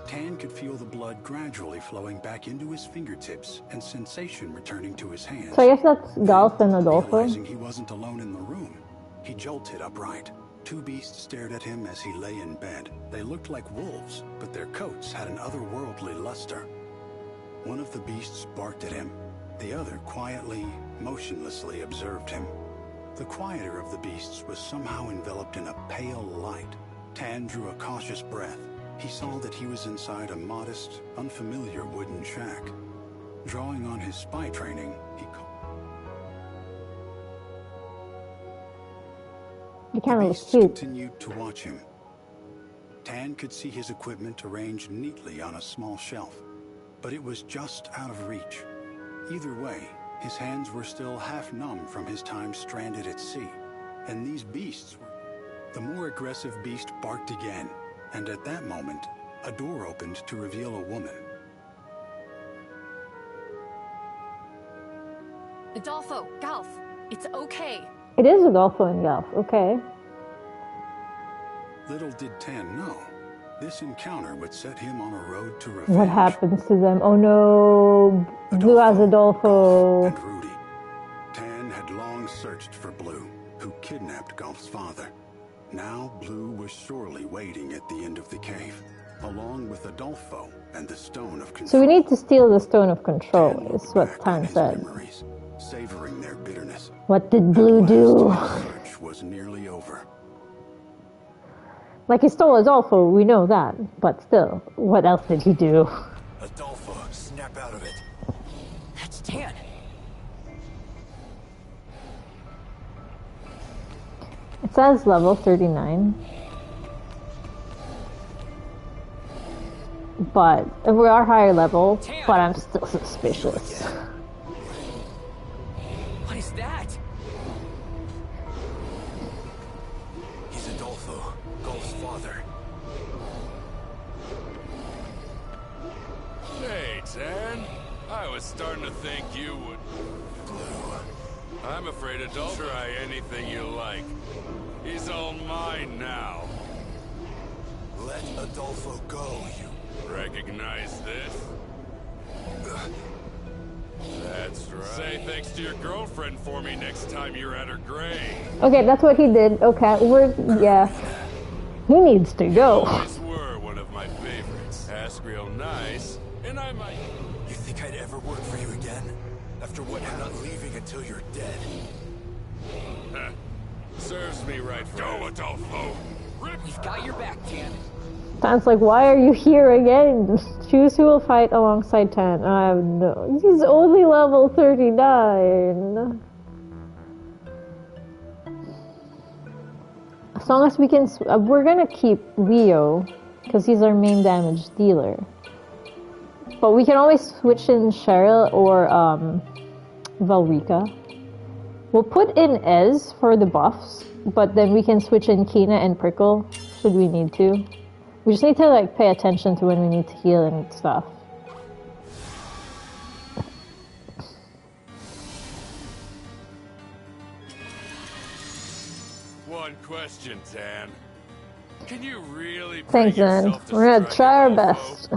Tan could feel the blood gradually flowing back into his fingertips and sensation returning to his hands. So I guess that's Golf and Adolfo. Realizing he wasn't alone in the room, he jolted upright. Two beasts stared at him as he lay in bed. They looked like wolves, but their coats had an otherworldly luster. One of the beasts barked at him. The other quietly, motionlessly observed him. The quieter of the beasts was somehow enveloped in a pale light. Tan drew a cautious breath. He saw that he was inside a modest, unfamiliar wooden shack. Drawing on his spy training, He kind of looks beasts cute. continued to watch him. Tan could see his equipment arranged neatly on a small shelf, but it was just out of reach. Either way, his hands were still half numb from his time stranded at sea, and these beasts were... The more aggressive beast barked again, and at that moment, a door opened to reveal a woman. Adolfo, Golf, it's okay. It is Adolfo and Golf, okay. Little did Tan know, this encounter would set him on a road to revenge. What happens to them? Oh no, Blue has Adolfo. And Rudy. Tan had long searched for Blue, who kidnapped Golf's father. Now Blue was surely waiting at the end of the cave, along with Adolfo and the Stone of Control. So we need to steal the Stone of Control, is what Tan said. Memories, savoring their bitterness. What did Blue do? The search was nearly over. Like he stole Adolfo, we know that. But still, what else did he do? Adolfo, snap out of it. That's Tan. It says level 39. But we are higher level, but I'm still suspicious. What is that? He's Adolfo, Golf's father. Hey, Tan. I was starting to think you would... Blue. I'm afraid Adolfo... Try anything you like. He's all mine now. Let Adolfo go, you... Recognize this? That's right. Say thanks to your girlfriend for me next time you're at her grave. Okay, that's what he did. Okay, yeah. He needs to go. You always were one of my favorites. Ask real nice, and I might... You think I'd ever work for you again? After what, I'm not leaving until you're dead. Serves me right for Go, Adolfo. We've got your back, Tan. Tan's like, why are you here again? Choose who will fight alongside Tan. I have no... He's only level 39. As long as we can... we're gonna keep Leo, because he's our main damage dealer. But we can always switch in Cheryl or Valrika. We'll put in Ez for the buffs, but then we can switch in Kina and Prickle, should we need to. We just need to like pay attention to when we need to heal and stuff. One question, Tan. Can you really Thanks, Zen. We're gonna try our best.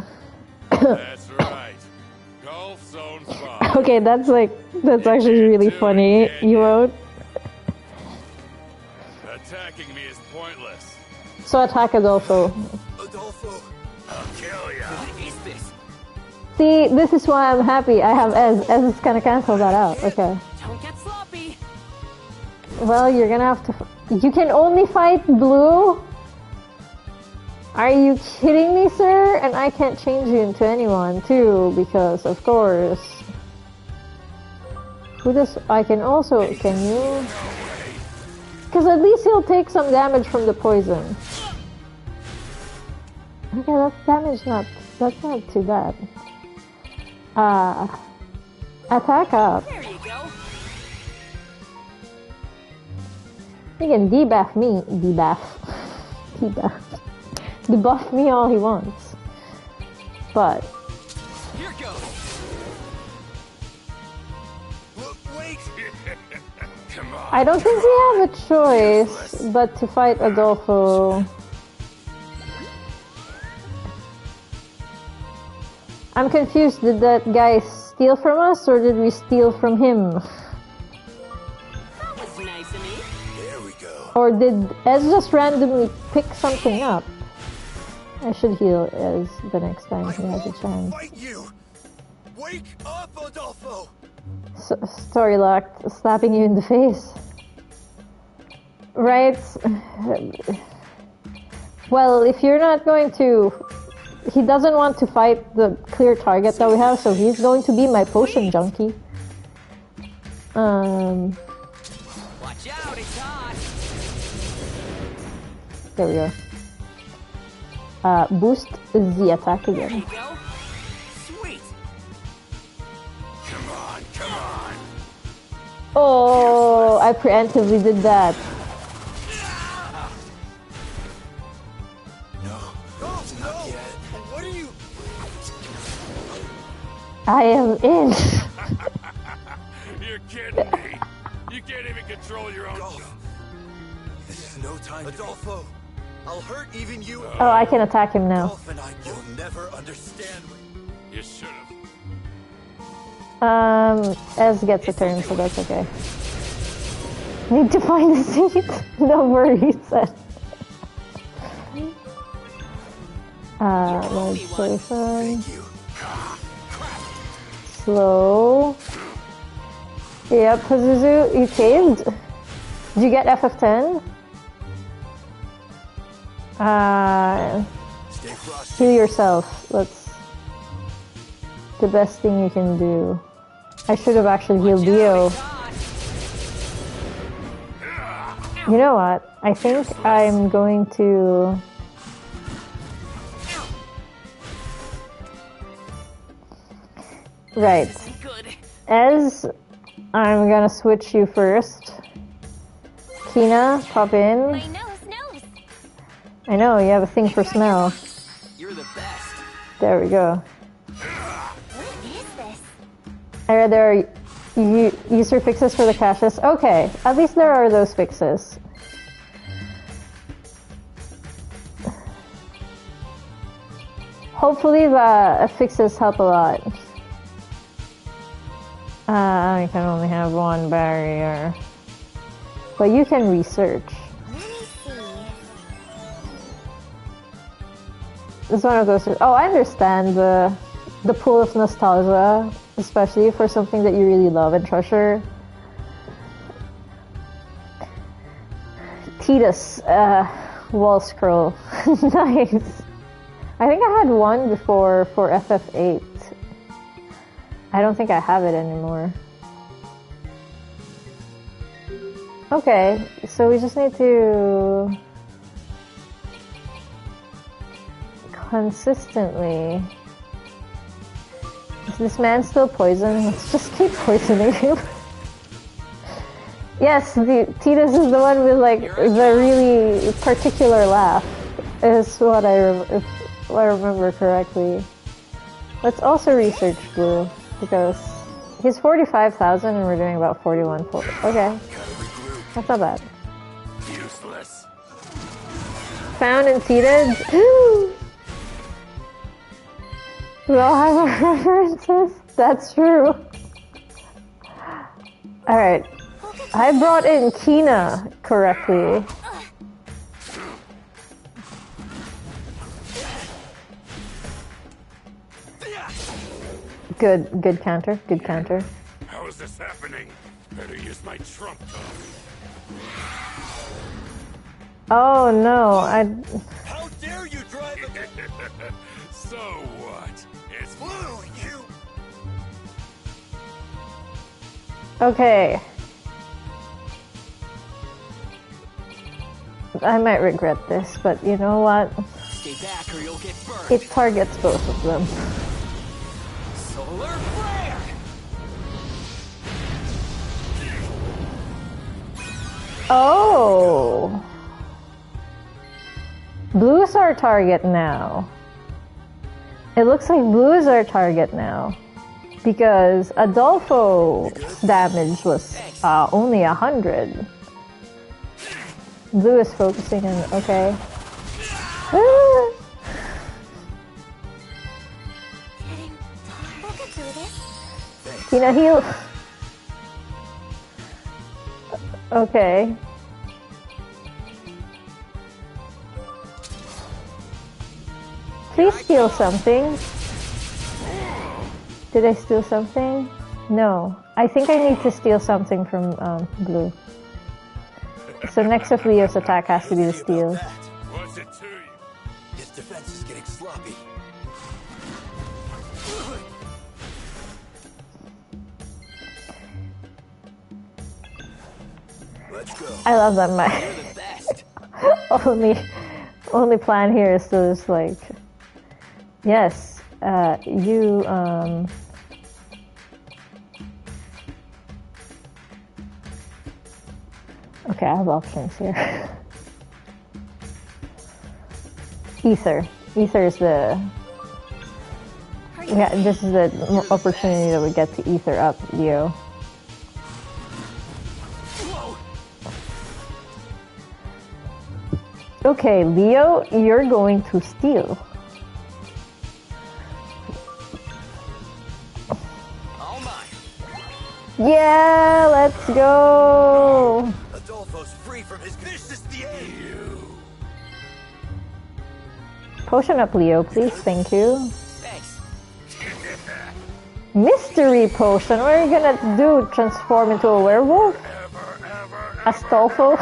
That's right. Golf Zone 5. Okay, that's actually really funny. You won't? Attacking me is pointless. So attack Adolfo. Adolfo, I'll kill ya. What is this? See, this is why I'm happy. I have Ez. Ez is gonna cancel that out. Okay. Don't get sloppy. Well, you're gonna have to... You can only fight Blue? Are you kidding me, sir? And I can't change you into anyone, too, because, of course... Who does... I can also... Can you... Because at least he'll take some damage from the poison. Okay, that's damage not... That's not too bad. Attack up. There you go. He can debuff me. Debuff. Debuff me all he wants. But Here goes. Wait! Come on. I don't think we have a choice but to fight Adolfo. I'm confused. Did that guy steal from us or did we steal from him? That was nice of me. There we go. Or did Ez just randomly pick something up? I should heal Ez the next time he has a chance. Fight you! Wake up, Adolfo! Story locked, slapping you in the face. Right? Well, if you're not going to... He doesn't want to fight the clear target that we have, so he's going to be my potion junkie. Watch out, it's hot. There we go. Boost the attack again. There you go. Sweet. Come on, come on. Oh, I preemptively did that. I am in. You're kidding me. You can't even control your own. This is no time. Adolfo, I'll hurt even you. Oh, I can attack him now. Adolfo and I will never understand. You should have. Ez gets a turn, so that's okay. Need to find a seat. No worries. Meditation. Slow. Yep, Pazuzu, you saved. Did you get FF10? Heal yourself. That's the best thing you can do. I should have actually healed Dio. You know what? I think I'm going to... Right. Ez, I'm gonna switch you first. Kina, pop in. My nose. I know, you have a thing for smell. You're the best. There we go. What is this? I read there are user fixes for the caches. Okay, at least there are those fixes. Hopefully the fixes help a lot. I can only have one barrier. But you can research. Let me see. It's one of those... Oh, I understand the pool of nostalgia, especially for something that you really love and treasure. Titus, wall scroll. Nice. I think I had one before for FF8. I don't think I have it anymore. Okay, so we just need to consistently... Is this man still poisoned? Let's just keep poisoning him. Yes, Titus is the one with like the really particular laugh. Is what if I remember correctly. Let's also research Blue. Because he's 45,000 and we're doing about 41. Okay. That's not bad. Useless. Found and seated. We all have our references. That's true. Alright. I brought in Kina correctly. Good counter. Good counter. How is this happening? Better use my trump card. Oh no, How dare you drive a... So what? It's Blue, you... Okay. I might regret this, but you know what? Stay back or you'll get burned. It targets both of them. Solar flare! Oh! Blue's our target now. It looks like blue's our target now. Because Adolfo's damage was only 100. Blue is focusing on... okay. Ah! Tina, heal! Okay. Please steal something. Did I steal something? No. I think I need to steal something from Blue. So next of Leo's attack has to be the steal. What's it to you? His defense is getting sloppy. Let's go. I love that my only plan here is to just like, yes, you okay, I have options here. Ether is the this is the opportunity that we get to ether up Leo. Okay, Leo, you're going to steal. Yeah, let's go. Adolfo's free from his vicious Potion up, Leo, please. Thank you. Thanks. Mystery potion. What are you gonna do? Transform into a werewolf? Astolfo?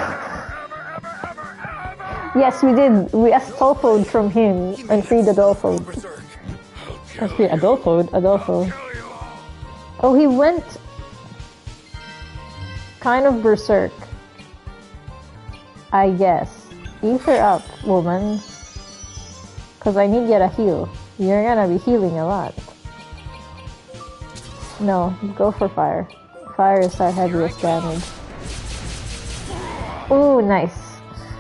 Yes, we did. We Astolfo'd from him and freed Adolfo. Free Adolfo. Oh, he went kind of berserk. I guess. Ether up, woman. Because I need to get a heal. You're gonna be healing a lot. No, go for fire. Fire is our heaviest damage. Ooh, nice.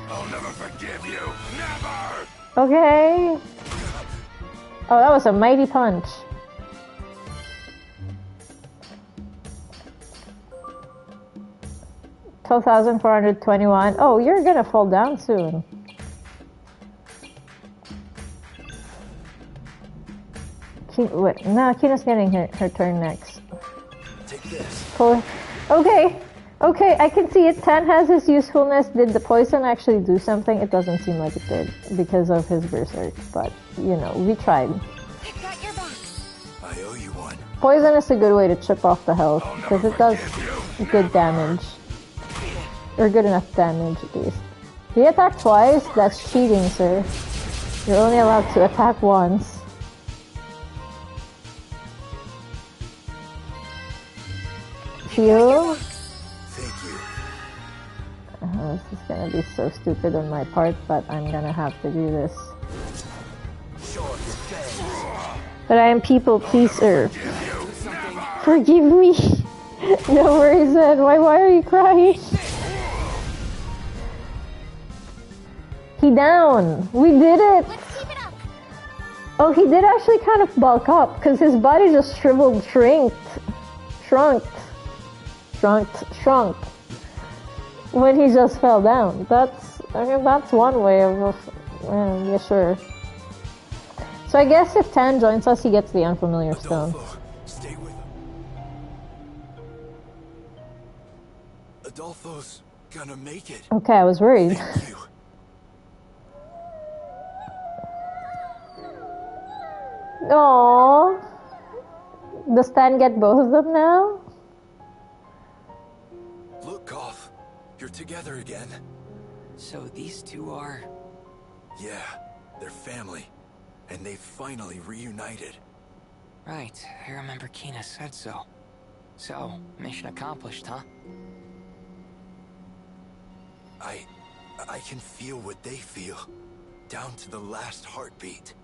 I'll never forgive you. Never. Okay. Oh, that was a mighty punch. $12,421. Oh, you're gonna fall down soon. Wait, no, Kina's getting her turn next. Take this. Okay, I can see it. Tan has his usefulness. Did the poison actually do something? It doesn't seem like it did because of his berserk, but you know, we tried. I owe you one. Poison is a good way to chip off the health because it does good damage. Or good enough damage at least. If you attack twice, that's cheating, sir. You're only allowed to attack once. Heal. Thank you. This is gonna be so stupid on my part, but I'm gonna have to do this. But I am people pleaser. Forgive me. No worries, Ed. Why are you crying? He down. We did it. Oh, he did actually kind of bulk up because his body just shrunk when he just fell down. That's one way of yeah, sure. So I guess if Tan joins us, he gets the unfamiliar stone. Stay with him. Adolfo's gonna make it. Okay, I was worried. Thank you. Aww. Does Tan get both of them now? Look, Goff. You're together again. So these two are... Yeah, they're family. And they've finally reunited. Right, I remember Kina said so. So, mission accomplished, huh? I can feel what they feel. Down to the last heartbeat.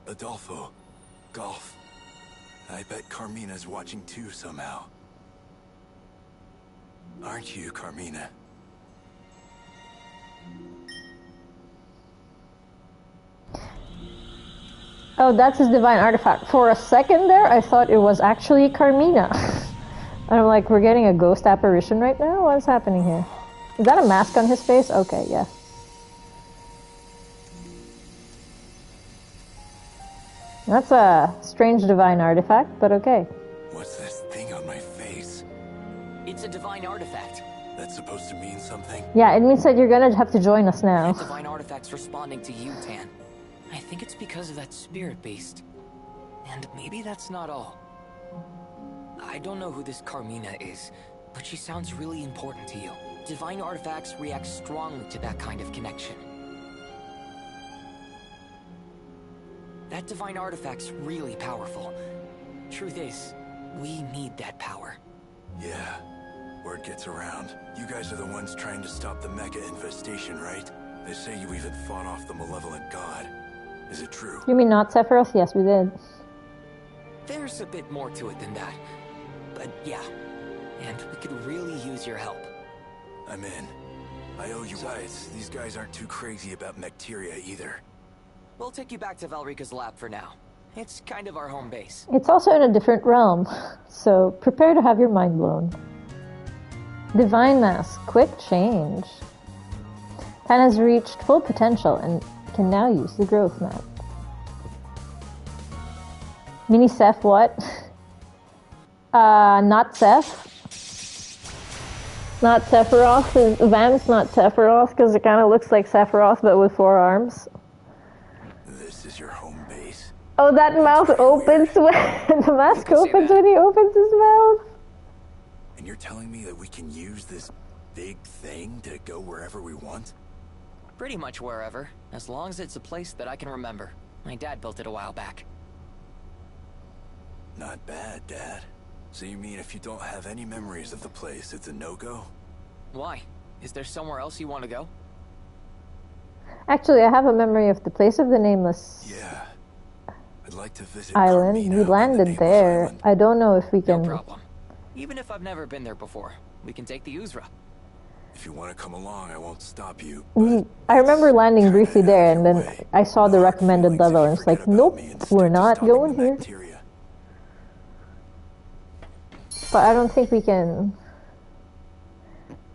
Adolfo, Goff. I bet Carmina's watching too somehow. Aren't you, Carmina? Oh, that's his divine artifact. For a second there, I thought it was actually Carmina. And I'm like, we're getting a ghost apparition right now? What is happening here? Is that a mask on his face? Okay, yeah. That's a strange divine artifact, but okay. What's this thing on my face? It's a divine artifact. That's supposed to mean something? Yeah, it means that you're gonna have to join us now. That divine artifact's responding to you, Tan. I think it's because of that spirit beast. And maybe that's not all. I don't know who this Carmina is, but she sounds really important to you. Divine artifacts react strongly to that kind of connection. That divine artifact's really powerful. Truth is, we need that power. Yeah, word gets around. You guys are the ones trying to stop the mecha infestation, right? They say you even fought off the malevolent god. Is it true? You mean not Sephiroth? Yes, we did. There's a bit more to it than that. But yeah, and we could really use your help. I'm in. I owe you guys. These guys aren't too crazy about Mecteria either. We'll take you back to Valrika's lab for now. It's kind of our home base. It's also in a different realm, so prepare to have your mind blown. Divine Mask, quick change. Tan has reached full potential and can now use the growth map. Mini Seph, what? Not Seph. Not Sephiroth. Vam's not Sephiroth because it kind of looks like Sephiroth but with 4 arms. This is your home base. Oh, that mouth opens when the mask opens when he opens his mouth. And you're telling me that we can use this big thing to go wherever we want? Pretty much wherever, as long as it's a place that I can remember. My dad built it a while back. Not bad, Dad. So you mean if you don't have any memories of the place, it's a no-go? Why? Is there somewhere else you want to go? Actually, I have a memory of the place of the Nameless I'd like to visit Island. Carmina, We landed there. I don't know if we can... No problem. Even if I've never been there before, we can take the Uzra. If you want to come along, I won't stop you. I remember landing briefly there, and then I saw the recommended level, and it's like, nope, we're not going here. But I don't think we can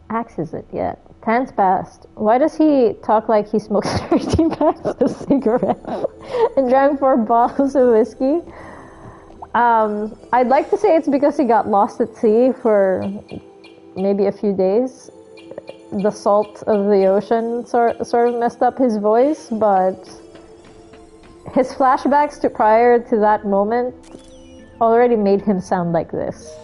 access it yet. Tan's passed. Why does he talk like he smoked 13 packs of cigarettes and drank 4 bottles of whiskey? I'd like to say it's because he got lost at sea for maybe a few days. The salt of the ocean sort of messed up his voice, but his flashbacks to prior to that moment already made him sound like this.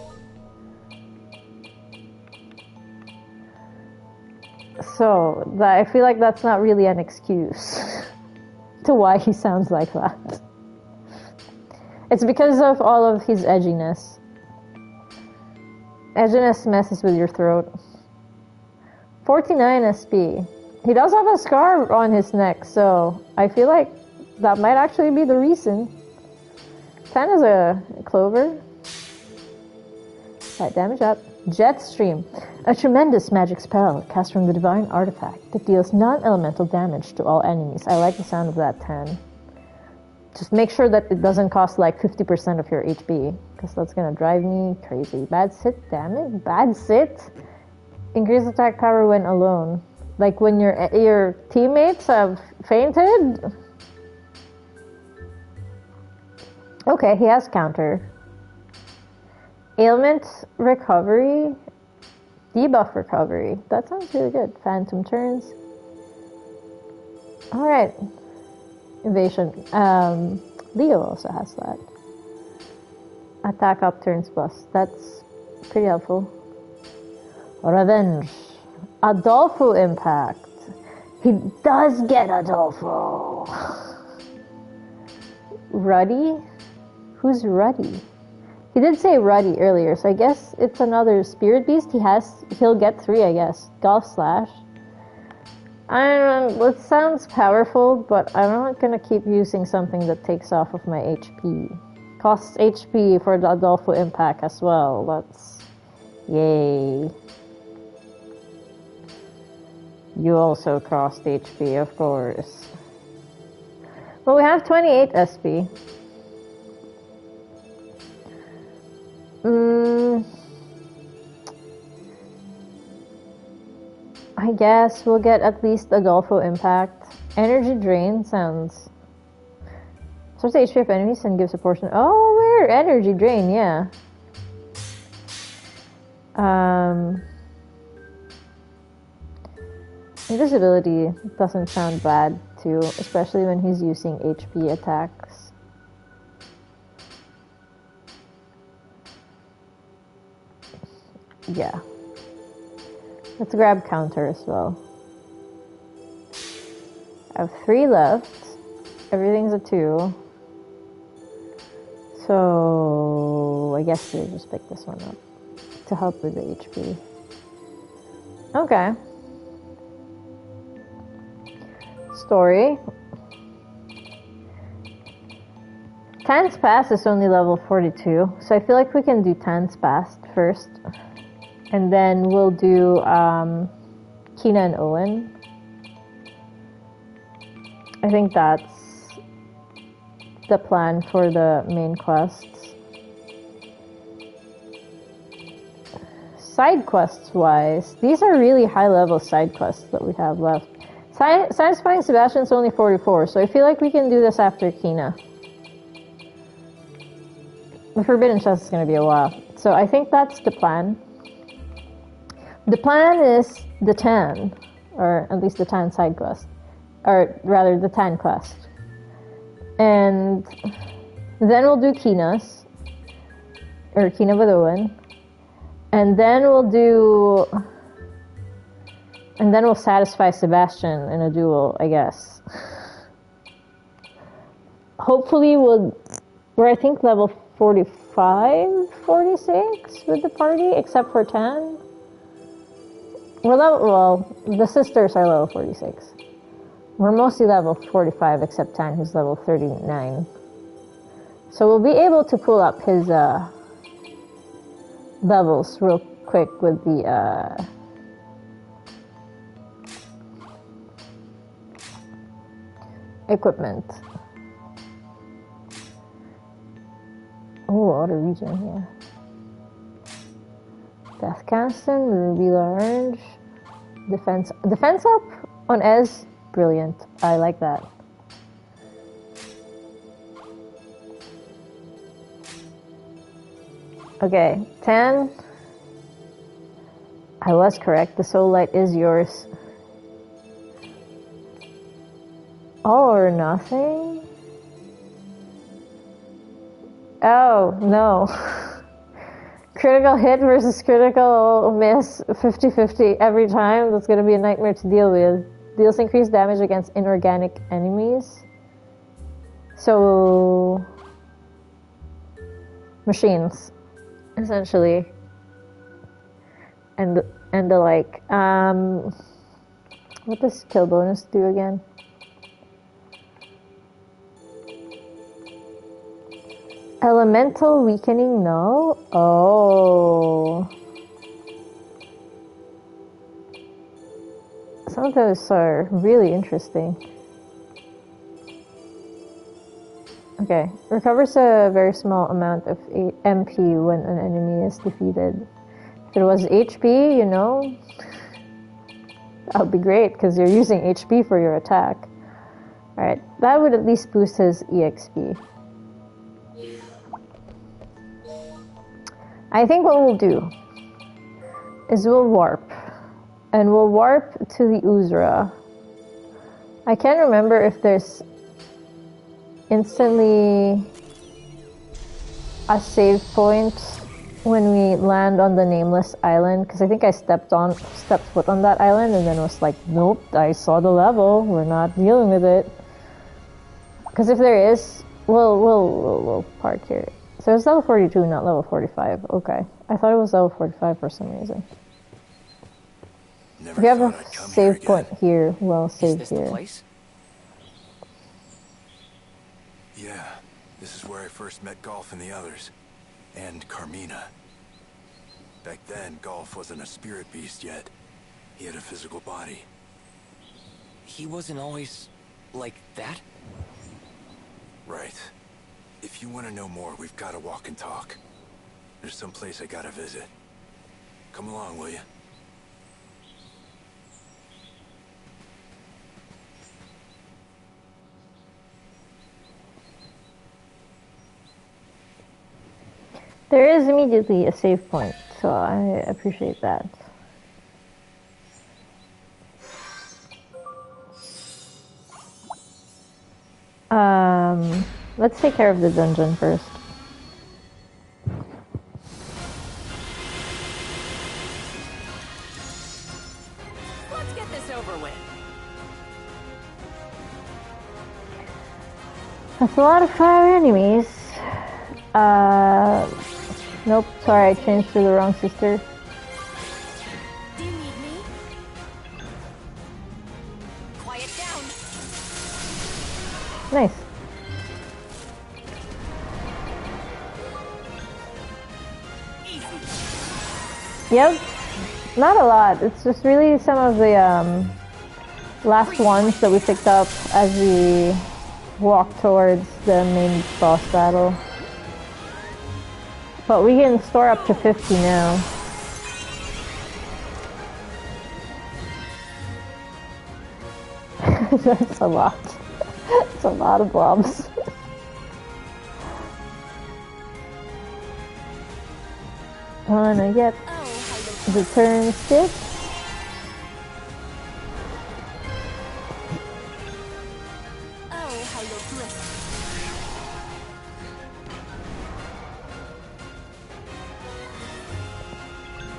So, I feel like that's not really an excuse to why he sounds like that. It's because of all of his edginess. Edginess messes with your throat. 49 SP. He does have a scar on his neck, so I feel like that might actually be the reason. 10 is a clover. Right, damage up. Jet Stream. A tremendous magic spell cast from the divine artifact that deals non-elemental damage to all enemies. I like the sound of that 10. Just make sure that it doesn't cost like 50% of your HP, because that's gonna drive me crazy. Bad sit damage? Bad sit? Increase attack power when alone. Like when your teammates have fainted? Okay, he has counter. Ailment recovery. Debuff recovery. That sounds really good. Phantom turns. Alright. Evasion. Leo also has that. Attack up turns plus. That's pretty helpful. Revenge. Adolfo impact. He does get Adolfo. Ruddy? Who's Ruddy? He did say Ruddy earlier, so I guess it's another spirit beast. He'll get 3, I guess. Golf Slash. It sounds powerful, but I'm not gonna keep using something that takes off of my HP. Costs HP for the Adolfo impact as well. That's... yay. You also cost HP, of course. Well, we have 28 SP. I guess we'll get at least Adolfo impact. Energy drain sounds... Starts the HP of enemies and gives a portion... Oh, weird! Energy drain, yeah. Invisibility doesn't sound bad too, especially when he's using HP attacks. Yeah. Let's grab counter as well. I have 3 left. Everything's a 2. So I guess we'll just pick this one up to help with the HP. Okay. Story. Tan's Past is only level 42, so I feel like we can do Tan's Past first. And then we'll do Kina and Owen. I think that's the plan for the main quests. Side quests wise, these are really high level side quests that we have left. Satisfying Sebastian's only 44, so I feel like we can do this after Kina. The Forbidden Chest is going to be a while, so I think that's the plan. The plan is the Tan, or at least the Tan side quest, or rather the Tan quest. And then we'll do Kina's, or Kina with Owen. And then we'll satisfy Sebastian in a duel, I guess. Hopefully we're I think level 45, 46 with the party, except for Tan. The sisters are level 46. We're mostly level 45 except Tan, who's level 39. So we'll be able to pull up his levels real quick with the equipment. Oh, outer region here. Death Caston, Ruby Large, defense up on Ez, brilliant. I like that. Okay, 10. I was correct. The soul light is yours. All or nothing? Oh, no. Critical hit versus critical miss, 50-50 every time. That's going to be a nightmare to deal with. Deals increased damage against inorganic enemies. So... machines, essentially. And the like. What does kill bonus do again? Elemental weakening, no? Oh. Some of those are really interesting. Okay. Recovers a very small amount of MP when an enemy is defeated. If it was HP, you know, that would be great because you're using HP for your attack. Alright, that would at least boost his EXP. I think what we'll do is we'll warp. And we'll warp to the Uzra. I can't remember if there's instantly a save point when we land on the nameless island, because I think I stepped foot on that island and then was like, nope, I saw the level, we're not dealing with it. Because if there is, we'll park here. So it's level 42, not level 45. Okay. I thought it was level 45 for some reason. If you have a save point here, well, save here. The place? Yeah. This is where I first met Golf and the others. And Carmina. Back then, Golf wasn't a spirit beast yet. He had a physical body. He wasn't always like that? Right. If you want to know more, we've got to walk and talk. There's some place I gotta visit. Come along, will you? There is immediately a save point, so I appreciate that. Let's take care of the dungeon first. Let's get this over with. That's a lot of fire enemies. Nope, sorry, I changed to the wrong sister. Do you need me? Quiet down. Nice. Yep, not a lot. It's just really some of the last ones that we picked up as we walk towards the main boss battle. But we can store up to 50 now. That's a lot. It's a lot of blobs. Wanna get the turn stick? Oh, how you'll bliss.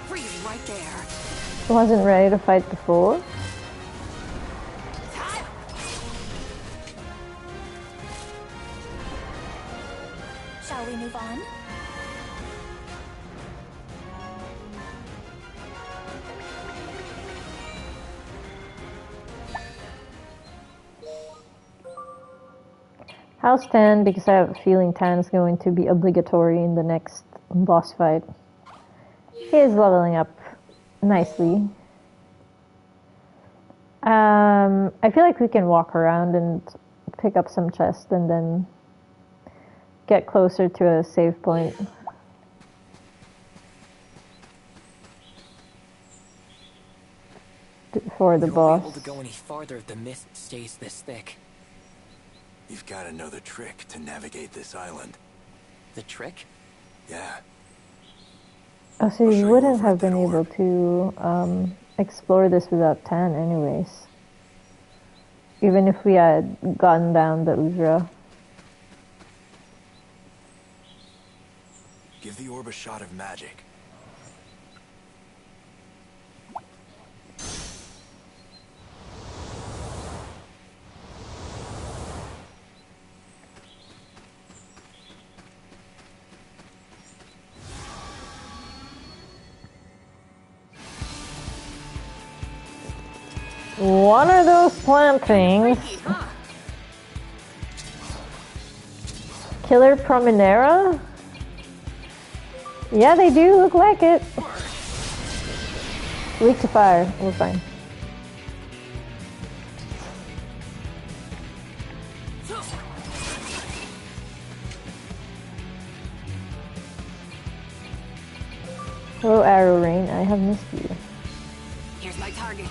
Freeze right there. Wasn't ready to fight before. Shall we move on? House 10, because I have a feeling 10 is going to be obligatory in the next boss fight. He is leveling up nicely. I feel like we can walk around and pick up some chests and then get closer to a save point. For the boss. We won't be able to go any farther if the mist stays this thick. You've got to know the trick to navigate this island. The trick? Yeah. Oh, so you wouldn't have been able to explore this without Tan anyways. Even if we had gotten down the Uzra. Give the orb a shot of magic. One of those plant things. Killer Promenera? Yeah, they do look like it. Weak to fire. We're fine. Hello, Arrow Rain. I have missed you. Here's my target.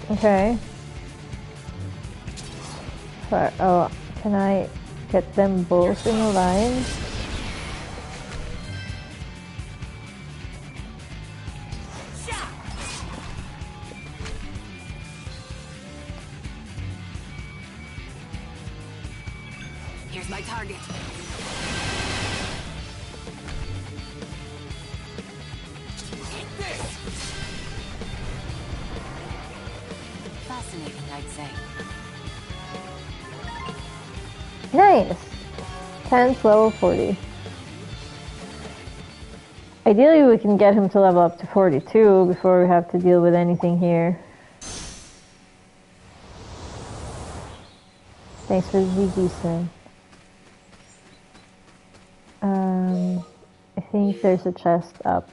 Okay. Sorry. Oh, can I get them both in a line? Here's my target. Fascinating, I'd say. Nice! 10th level 40. Ideally we can get him to level up to 42 before we have to deal with anything here. Thanks for the GG, son. I think there's a chest up,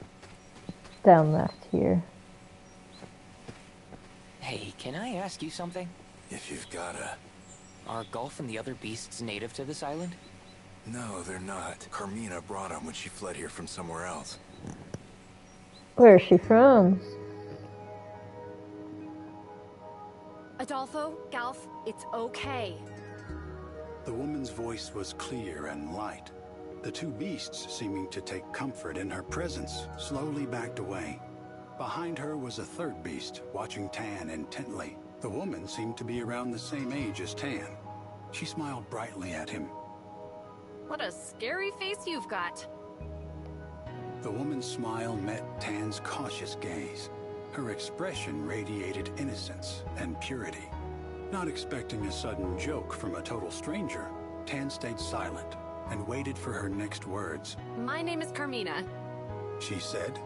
down left here. Hey, can I ask you something? If you've gotta. Are Golf and the other beasts native to this island? No, they're not. Carmina brought them when she fled here from somewhere else. Where is she from? Adolfo, Galf, it's okay. The woman's voice was clear and light. The two beasts, seeming to take comfort in her presence, slowly backed away. Behind her was a third beast, watching Tan intently. The woman seemed to be around the same age as Tan. She smiled brightly at him. What a scary face you've got. The woman's smile met Tan's cautious gaze. Her expression radiated innocence and purity. Not expecting a sudden joke from a total stranger, Tan stayed silent and waited for her next words. My name is Carmina. She said.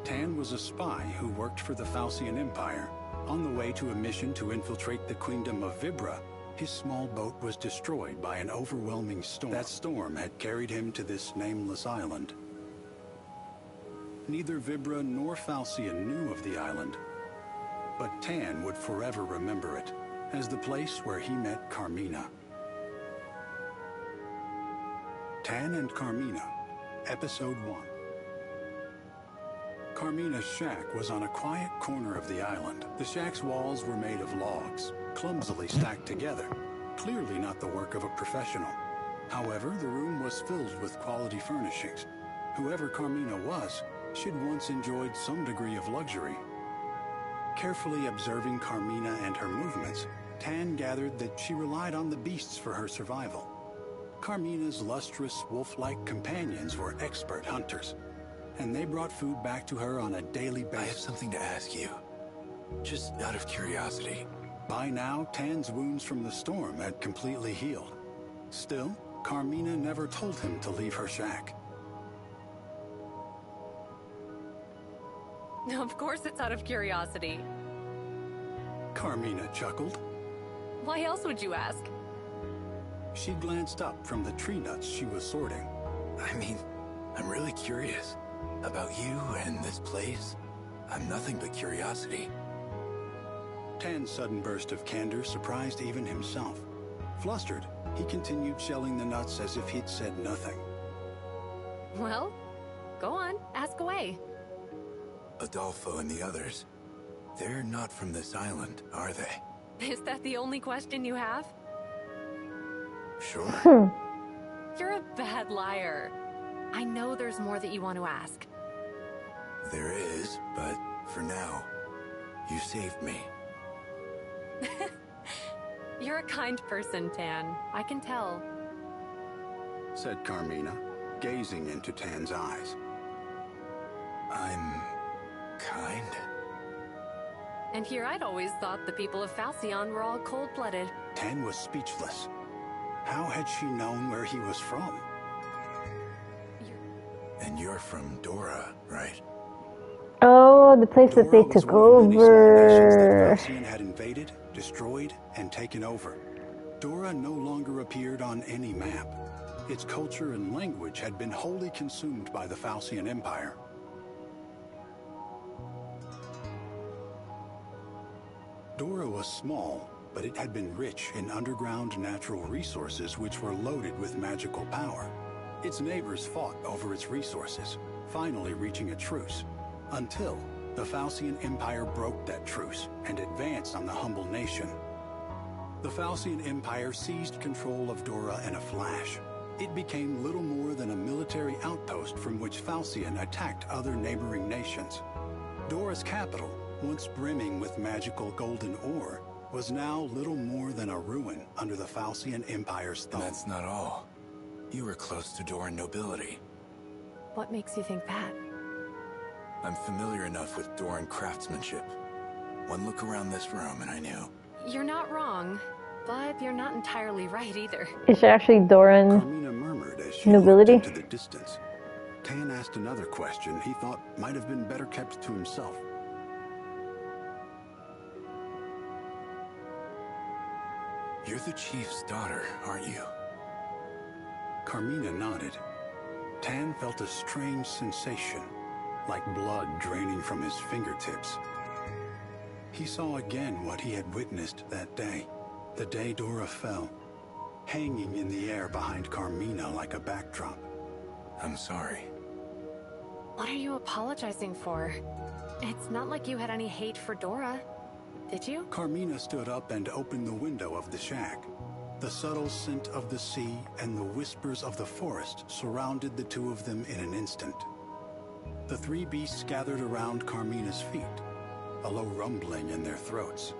Tan was a spy who worked for the Fantasian Empire. On the way to a mission to infiltrate the Queendom of Vibra, his small boat was destroyed by an overwhelming storm. That storm had carried him to this nameless island. Neither Vibra nor Fantasian knew of the island, but Tan would forever remember it as the place where he met Carmina. Tan and Carmina, Episode 1. Carmina's shack was on a quiet corner of the island. The shack's walls were made of logs, clumsily stacked together, clearly not the work of a professional. However, the room was filled with quality furnishings. Whoever Carmina was, she'd once enjoyed some degree of luxury. Carefully observing Carmina and her movements, Tan gathered that she relied on the beasts for her survival. Carmina's lustrous, wolf-like companions were expert hunters, and they brought food back to her on a daily basis. I have something to ask you, just out of curiosity. By now, Tan's wounds from the storm had completely healed. Still, Carmina never told him to leave her shack. Of course it's out of curiosity. Carmina chuckled. Why else would you ask? She glanced up from the tree nuts she was sorting. I mean, I'm really curious. About you and this place, I'm nothing but curiosity. Tan's sudden burst of candor surprised even himself. Flustered, he continued shelling the nuts as if he'd said nothing. Well, go on, ask away. Adolfo and the others, they're not from this island, are they? Is that the only question you have? Sure. You're a bad liar. I know there's more that you want to ask. There is, but for now, you saved me. You're a kind person, Tan. I can tell. Said Carmina, gazing into Tan's eyes. I'm kind? And here I'd always thought the people of Fantasian were all cold-blooded. Tan was speechless. How had she known where he was from? And you're from Dora, right? Oh, the place that they took over. Fantasian had invaded, destroyed, and taken over. Dora no longer appeared on any map. Its culture and language had been wholly consumed by the Fantasian Empire. Dora was small, but it had been rich in underground natural resources which were loaded with magical power. Its neighbors fought over its resources, finally reaching a truce, until the Fantasian Empire broke that truce and advanced on the humble nation. The Fantasian Empire seized control of Dora in a flash. It became little more than a military outpost from which Fantasian attacked other neighboring nations. Dora's capital, once brimming with magical golden ore, was now little more than a ruin under the Fantasian Empire's thumb. That's not all. You were close to Doran nobility. What makes you think that? I'm familiar enough with Doran craftsmanship. One look around this room and I knew. You're not wrong, but you're not entirely right either. Is she actually Doran Carmina murmured as she nobility? looked into the distance. Tan asked another question he thought might have been better kept to himself. You're the chief's daughter, aren't you? Carmina nodded. Tan felt a strange sensation, like blood draining from his fingertips. He saw again what he had witnessed that day, the day Dora fell, hanging in the air behind Carmina like a backdrop. I'm sorry. What are you apologizing for? It's not like you had any hate for Dora, did you? Carmina stood up and opened the window of the shack. The subtle scent of the sea and the whispers of the forest surrounded the two of them in an instant. The three beasts gathered around Carmina's feet, a low rumbling in their throats.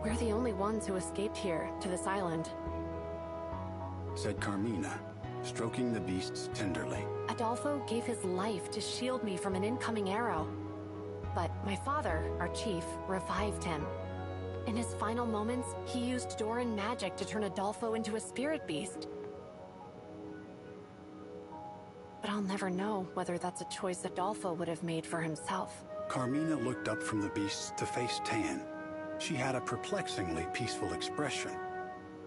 We're the only ones who escaped here, to this island. Said Carmina, stroking the beasts tenderly. Adolfo gave his life to shield me from an incoming arrow. But my father, our chief, revived him. In his final moments, he used Doran magic to turn Adolfo into a spirit beast. But I'll never know whether that's a choice Adolfo would have made for himself. Carmina looked up from the beasts to face Tan. She had a perplexingly peaceful expression.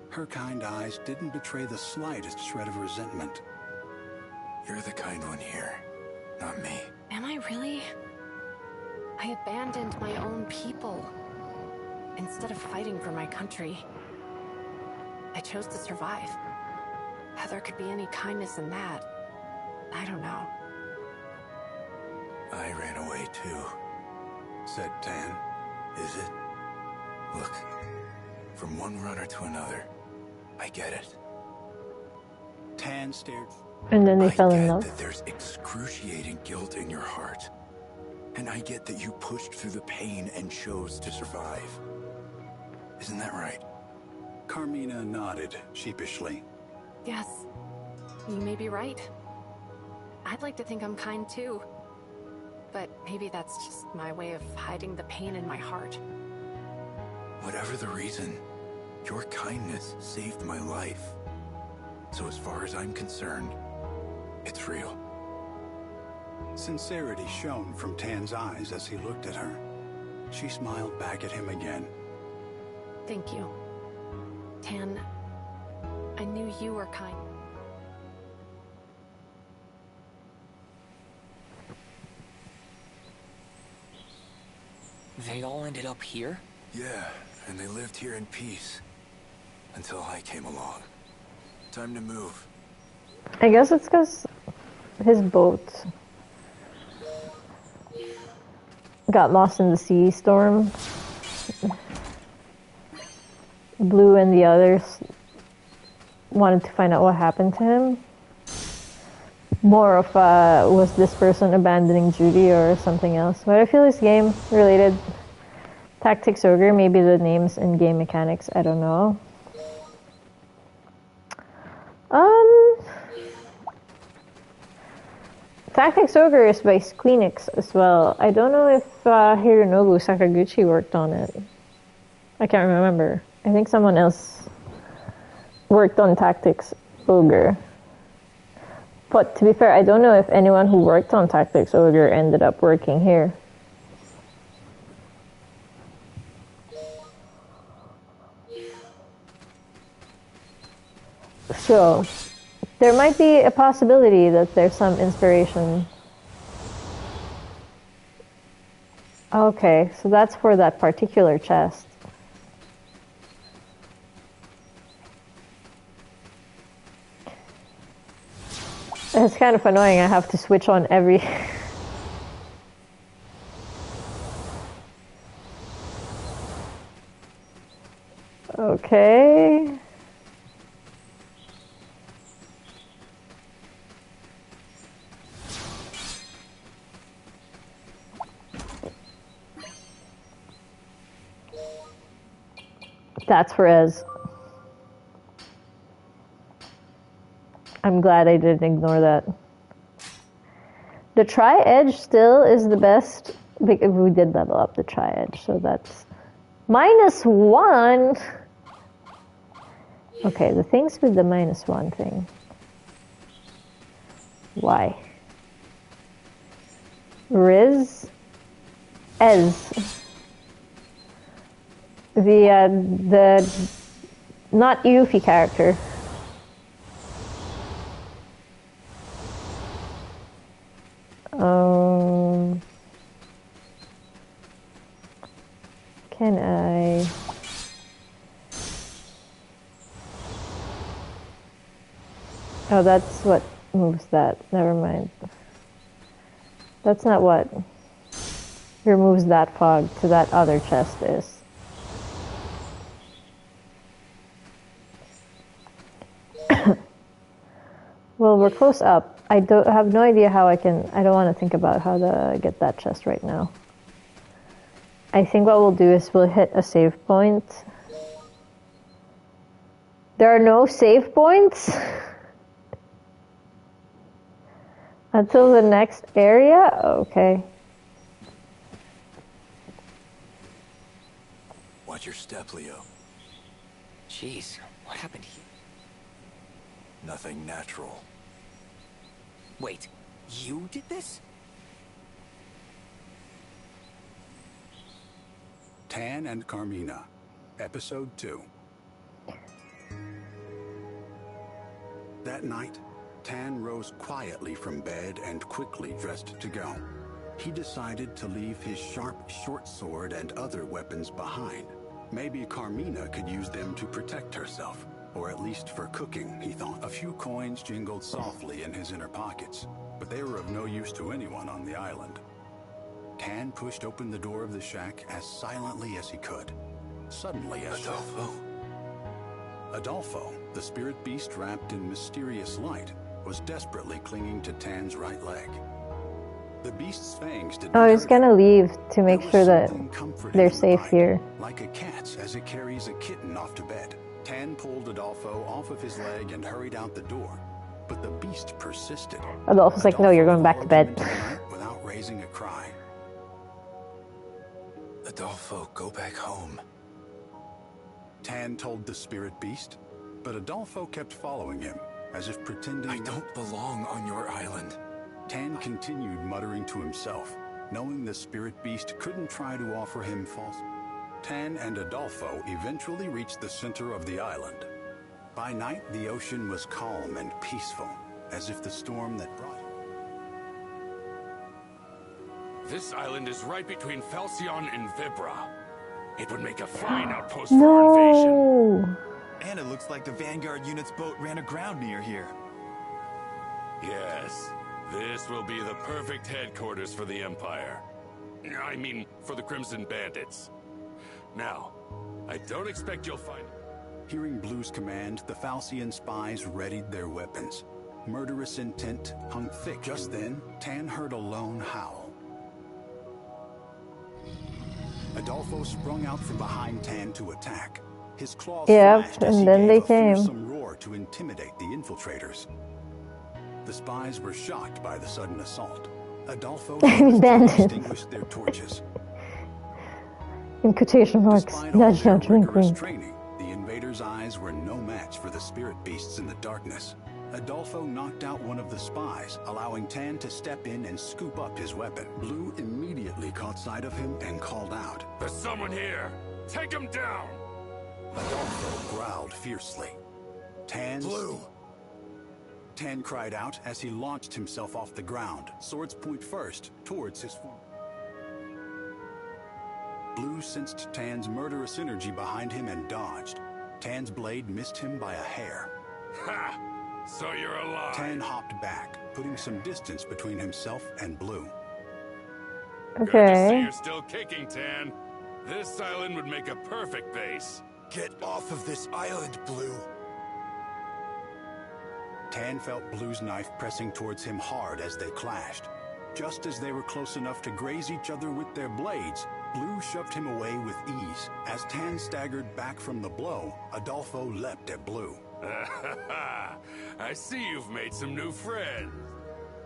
Her kind eyes didn't betray the slightest shred of resentment. You're the kind one here, not me. Am I really? I abandoned my own people. Instead of fighting for my country, I chose to survive. How there could be any kindness in that, I don't know. I ran away too, said Tan. Is it? Look, from one runner to another, I get it. Tan stared. And then they fell in I love. get that there's excruciating guilt in your heart. And I get that you pushed through the pain and chose to survive. Isn't that right? Carmina nodded sheepishly. Yes, you may be right. I'd like to think I'm kind too. But maybe that's just my way of hiding the pain in my heart. Whatever the reason, your kindness saved my life. So as far as I'm concerned, it's real. Sincerity shone from Tan's eyes as he looked at her. She smiled back at him again. Thank you. Tan, I knew you were kind. They all ended up here? Yeah, and they lived here in peace. Until I came along. Time to move. I guess it's because his boat got lost in the sea storm. Blue and the others wanted to find out what happened to him. More of was this person abandoning duty or something else. But I feel this game related Tactics Ogre, maybe the names and game mechanics, I don't know. Tactics Ogre is by Squeenix as well. I don't know if Hironobu Sakaguchi worked on it. I can't remember. I think someone else worked on Tactics Ogre. But to be fair, I don't know if anyone who worked on Tactics Ogre ended up working here. So, there might be a possibility that there's some inspiration. Okay, so that's for that particular chest. It's kind of annoying, I have to switch on every... Okay... That's for Ez. I'm glad I didn't ignore that. The tri-edge still is the best. We did level up the tri-edge, so that's -1. Okay, the things with the -1 thing. Why? Riz? Ez. The not Yuffie character. Can I? Oh, that's what moves that. Never mind. That's not what removes that fog to that other chest is. Well, we're close up. I have no idea how I don't want to think about how to get that chest right now. I think what we'll do is we'll hit a save point. There are no save points until the next area? Okay. Watch your step, Leo. Jeez, what happened here? Nothing natural. Wait, you did this? Tan and Carmina, Episode 2. That night, Tan rose quietly from bed and quickly dressed to go. He decided to leave his sharp short sword and other weapons behind. Maybe Carmina could use them to protect herself, or at least for cooking, he thought. A few coins jingled softly in his inner pockets, but they were of no use to anyone on the island. Tan pushed open the door of the shack as silently as he could. Suddenly, Adolfo, the spirit beast wrapped in mysterious light, was desperately clinging to Tan's right leg. The beast's fangs did not he's gonna leave to make sure that they're safe here. Like a cat's as it carries a kitten off to bed. Tan pulled Adolfo off of his leg and hurried out the door, but the beast persisted. Adolfo's like, no, you're going back to bed. Without raising a cry. Adolfo, go back home. Tan told the spirit beast, but Adolfo kept following him, as if pretending... I don't belong on your island. Tan continued muttering to himself, knowing the spirit beast couldn't try to offer him false... Tan and Adolfo eventually reached the center of the island. By night, the ocean was calm and peaceful, as if the storm that brought... This island is right between Fantasian and Vibra. It would make a fine outpost for our invasion. And it looks like the Vanguard unit's boat ran aground near here. Yes, this will be the perfect headquarters for the Empire. I mean, for the Crimson Bandits. Now, I don't expect you'll find... Hearing Blue's command, the Fantasian spies readied their weapons. Murderous intent hung thick. Just then, Tan heard a lone howl. Adolfo sprung out from behind Tan to attack. His claws flashed as and he then gave they a came. fearsome roar to intimidate the infiltrators. The spies were shocked by the sudden assault. Adolfo extinguished their torches. In quotation marks, nudge, nudge, wink, wink. Training, the invaders' eyes were no match for the spirit beasts in the darkness. Adolfo knocked out one of the spies, allowing Tan to step in and scoop up his weapon. Blue immediately caught sight of him and called out. There's someone here! Take him down! Adolfo growled fiercely. Blue! Tan cried out as he launched himself off the ground, swords point first, towards his form. Blue sensed Tan's murderous energy behind him and dodged. Tan's blade missed him by a hair. Ha! So you're alive. Tan hopped back, putting some distance between himself and Blue. Good to see Okay. you're still kicking, Tan. This island would make a perfect base. Get off of this island, Blue. Tan felt Blue's knife pressing towards him hard as they clashed. Just as they were close enough to graze each other with their blades, Blue shoved him away with ease. As Tan staggered back from the blow, Adolfo leapt at Blue. I see you've made some new friends.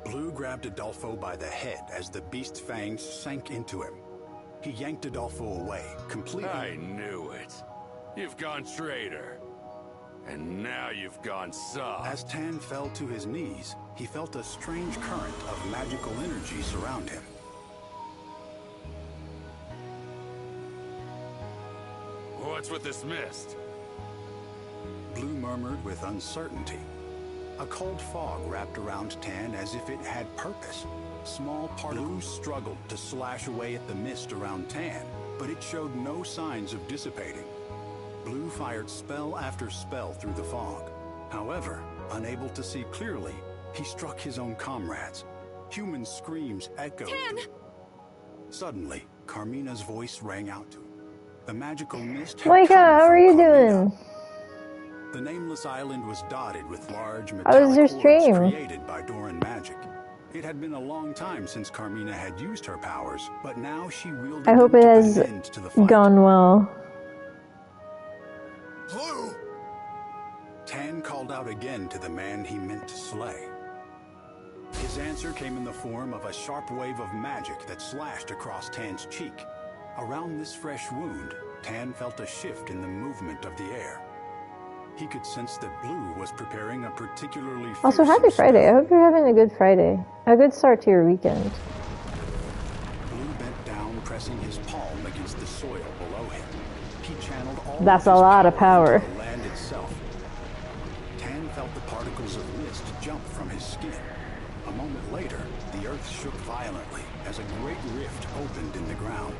Blue grabbed Adolfo by the head as the beast's fangs sank into him. He yanked Adolfo away, completely... I knew it. You've gone traitor. And now you've gone soft. As Tan fell to his knees, he felt a strange current of magical energy surround him. What's with this mist? murmured with uncertainty. A cold fog wrapped around Tan as if it had purpose. Small particles struggled to slash away at the mist around Tan, but it showed no signs of dissipating. Blue fired spell after spell through the fog. However, unable to see clearly, he struck his own comrades. Human screams echoed. Tan! Suddenly, Carmina's voice rang out to him. The magical mist had Micah, come how from are you Carmina. doing? The nameless island was dotted with large How was metallic your orbs stream? created by Doran magic. It had been a long time since Carmina had used her powers, but now she wielded I hope them it to put has an end to the fight. gone well. Blue! Tan called out again to the man he meant to slay. His answer came in the form of a sharp wave of magic that slashed across Tan's cheek. Around this fresh wound, Tan felt a shift in the movement of the air. He could sense that Blue was preparing a particularly Also, fearsome happy Friday. I hope you're having a good Friday. A good start to your weekend. Blue bent down, pressing his palm against the soil below him. He channeled all That's of a his lot of power. into the land itself. Tan felt the particles of mist jump from his skin. A moment later, the earth shook violently as a great rift opened in the ground.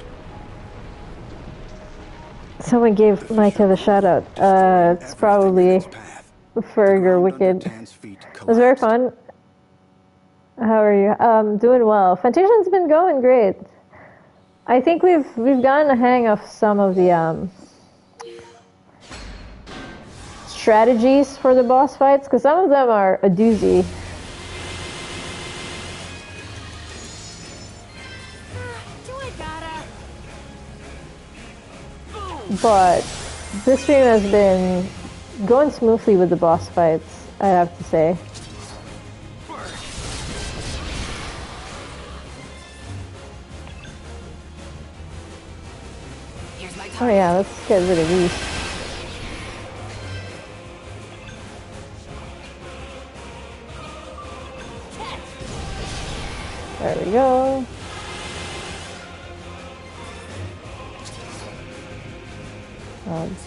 Someone gave Micah the shout out. It's probably Ferg or Wicked. It was very fun. How are you? Doing well. Fantasian's been going great. I think we've gotten a hang of some of the strategies for the boss fights, because some of them are a doozy. But this stream has been going smoothly with the boss fights, I have to say. Oh yeah, let's get rid of these. There we go.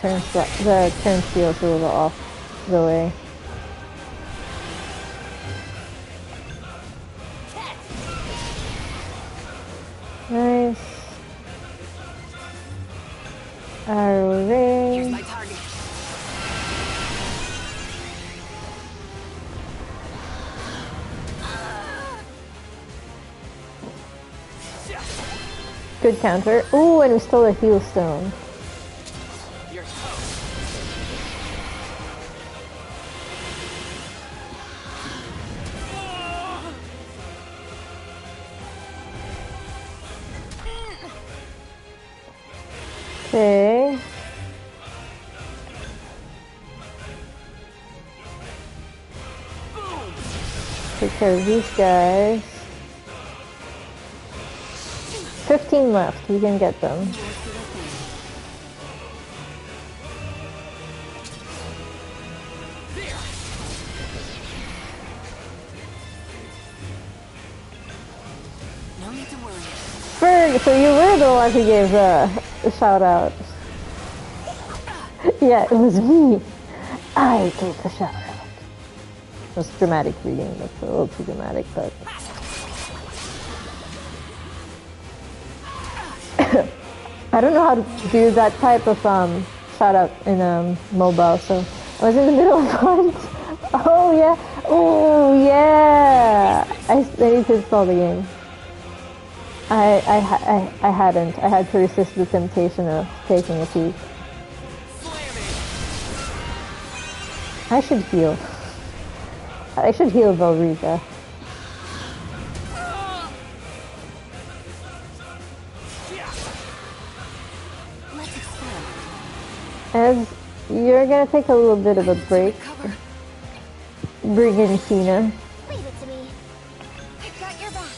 The turn steel's a little off the way. Nice. Arrow ring. Here's my target. Good counter. Ooh, and we stole a heal stone. Okay. Take care of these guys. 15 left. We can get them. No need to worry. Ferg, so you were the one who gave the shout out. Yeah, it was me. I gave the shout out. That's dramatic reading. That's a little too dramatic, but. I don't know how to do that type of shout out in mobile, so I was in the middle of hunt. Oh yeah, oh yeah. I need to install the game. I hadn't. I had to resist the temptation of taking a peek. I should heal. I should heal Velrica. As you're gonna take a little bit of a break, bring in Tina. Leave it to me. I've got your back.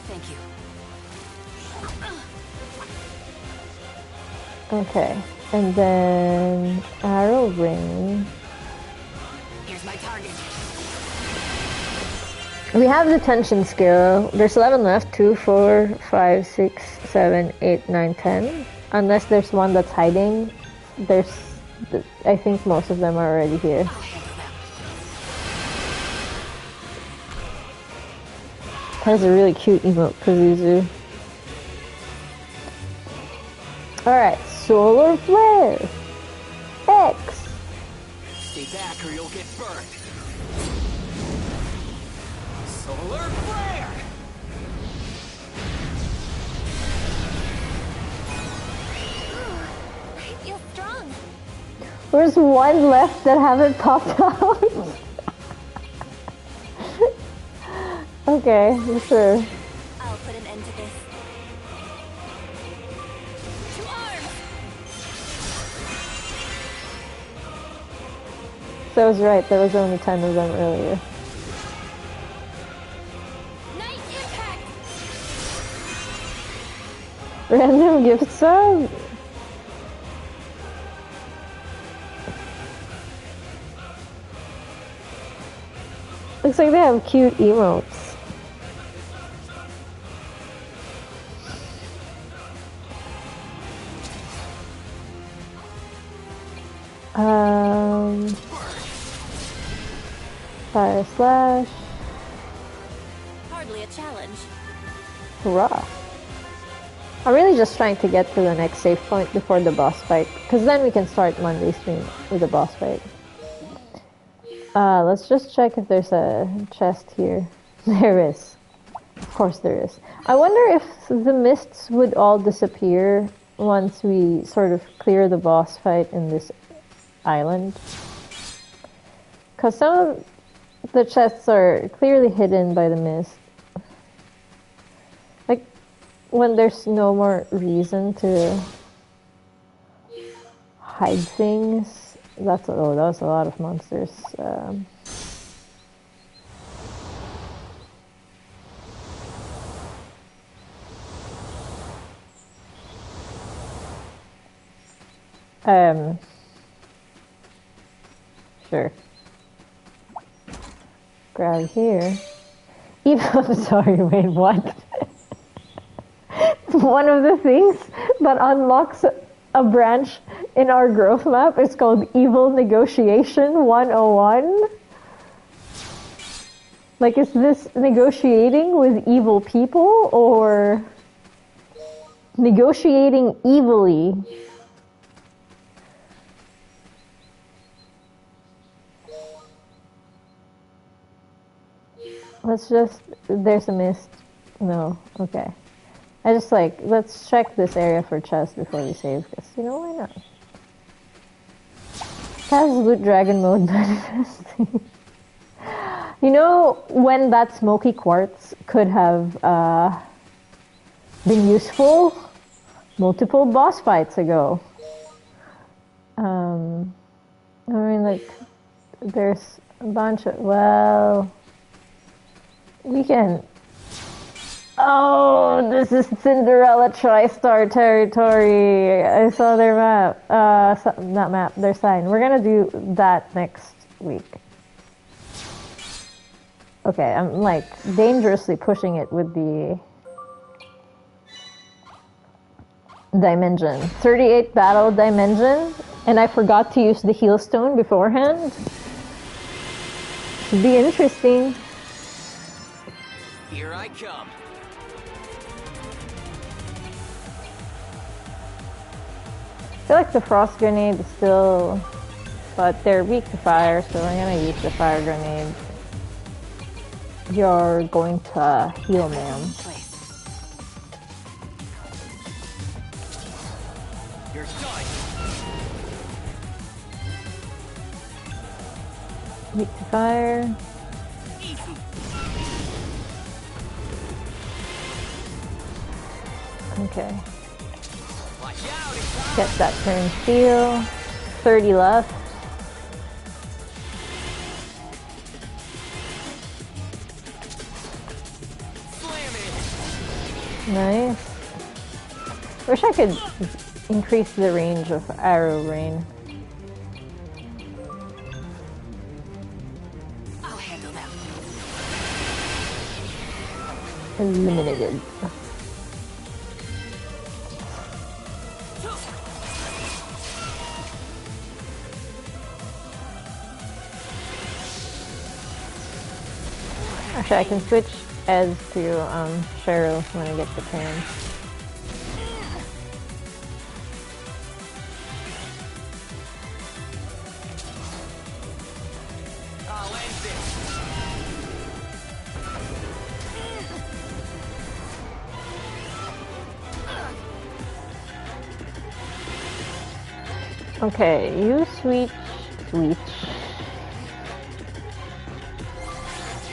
Thank you. Okay, and then arrow ring. Here's my target. We have the tension skill. There's 11 left. 2, 4, 5, 6, 7, 8, 9, 10. Unless there's one that's hiding. There's I think most of them are already here. Has a really cute emote, Pazuzu. Alright, solar flare. X. Stay back or you'll get burned. Solar flare! I feel strong. There's one left that haven't popped out. Okay, sure. I'll put an end to this. To arms! So I was right, there was only 10 of them earlier. Night impact! Random gift sub? Looks like they have cute emotes. Fire slash. Hardly a challenge. Hurrah. I'm really just trying to get to the next save point before the boss fight, because then we can start Monday stream with the boss fight. Let's just check if there's a chest here. There is. Of course there is. I wonder if the mists would all disappear once we sort of clear the boss fight in this island. Because some of the chests are clearly hidden by the mist. Like, when there's no more reason to hide things. That was a lot of monsters. Sure. Grab here. Even, I'm sorry, wait, what? One of the things that unlocks a branch in our growth map is called Evil Negotiation 101. Like, is this negotiating with evil people or negotiating evilly? Let's just, there's a mist. No, okay. I just like, let's check this area for chests before we save, because, you know, why not? Has loot dragon mode manifesting. You know, when that smoky quartz could have been useful multiple boss fights ago. I mean, like, there's a bunch of, well, we can. Oh, this is Cinderella TriStar territory. I saw their map. Not map, their sign. We're gonna do that next week. Okay, I'm like dangerously pushing it with the dimension. 38 battle dimension, and I forgot to use the heal stone beforehand. Should be interesting. Here I come. I feel like the frost grenade is still, but they're weak to fire, so we're gonna use the fire grenade. You're going to heal, ma'am. You're done. Weak to fire. Okay. Get that turn steal. 30 left. Nice. Wish I could increase the range of arrow rain. I'll handle them. Eliminated. Actually, I can switch Ez to Cheryl when I get the Tan. Okay, you switch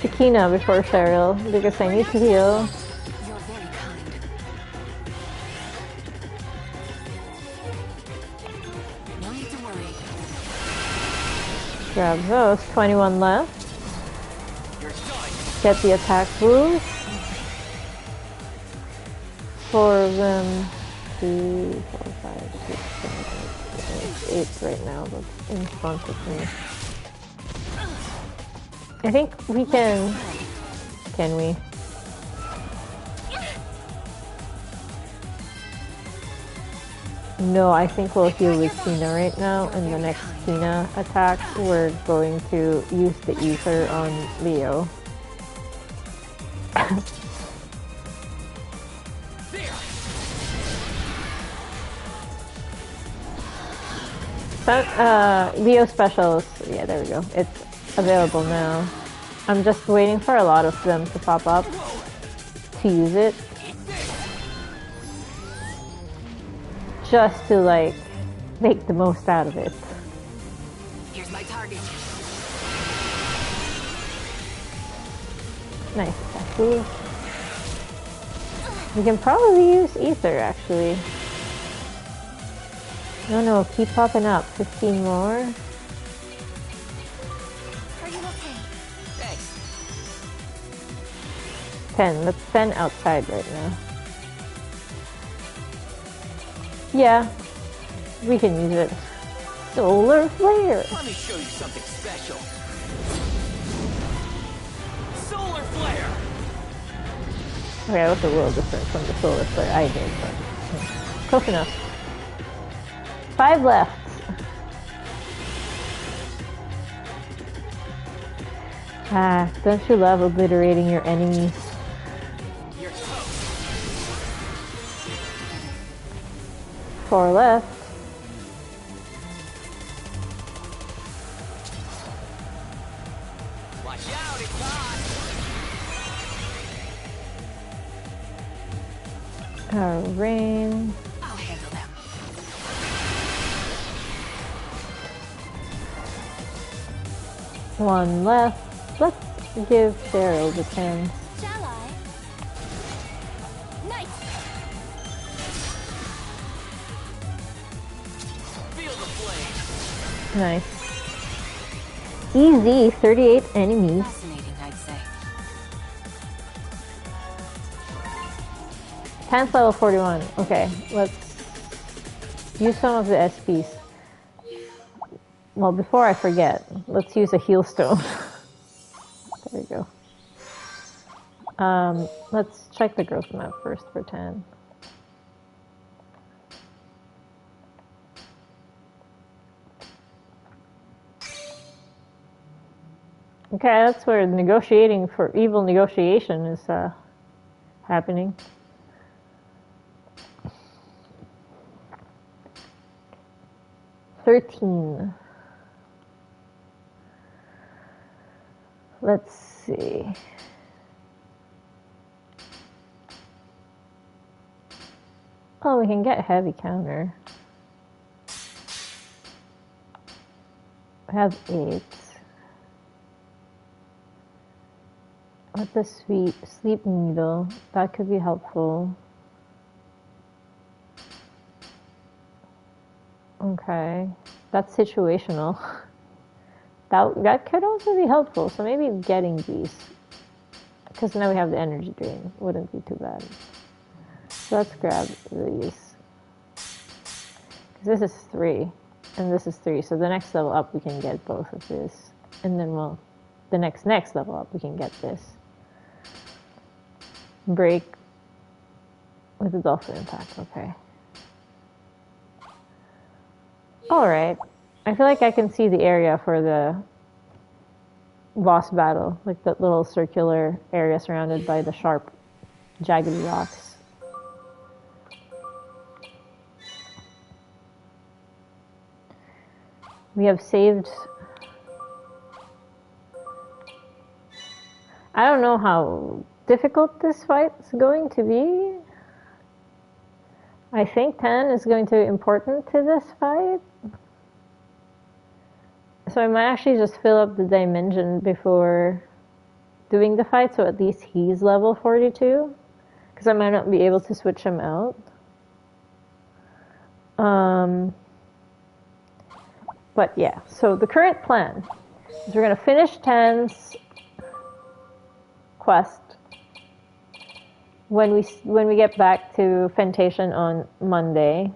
to Kina before Cheryl because I need to heal. You're very kind. No need to worry. Grab those. 21 left. Get the attack boost. 4 of them. 2, 4, 5, 6, 7, 8. 8 right now, but in front of me. I think we can. Can we? No, I think we'll heal with Kina right now. And the next Kina attack, we're going to use the ether on Leo. Leo specials. Yeah, there we go. It's available now. I'm just waiting for a lot of them to pop up to use it. Just to like make the most out of it. Here's my target. Nice. Actually. We can probably use ether actually. No, keep popping up. 15 more. Are you okay? Thanks. 10. Let's 10 outside right now. Yeah, we can use it. Solar flare. Let me show you something special. Solar flare. Okay, that was a little different from the solar flare I did, but close enough. 5 left. Ah, don't you love obliterating your enemies? You're toast. 4 left. Watch out, it's hot. Rain. I'll handle them. One left. Let's give Cheryl the 10. Shall I? Nice. Feel the flame. Nice. Easy. 38 enemies. Fascinating, I'd say. 10th level 41. Okay, let's use some of the SPs. Well, before I forget, let's use a heal stone. There we go. Let's check the growth map first for 10. Okay, that's where negotiating for evil negotiation is happening. $13. Let's see. Oh, we can get heavy counter. I have 8. What the sleep needle? That could be helpful. Okay, that's situational. That could also be helpful. So maybe getting these, because now we have the energy drain. Wouldn't be too bad. So let's grab these. Because this is 3, and this is 3. So the next level up, we can get both of this, and then the next level up, we can get this. Break with the dolphin impact. Okay. All right. I feel like I can see the area for the boss battle, like that little circular area surrounded by the sharp, jagged rocks. We have saved... I don't know how difficult this fight is going to be. I think 10 is going to be important to this fight. So I might actually just fill up the dimension before doing the fight, so at least he's level 42. Because I might not be able to switch him out. But yeah, so the current plan is we're going to finish 10's quest when we get back to Fantasian on Monday.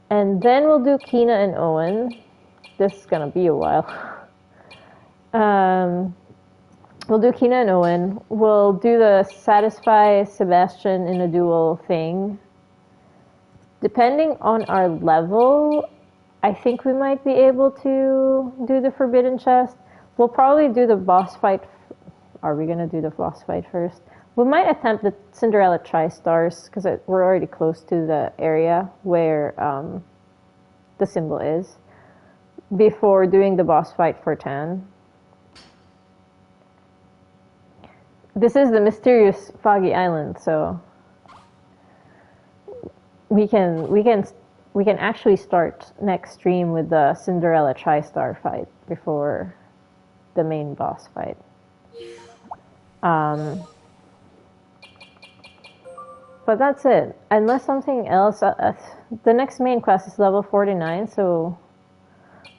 And then we'll do Kina and Owen. This is going to be a while. We'll do Kina and Owen. We'll do the satisfy Sebastian in a duel thing. Depending on our level, I think we might be able to do the Forbidden Chest. We'll probably do the boss fight. Are we going to do the boss fight first? We might attempt the Cinderella Tri-Stars, because we're already close to the area where the symbol is, before doing the boss fight for Tan. This is the mysterious Foggy Island, so we can actually start next stream with the Cinderella Tri-Star fight before the main boss fight. But that's it. Unless something else, the next main quest is level 49, so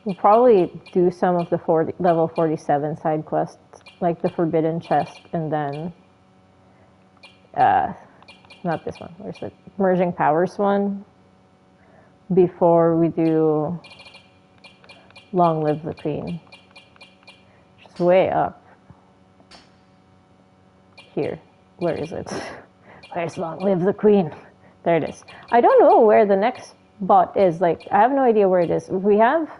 we'll probably do some of the level 47 side quests, like the Forbidden Chest, and then, not this one, where's the Merging Powers one, before we do Long Live the Queen. Just way up. Here. Where is it? Where's Long Live the Queen? There it is. I don't know where the next bot is. Like, I have no idea where it is. We have...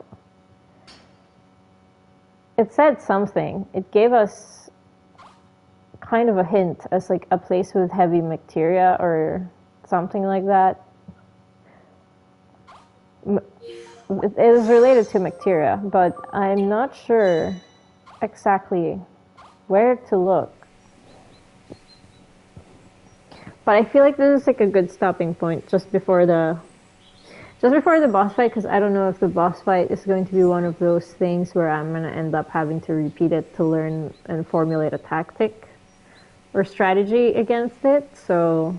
It said something. It gave us kind of a hint as like a place with heavy bacteria or something like that. It is related to bacteria, but I'm not sure exactly where to look. But I feel like this is like a good stopping point just before the boss fight, because I don't know if the boss fight is going to be one of those things where I'm going to end up having to repeat it to learn and formulate a tactic or strategy against it. So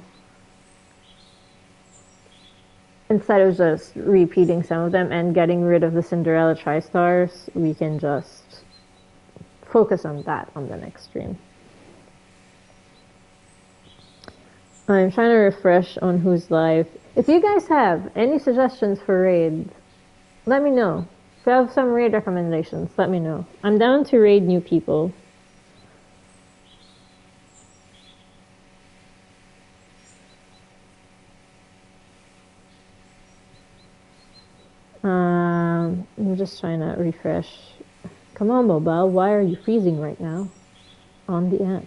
instead of just repeating some of them and getting rid of the Cinderella Tri-Stars, we can just focus on that on the next stream. I'm trying to refresh on who's live. If you guys have any suggestions for raids, let me know. If you have some raid recommendations, let me know. I'm down to raid new people. I'm just trying to refresh. Come on, mobile. Why are you freezing right now on the app?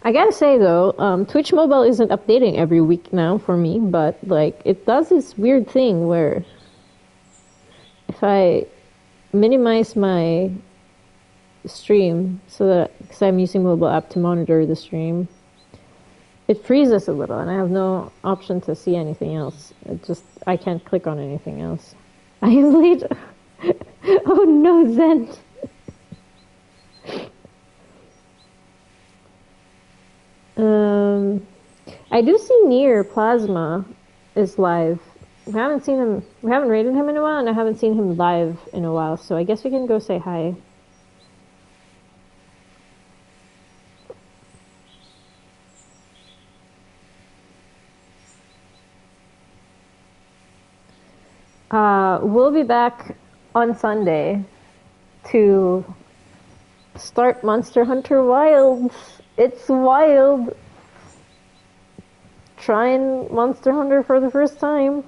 I gotta say though, Twitch Mobile isn't updating every week now for me, but like it does this weird thing where if I minimize my stream so that, because I'm using mobile app to monitor the stream, it freezes a little and I have no option to see anything else. I can't click on anything else. I am late. Oh no, Zen. I do see Nier Plasma is live. We haven't seen him. We haven't raided him in a while, and I haven't seen him live in a while. So I guess we can go say hi. We'll be back on Sunday to start Monster Hunter Wilds. It's wild. Trying Monster Hunter for the first time.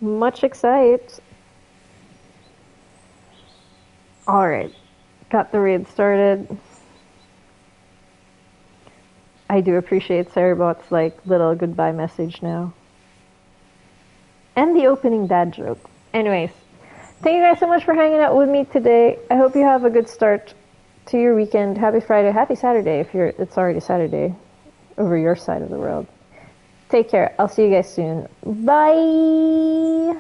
Much excited. Alright. Got the raid started. I do appreciate Cerebot's like little goodbye message now. And the opening dad joke. Anyways, thank you guys so much for hanging out with me today. I hope you have a good start to your weekend. Happy Friday, happy Saturday if it's already Saturday over your side of the world. Take care. I'll see you guys soon. Bye!